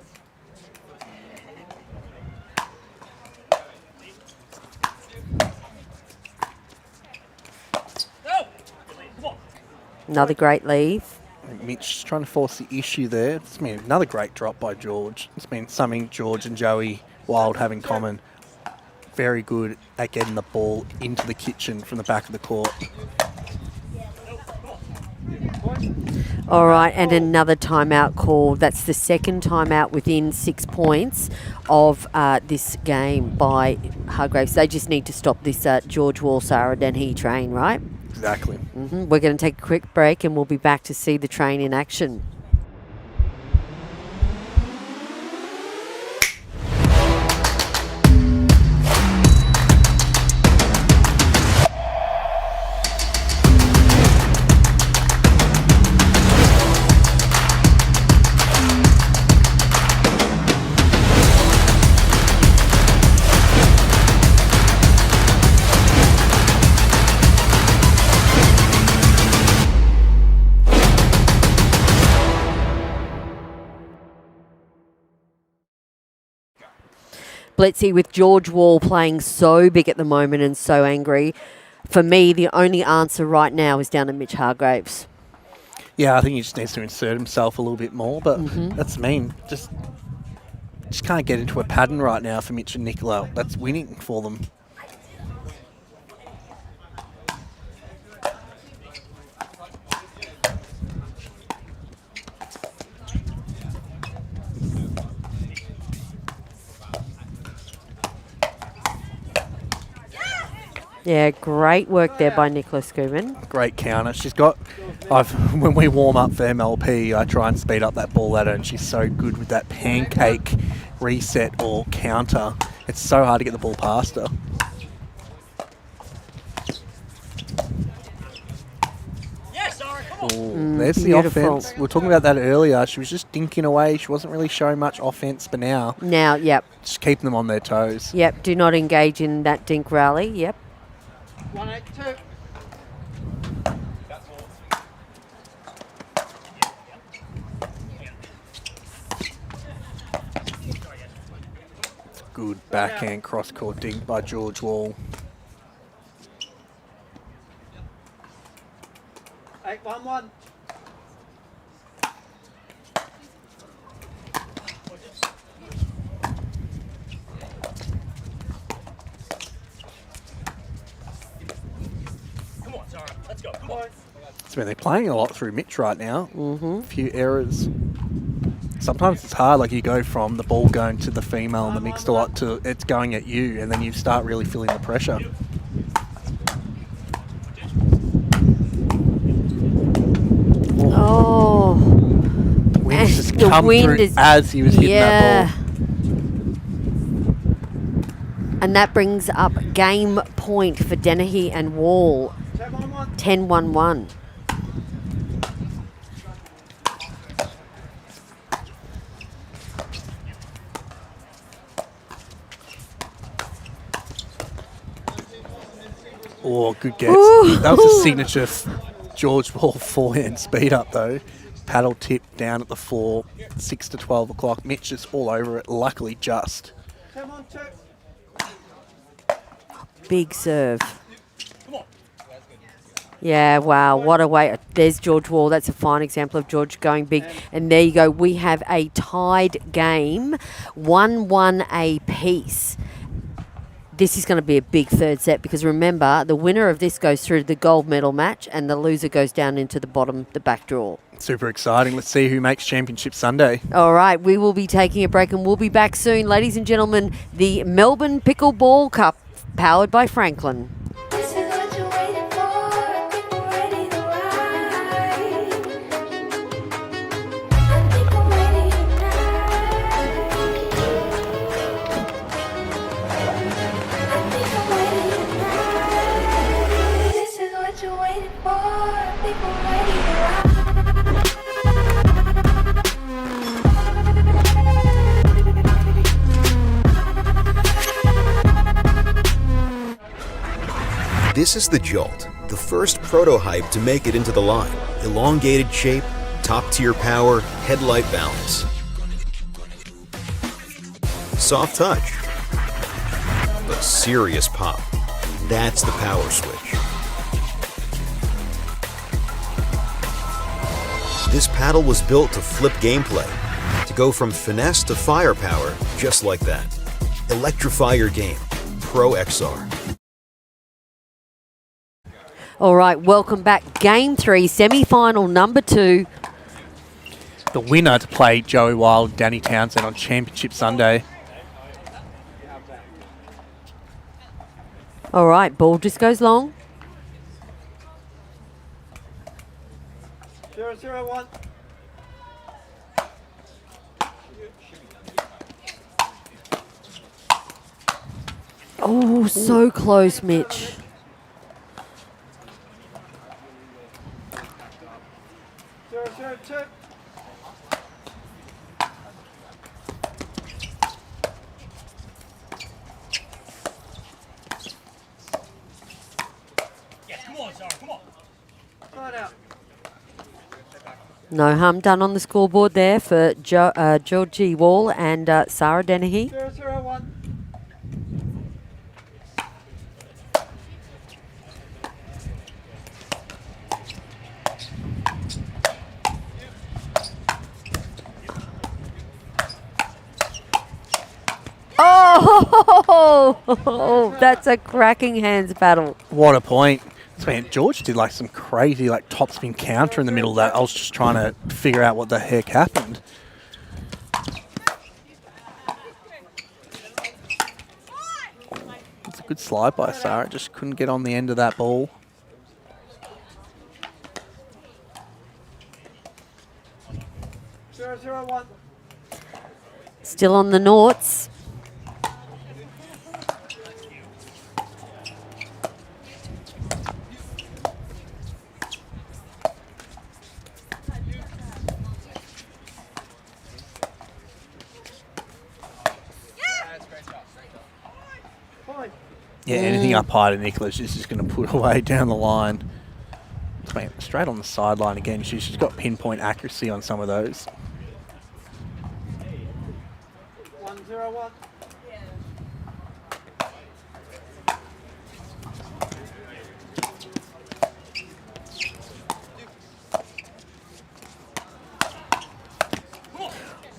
Another great leave. Mitch trying to force the issue there. It's been another great drop by George. It's been something George and Joey Wild have in common. Very good at getting the ball into the kitchen from the back of the court. All right, and another timeout call. That's the second timeout within 6 points of this game by Hargraves. They just need to stop this George Wall, Sarah Dennehy train, right? Exactly. We're going to take a quick break and we'll be back to see the train in action. Blitzy with George Wall playing so big at the moment and so angry. For me, the only answer right now is down to Mitch Hargraves. Yeah, I think he just needs to insert himself a little bit more, but that's mean. Just can't get into a pattern right now for Mitch and Nicola. That's winning for them. Yeah, great work there by Nicola Schoeman. Great counter. She's got... when we warm up for MLP, I try and speed up that ball ladder, and she's so good with that pancake reset or counter. It's so hard to get the ball past her. There's the beautiful offense. We were talking about that earlier. She was just dinking away. She wasn't really showing much offense, but now Yep. just keeping them on their toes. Yep, do not engage in that dink rally. Yep. 182. Good backhand cross-court dink by George Wall. 8-1-1. Come on, Sarah. Let's go. Come on. So they're playing a lot through Mitch right now. A few errors. Sometimes it's hard, like you go from the ball going to the female in the mixed a lot to it's going at you, and then you start really feeling the pressure. Oh. The wind just The come wind through is- as he was hitting that ball. And that brings up game point for Dennehy and Wall. 10-1-1. Oh, good guess. Ooh. That was a signature George Wall forehand speed up though. Paddle tip down at the 4, 6 to 12 o'clock. Mitch is all over it, luckily just. Come on, two. Big serve. Yeah, wow, what a way. There's George Wall. That's a fine example of George going big. And there you go. We have a tied game, 1-1 apiece. This is going to be a big third set because remember, the winner of this goes through to the gold medal match and the loser goes down into the bottom, the back draw. Super exciting. Let's see who makes Championship Sunday. All right, we will be taking a break and we'll be back soon. Ladies and gentlemen, the Melbourne Pickleball Cup, powered by Franklin. This is what you're waiting for. People ready to ride. I think I'm ready tonight. I think I'm ready tonight. This is what you're waiting for. People ready to ride. This is the Jolt, the first prototype to make it into the line. Elongated shape, top-tier power, headlight balance. Soft touch, but serious pop. That's the power switch. This paddle was built to flip gameplay, to go from finesse to firepower just like that. Electrify your game. Pro XR. All right, welcome back. Game 3, semi-final number 2. The winner to play Joey Wild, Danny Townsend on Championship Sunday. All right, ball just goes long. 0-0-1. Oh, so close, Mitch. 0-0-2. No harm done on the scoreboard there for Georgie Wall and Sarah Dennehy. 0-0-1. Oh, that's a cracking hands battle. What a point. Man, George did like some crazy like topspin counter in the middle of that. I was just trying to figure out what the heck happened. It's a good slide by Sarah. Just couldn't get on the end of that ball. Still on the noughts. Yeah, anything up high to Nicholas is just going to put away down the line. Man, straight on the sideline again. She's got pinpoint accuracy on some of those. 1-0-1.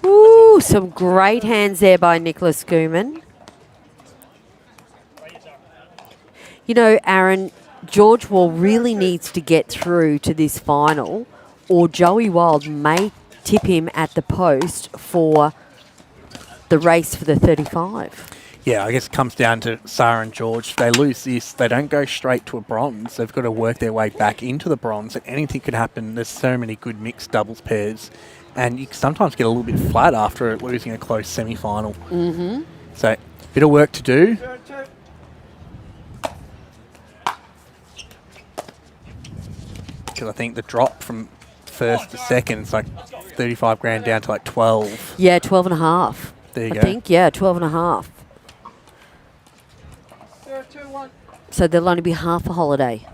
Ooh, some great hands there by Nicholas Schoeman. You know, Aaron, George Wall really needs to get through to this final, or Joey Wild may tip him at the post for the race for the 35. Yeah, I guess it comes down to Sarah and George. If they lose this, they don't go straight to a bronze. They've got to work their way back into the bronze, and anything could happen. There's so many good mixed doubles pairs, and you can sometimes get a little bit flat after losing a close semi-final. Mm-hmm. So, bit of work to do. 0-2. Because I think the drop from first to second is like 35 grand down to like 12. Yeah, 12 and a half. There you go. I think, yeah, 12 and a half. 0-2-1. So there'll only be half a holiday.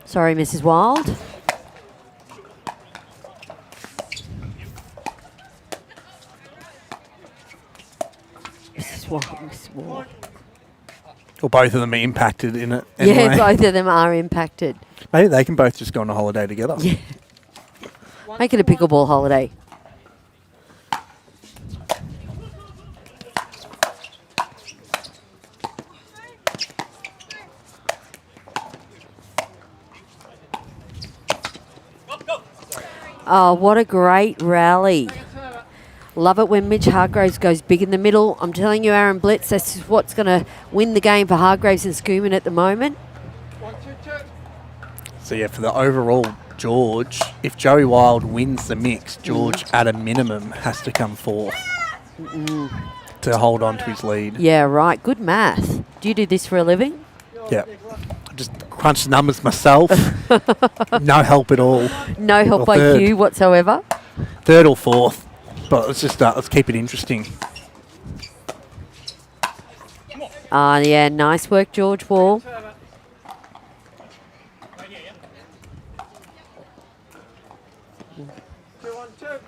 Sorry, Mrs. Wild. Mrs. Wild, Mrs. Wild. Or both of them are impacted in it. Anyway. Yeah, both of them are impacted. Maybe they can both just go on a holiday together. Yeah. Make it a pickleball holiday. Oh, what a great rally. Love it when Mitch Hargraves goes big in the middle. I'm telling you, Aaron Blitz, this is what's going to win the game for Hargraves and Schoeman at the moment. 1-2-2. So, yeah, for the overall, George, if Joey Wild wins the mix, George, at a minimum, has to come fourth to hold on to his lead. Yeah, right. Good math. Do you do this for a living? Yeah. I just crunched the numbers myself. No help at all. No help Or by third. you whatsoever. Third or fourth. But let's just let's keep it interesting. Yeah, nice work, George Wall. 2-1-2.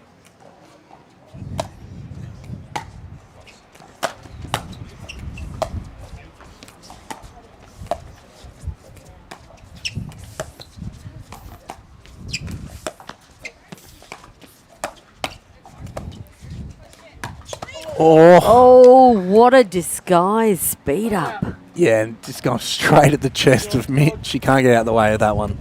Oh, Oh, what a disguise speed up. Yeah, and just gone straight at the chest of Mitch. She can't get out of the way of that one.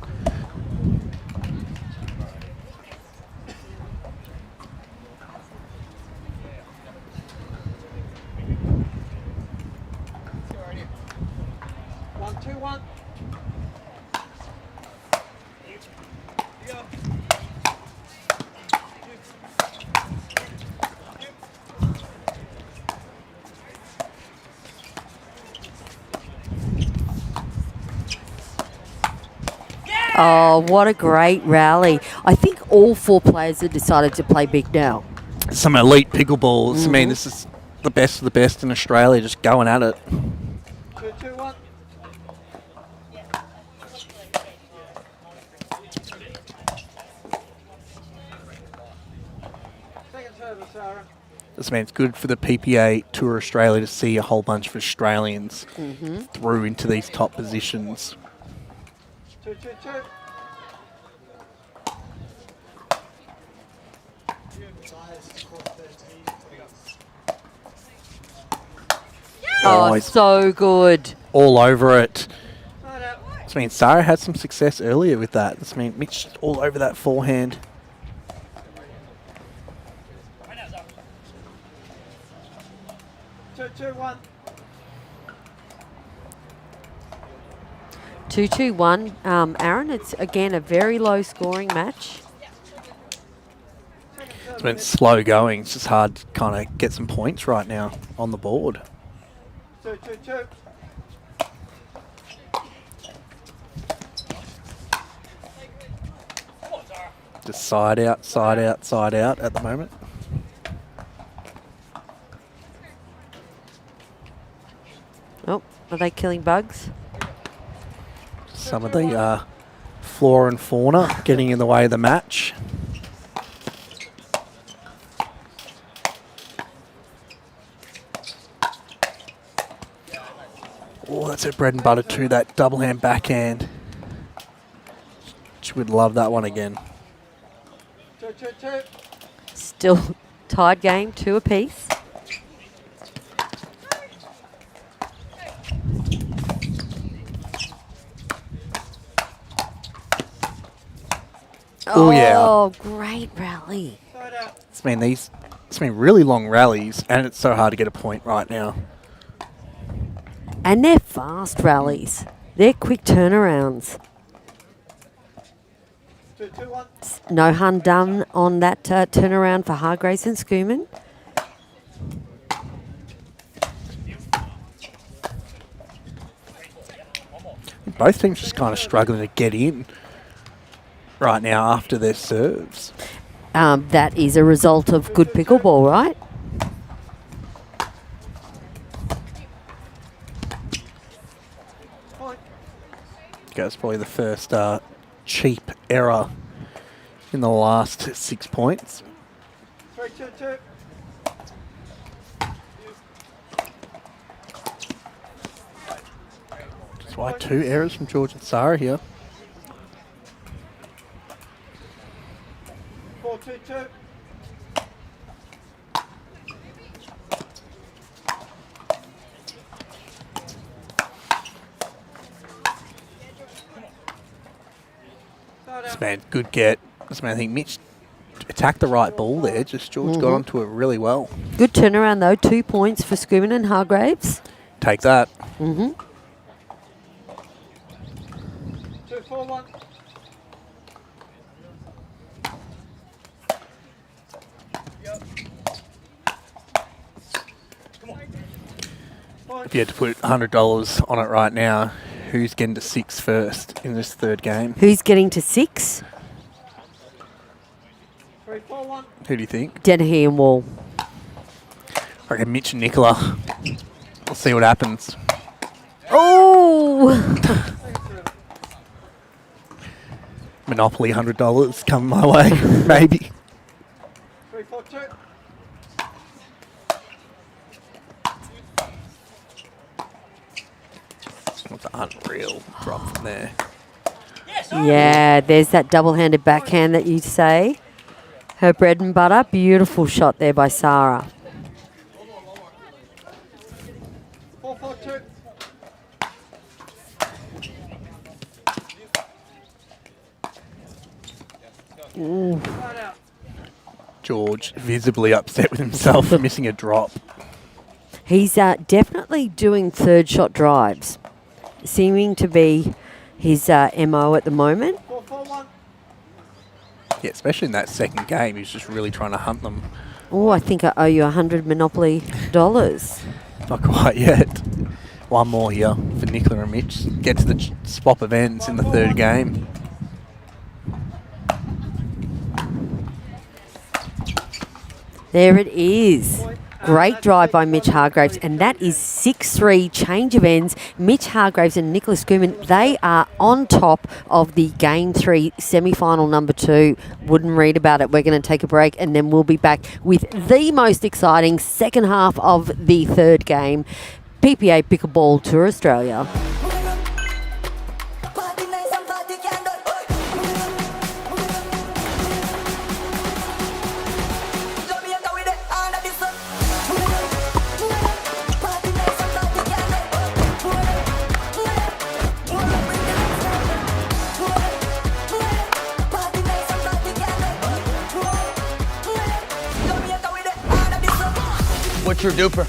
Oh, what a great rally. I think all 4 players have decided to play big now. Some elite pickleballs. I mean, this is the best of the best in Australia, just going at it. 2-2-1. Second server, Sarah. This means good for the PPA Tour Australia to see a whole bunch of Australians through into these top positions. 2-2-2. Oh, so good. All over it. This means Sarah had some success earlier with that. This means Mitch all over that forehand. Two, 2-1. 2-2-1. Aaron, it's again a very low scoring match. It's been slow going. It's just hard to kind of get some points right now on the board. 2-2-2. Just side out, side out, side out at the moment. Oh, are they killing bugs? Some of the flora and fauna getting in the way of the match. Oh, that's her bread and butter too, that double hand backhand. She would love that one again. 2-2-2. Still tied game, 2 apiece. Oh, yeah. Oh, great rally. It's been really long rallies, and it's so hard to get a point right now. And they're fast rallies. They're quick turnarounds. 2-2-1. No harm done on that turnaround for Hargraves and Schoeman. Both teams just kind of struggling to get in right now after their serves. That is a result of good pickleball, right? That's probably the first cheap error in the last 6 points. 3-2-2. That's why 2 errors from George and Sarah here. 4-2-2. This man, good get. This man, I think Mitch attacked the right ball there. Just George got onto it really well. Good turnaround, though. 2 points for Schoeman and Hargraves. Take that. 2-4-1. If you had to put $100 on it right now, who's getting to 6 first in this third game? Who's getting to 6? 3-4-1. Who do you think? Dennehy and Wall. I reckon Mitch and Nicola. We'll see what happens. Oh! Monopoly $100 coming my way, maybe. 3-4-2. What's an unreal drop from there? Yeah, there's that double-handed backhand that you say. Her bread and butter. Beautiful shot there by Sarah. 4-4-2. George visibly upset with himself for missing a drop. He's definitely doing third shot drives, seeming to be his MO at the moment. Yeah, especially in that second game, he's just really trying to hunt them. Oh, I think I owe you $100 Monopoly dollars. Not quite yet. One more here for Nicola and Mitch. Get to the swap of ends in the third game. There it is. Great drive by Mitch Hargraves, and that is 6-3 change of ends. Mitch Hargraves and Nicholas Schoeman, they are on top of the Game 3 semi-final number 2. Wouldn't read about it. We're going to take a break, and then we'll be back with the most exciting second half of the third game, PPA Pickleball Tour Australia. What's your duper?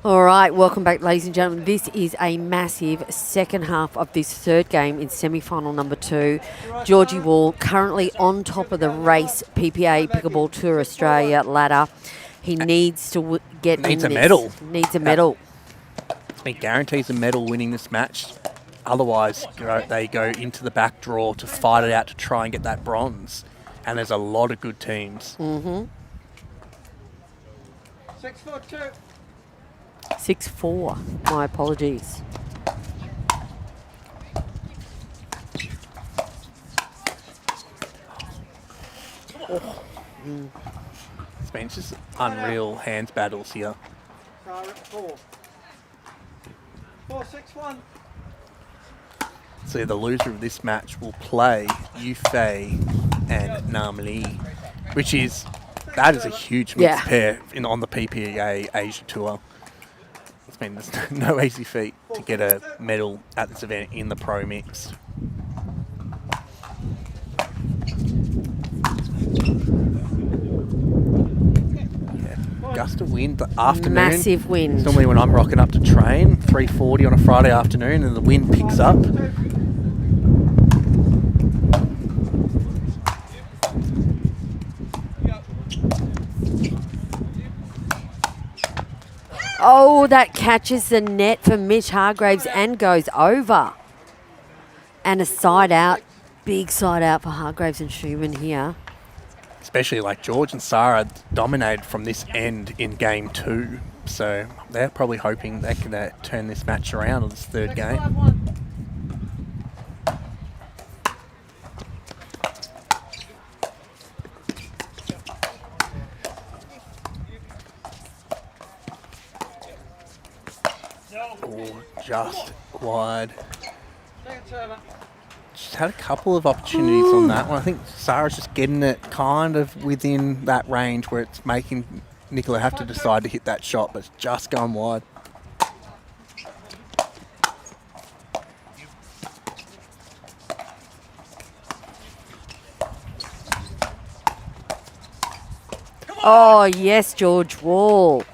All right, welcome back, ladies and gentlemen. This is a massive second half of this third game in semi-final number 2. Georgie Wall currently on top of the race PPA Pickleball Tour Australia ladder. He needs to get Needs in a this. medal. Needs a medal. He guarantees a medal winning this match. Otherwise, they go into the back draw to fight it out to try and get that bronze. And there's a lot of good teams. 6-4-2. 6-4. My apologies. It's been just unreal hands battles here. Sarah at 4. 4-6-1. So the loser of this match will play Yufei and Namli, that is a huge mixed pair on the PPA Asia Tour. It's been no easy feat to get a medal at this event in the pro mix. Gust of wind the afternoon. Massive wind. It's normally when I'm rocking up to train, 3:40 on a Friday afternoon, and the wind picks up. Oh, that catches the net for Mitch Hargraves and goes over. And a side out, big side out for Hargraves and Schoeman here. Especially like George and Sarah dominated from this end in game 2. So they're probably hoping they can turn this match around on this third game. Oh, just wide. Just had a couple of opportunities on that one. I think Sarah's just getting it kind of within that range where it's making Nicola have to decide to hit that shot, but it's just going wide. Oh, yes, George Wall.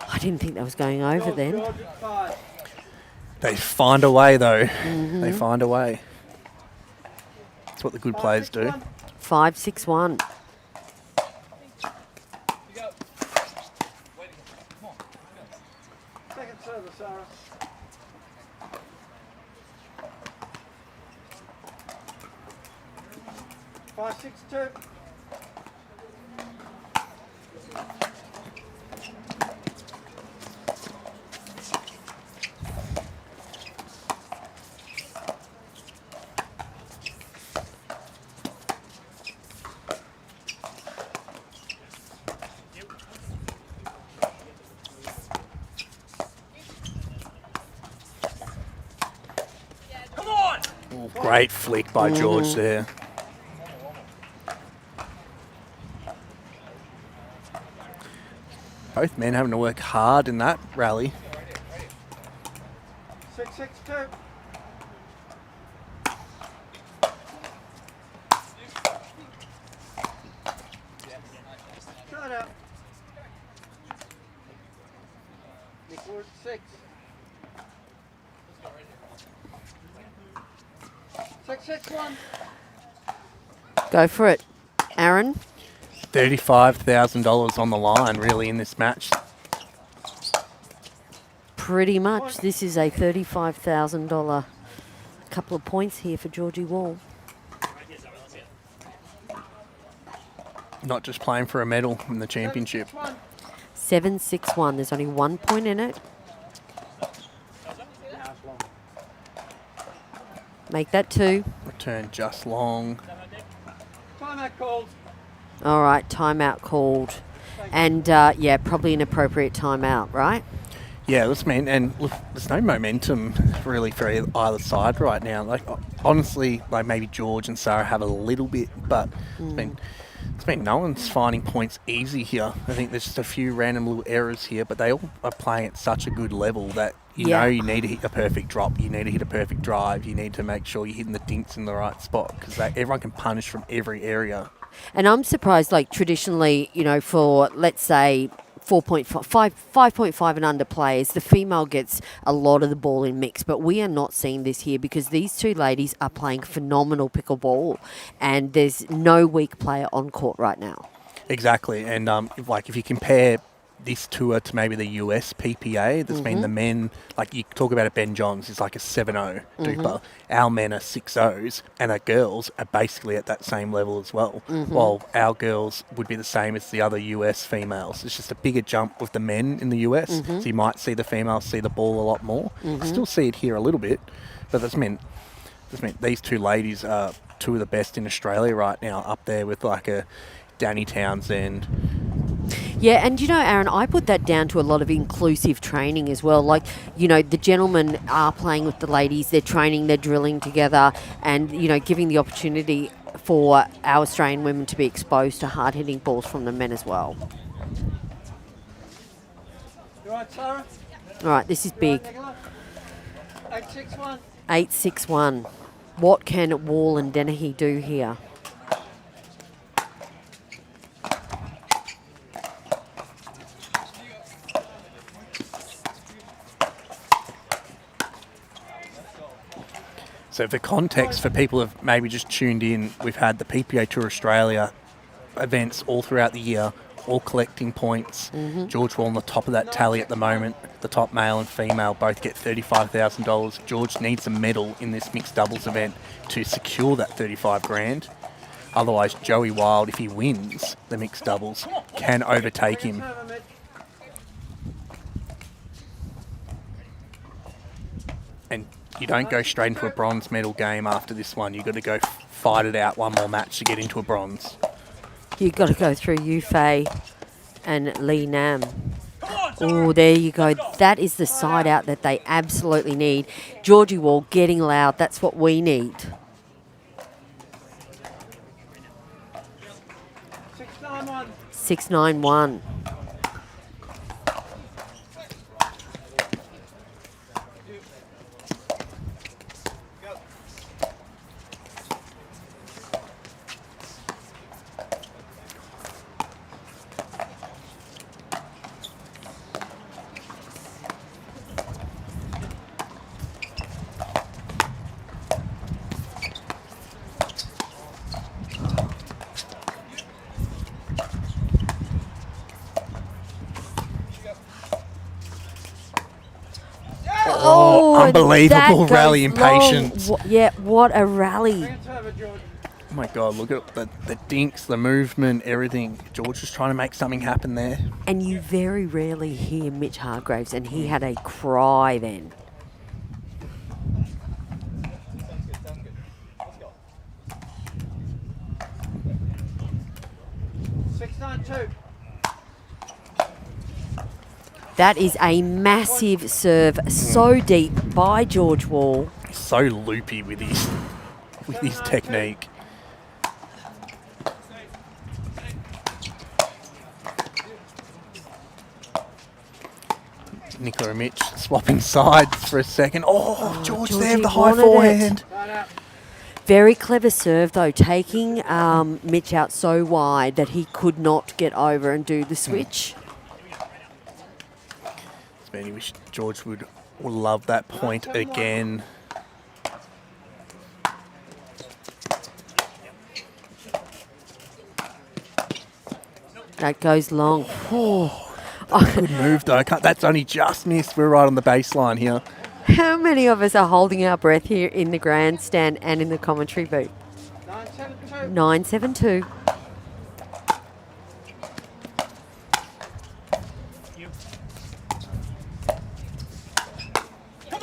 I didn't think that was going over then. They find a way, though. They find a way. That's what the good players do. 5-6-1. Second server, Sarah. Five, 6-2. Ooh, great flick by George there. Both men having to work hard in that rally. 6-6-2. Shut up. Nick 6. 6-6-1. Go for it, Aaron. $35,000 on the line, really, in this match. Pretty much. This is a $35,000 couple of points here for Georgie Wall. Not just playing for a medal in the championship. 7-6-1. There's only 1 point in it. Make that 2. Return just long. Timeout called. All right, timeout called. And, yeah, probably an appropriate timeout, right? Yeah, this man, and look, there's no momentum really for either side right now. Like, honestly, like maybe George and Sarah have a little bit, but it's been no one's finding points easy here. I think there's just a few random little errors here, but they all are playing at such a good level that you know you need to hit a perfect drop, you need to hit a perfect drive, you need to make sure you're hitting the dinks in the right spot because everyone can punish from every area. And I'm surprised, like traditionally, you know, for let's say 5.5 and under players, the female gets a lot of the ball in mix, but we are not seeing this here because these two ladies are playing phenomenal pickleball and there's no weak player on court right now. Exactly, and if you compare this tour to maybe the US PPA, that's been the men, like you talk about it, Ben Johns is like a 7-0 duper. Our men are 6-0s, and our girls are basically at that same level as well. While our girls would be the same as the other US females. It's just a bigger jump with the men in the US, so you might see the females see the ball a lot more. Still see it here a little bit, but that's meant these two ladies are two of the best in Australia right now, up there with like a Danny Townsend. Yeah, and you know, Aaron, I put that down to a lot of inclusive training as well. Like, you know, the gentlemen are playing with the ladies, they're training, they're drilling together, and, you know, giving the opportunity for our Australian women to be exposed to hard-hitting balls from the men as well. You right, Sarah? All right, this is big. 8-6-1. 8-6-1. What can Wall and Dennehy do here? So for context, for people who have maybe just tuned in, we've had the PPA Tour Australia events all throughout the year, all collecting points. George Wall on the top of that tally at the moment. The top male and female both get $35,000. George needs a medal in this mixed doubles event to secure that 35 grand. Otherwise, Joey Wild, if he wins the mixed doubles, can overtake him. And you don't go straight into a bronze medal game after this one. You've got to go fight it out one more match to get into a bronze. You've got to go through Yufei and Lee Nam. Oh, there you go. That is the side out that they absolutely need. Georgie Wall getting loud. That's what we need. 6-9-1. 6-9-1. Unbelievable rally in patience. Yeah, what a rally. Oh my God, look at the dinks, the movement, everything. George was trying to make something happen there. And you very rarely hear Mitch Hargraves, and he had a cry then. That is a massive serve, so deep by George Wall. So loopy with his with his technique. Nicola and Mitch swapping sides for a second. Oh, George there with the high forehand. Very clever serve, though, taking Mitch out so wide that he could not get over and do the switch. I wish George would love that point again. That goes long. Oh. Good move, though. That's only just missed. We're right on the baseline here. How many of us are holding our breath here in the grandstand and in the commentary booth? 9-7-2.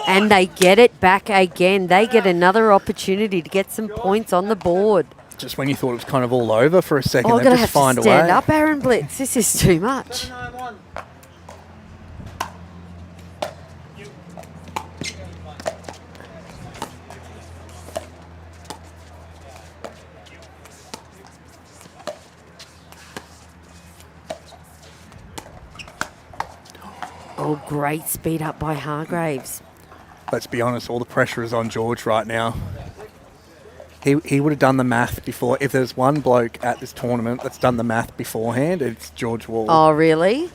And they get it back again. They get another opportunity to get some points on the board. Just when you thought it was kind of all over for a second, Oh, they I'm going to just have find to a way. stand up, Aaron Blitz. This is too much. Oh, great speed up by Hargraves. Let's be honest, all the pressure is on George right now. He would have done the math before. If there's one bloke at this tournament that's done the math beforehand, it's George Wall. Oh, really?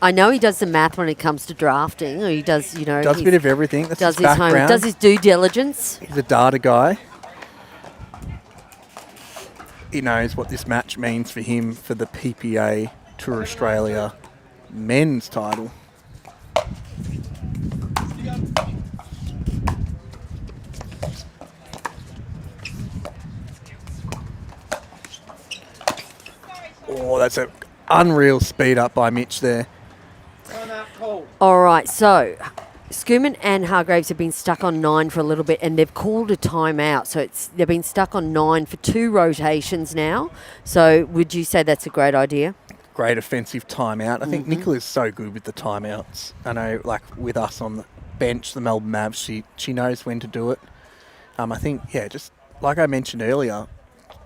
I know he does the math when it comes to drafting. Or he does, Does a bit of everything. That's does his background. homework, does his due diligence. He's a data guy. He knows what this match means for him for the PPA Tour Australia men's title. Oh, that's an unreal speed up by Mitch there. All right, so Schoeman and Hargraves have been stuck on 9 for a little bit, and they've called a timeout. So they've been stuck on 9 for 2 rotations now. So would you say that's a great idea? Great offensive timeout. I think Nicola's so good with the timeouts. I know, like with us on the bench, the Melbourne Mavs, she knows when to do it. I think, just like I mentioned earlier,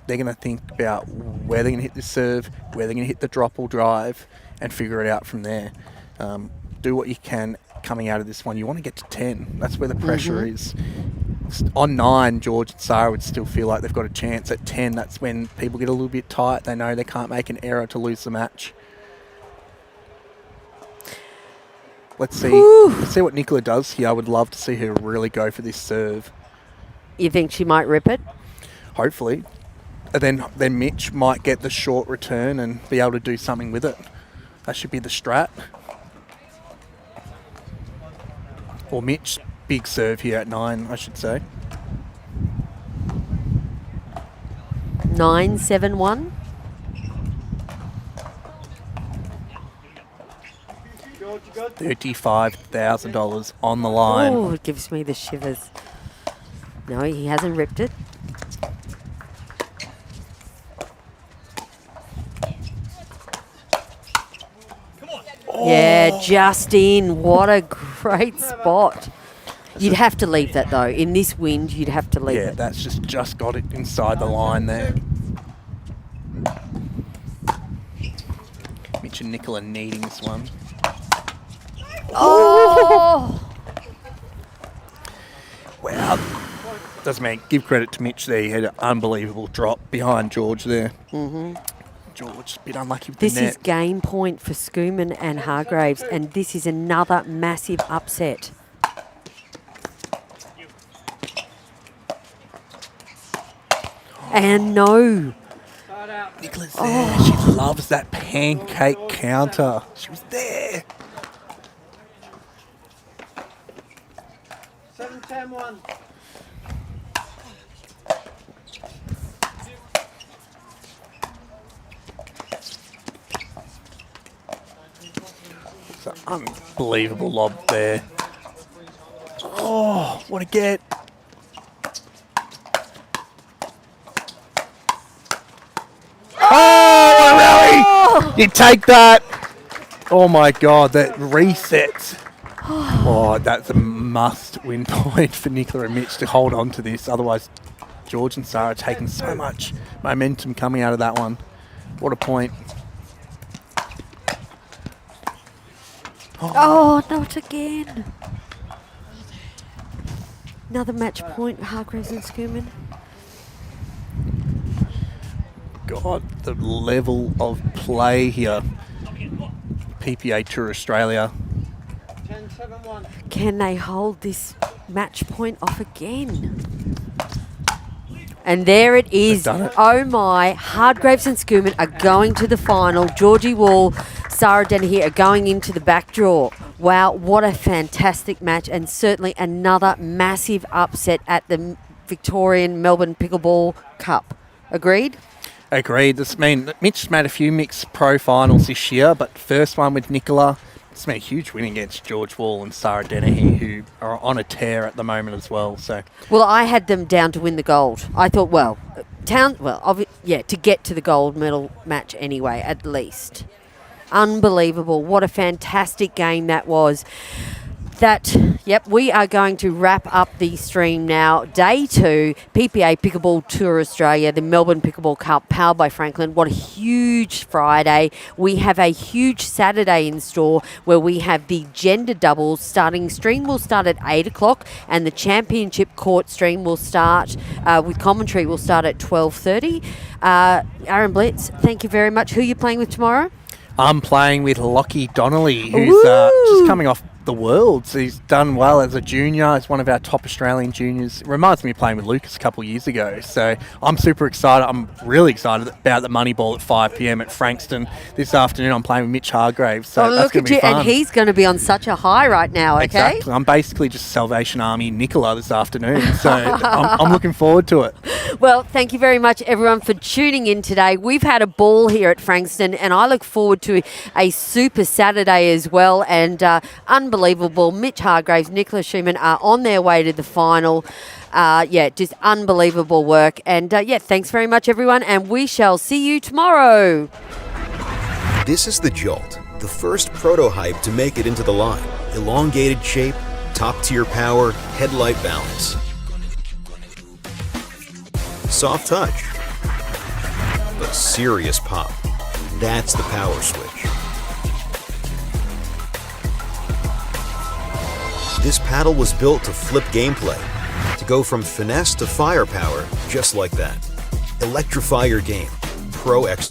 they're going to think about where they're going to hit the serve, where they're going to hit the drop or drive, and figure it out from there. Do what you can coming out of this one. You want to get to 10. That's where the pressure is. On 9, George and Sarah would still feel like they've got a chance. At 10, that's when people get a little bit tight. They know they can't make an error to lose the match. Let's see. Let's see what Nicola does here. I would love to see her really go for this serve. You think she might rip it? Hopefully. And then Mitch might get the short return and be able to do something with it. That should be the strat. Or Mitch, big serve here at 9, I should say. 9-7-1. $35,000 on the line. Oh, it gives me the shivers. No, he hasn't ripped it. Yeah, just in. What a great spot. You'd have to leave that, though. In this wind, you'd have to leave it. Yeah, that's just got it inside the line there. Mitch and Nicola needing this one. Oh! Wow. Doesn't mean, give credit to Mitch there. He had an unbelievable drop behind George there. George, a bit unlucky with This the net. is game point for Schoeman and Hargraves, and this is another massive upset. And no. Nicola's there. She loves that pancake counter. She was there. 7-10-1. It's an unbelievable lob there. Oh, what a get. Oh, what a rally! You take that. Oh my God, that resets. Oh, that's a must-win point for Nicola and Mitch to hold on to this. Otherwise, George and Sarah taking so much momentum coming out of that one. What a point. Oh, not again. Another match point, Hargraves and Schoeman. God, the level of play here. PPA Tour Australia. Can they hold this match point off again? And there it is. They've done it. Oh my, Hargraves and Schoeman are going to the final. Georgie Wall, Sarah Dennehy are going into the back draw. Wow, what a fantastic match, and certainly another massive upset at the Victorian Melbourne Pickleball Cup. Agreed? Agreed. Mitch's made a few mixed pro finals this year, but first one with Nicola. It's been a huge win against George Wall and Sarah Dennehy, who are on a tear at the moment as well. So, well, I had them down to win the gold. I thought, to get to the gold medal match anyway, at least. Unbelievable. What a fantastic game that was. We are going to wrap up the stream now. Day 2, PPA Pickleball Tour Australia, the Melbourne Pickleball Cup, powered by Franklin. What a huge Friday. We have a huge Saturday in store where we have the gender doubles starting. Stream will start at 8 o'clock and the championship court stream will start with commentary will start at 12:30. Aaron Blitz, thank you very much. Who are you playing with tomorrow? I'm playing with Lockie Donnelly, who's just coming off the Worlds. He's done well as a junior. He's one of our top Australian juniors. Reminds me of playing with Lucas a couple of years ago. So I'm super excited. I'm really excited about the money ball at 5 p.m. at Frankston this afternoon. I'm playing with Mitch Hargraves. So that's look going at to be you, fun. and he's going to be on such a high right now. Okay, exactly. I'm basically just Salvation Army Nicola this afternoon. So I'm looking forward to it. Well, thank you very much, everyone, for tuning in today. We've had a ball here at Frankston, and I look forward to a super Saturday as well. And unbelievable. Mitch Hargraves, Nicola Schumann are on their way to the final. Just unbelievable work. And thanks very much, everyone. And we shall see you tomorrow. This is the Jolt, the first prototype to make it into the line. Elongated shape, top-tier power, headlight balance. Soft touch, but serious pop. That's the power switch. This paddle was built to flip gameplay, to go from finesse to firepower just like that. Electrify your game. Pro X.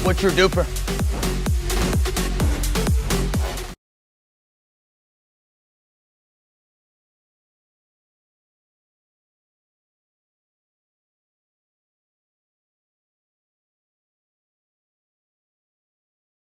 What's your duper?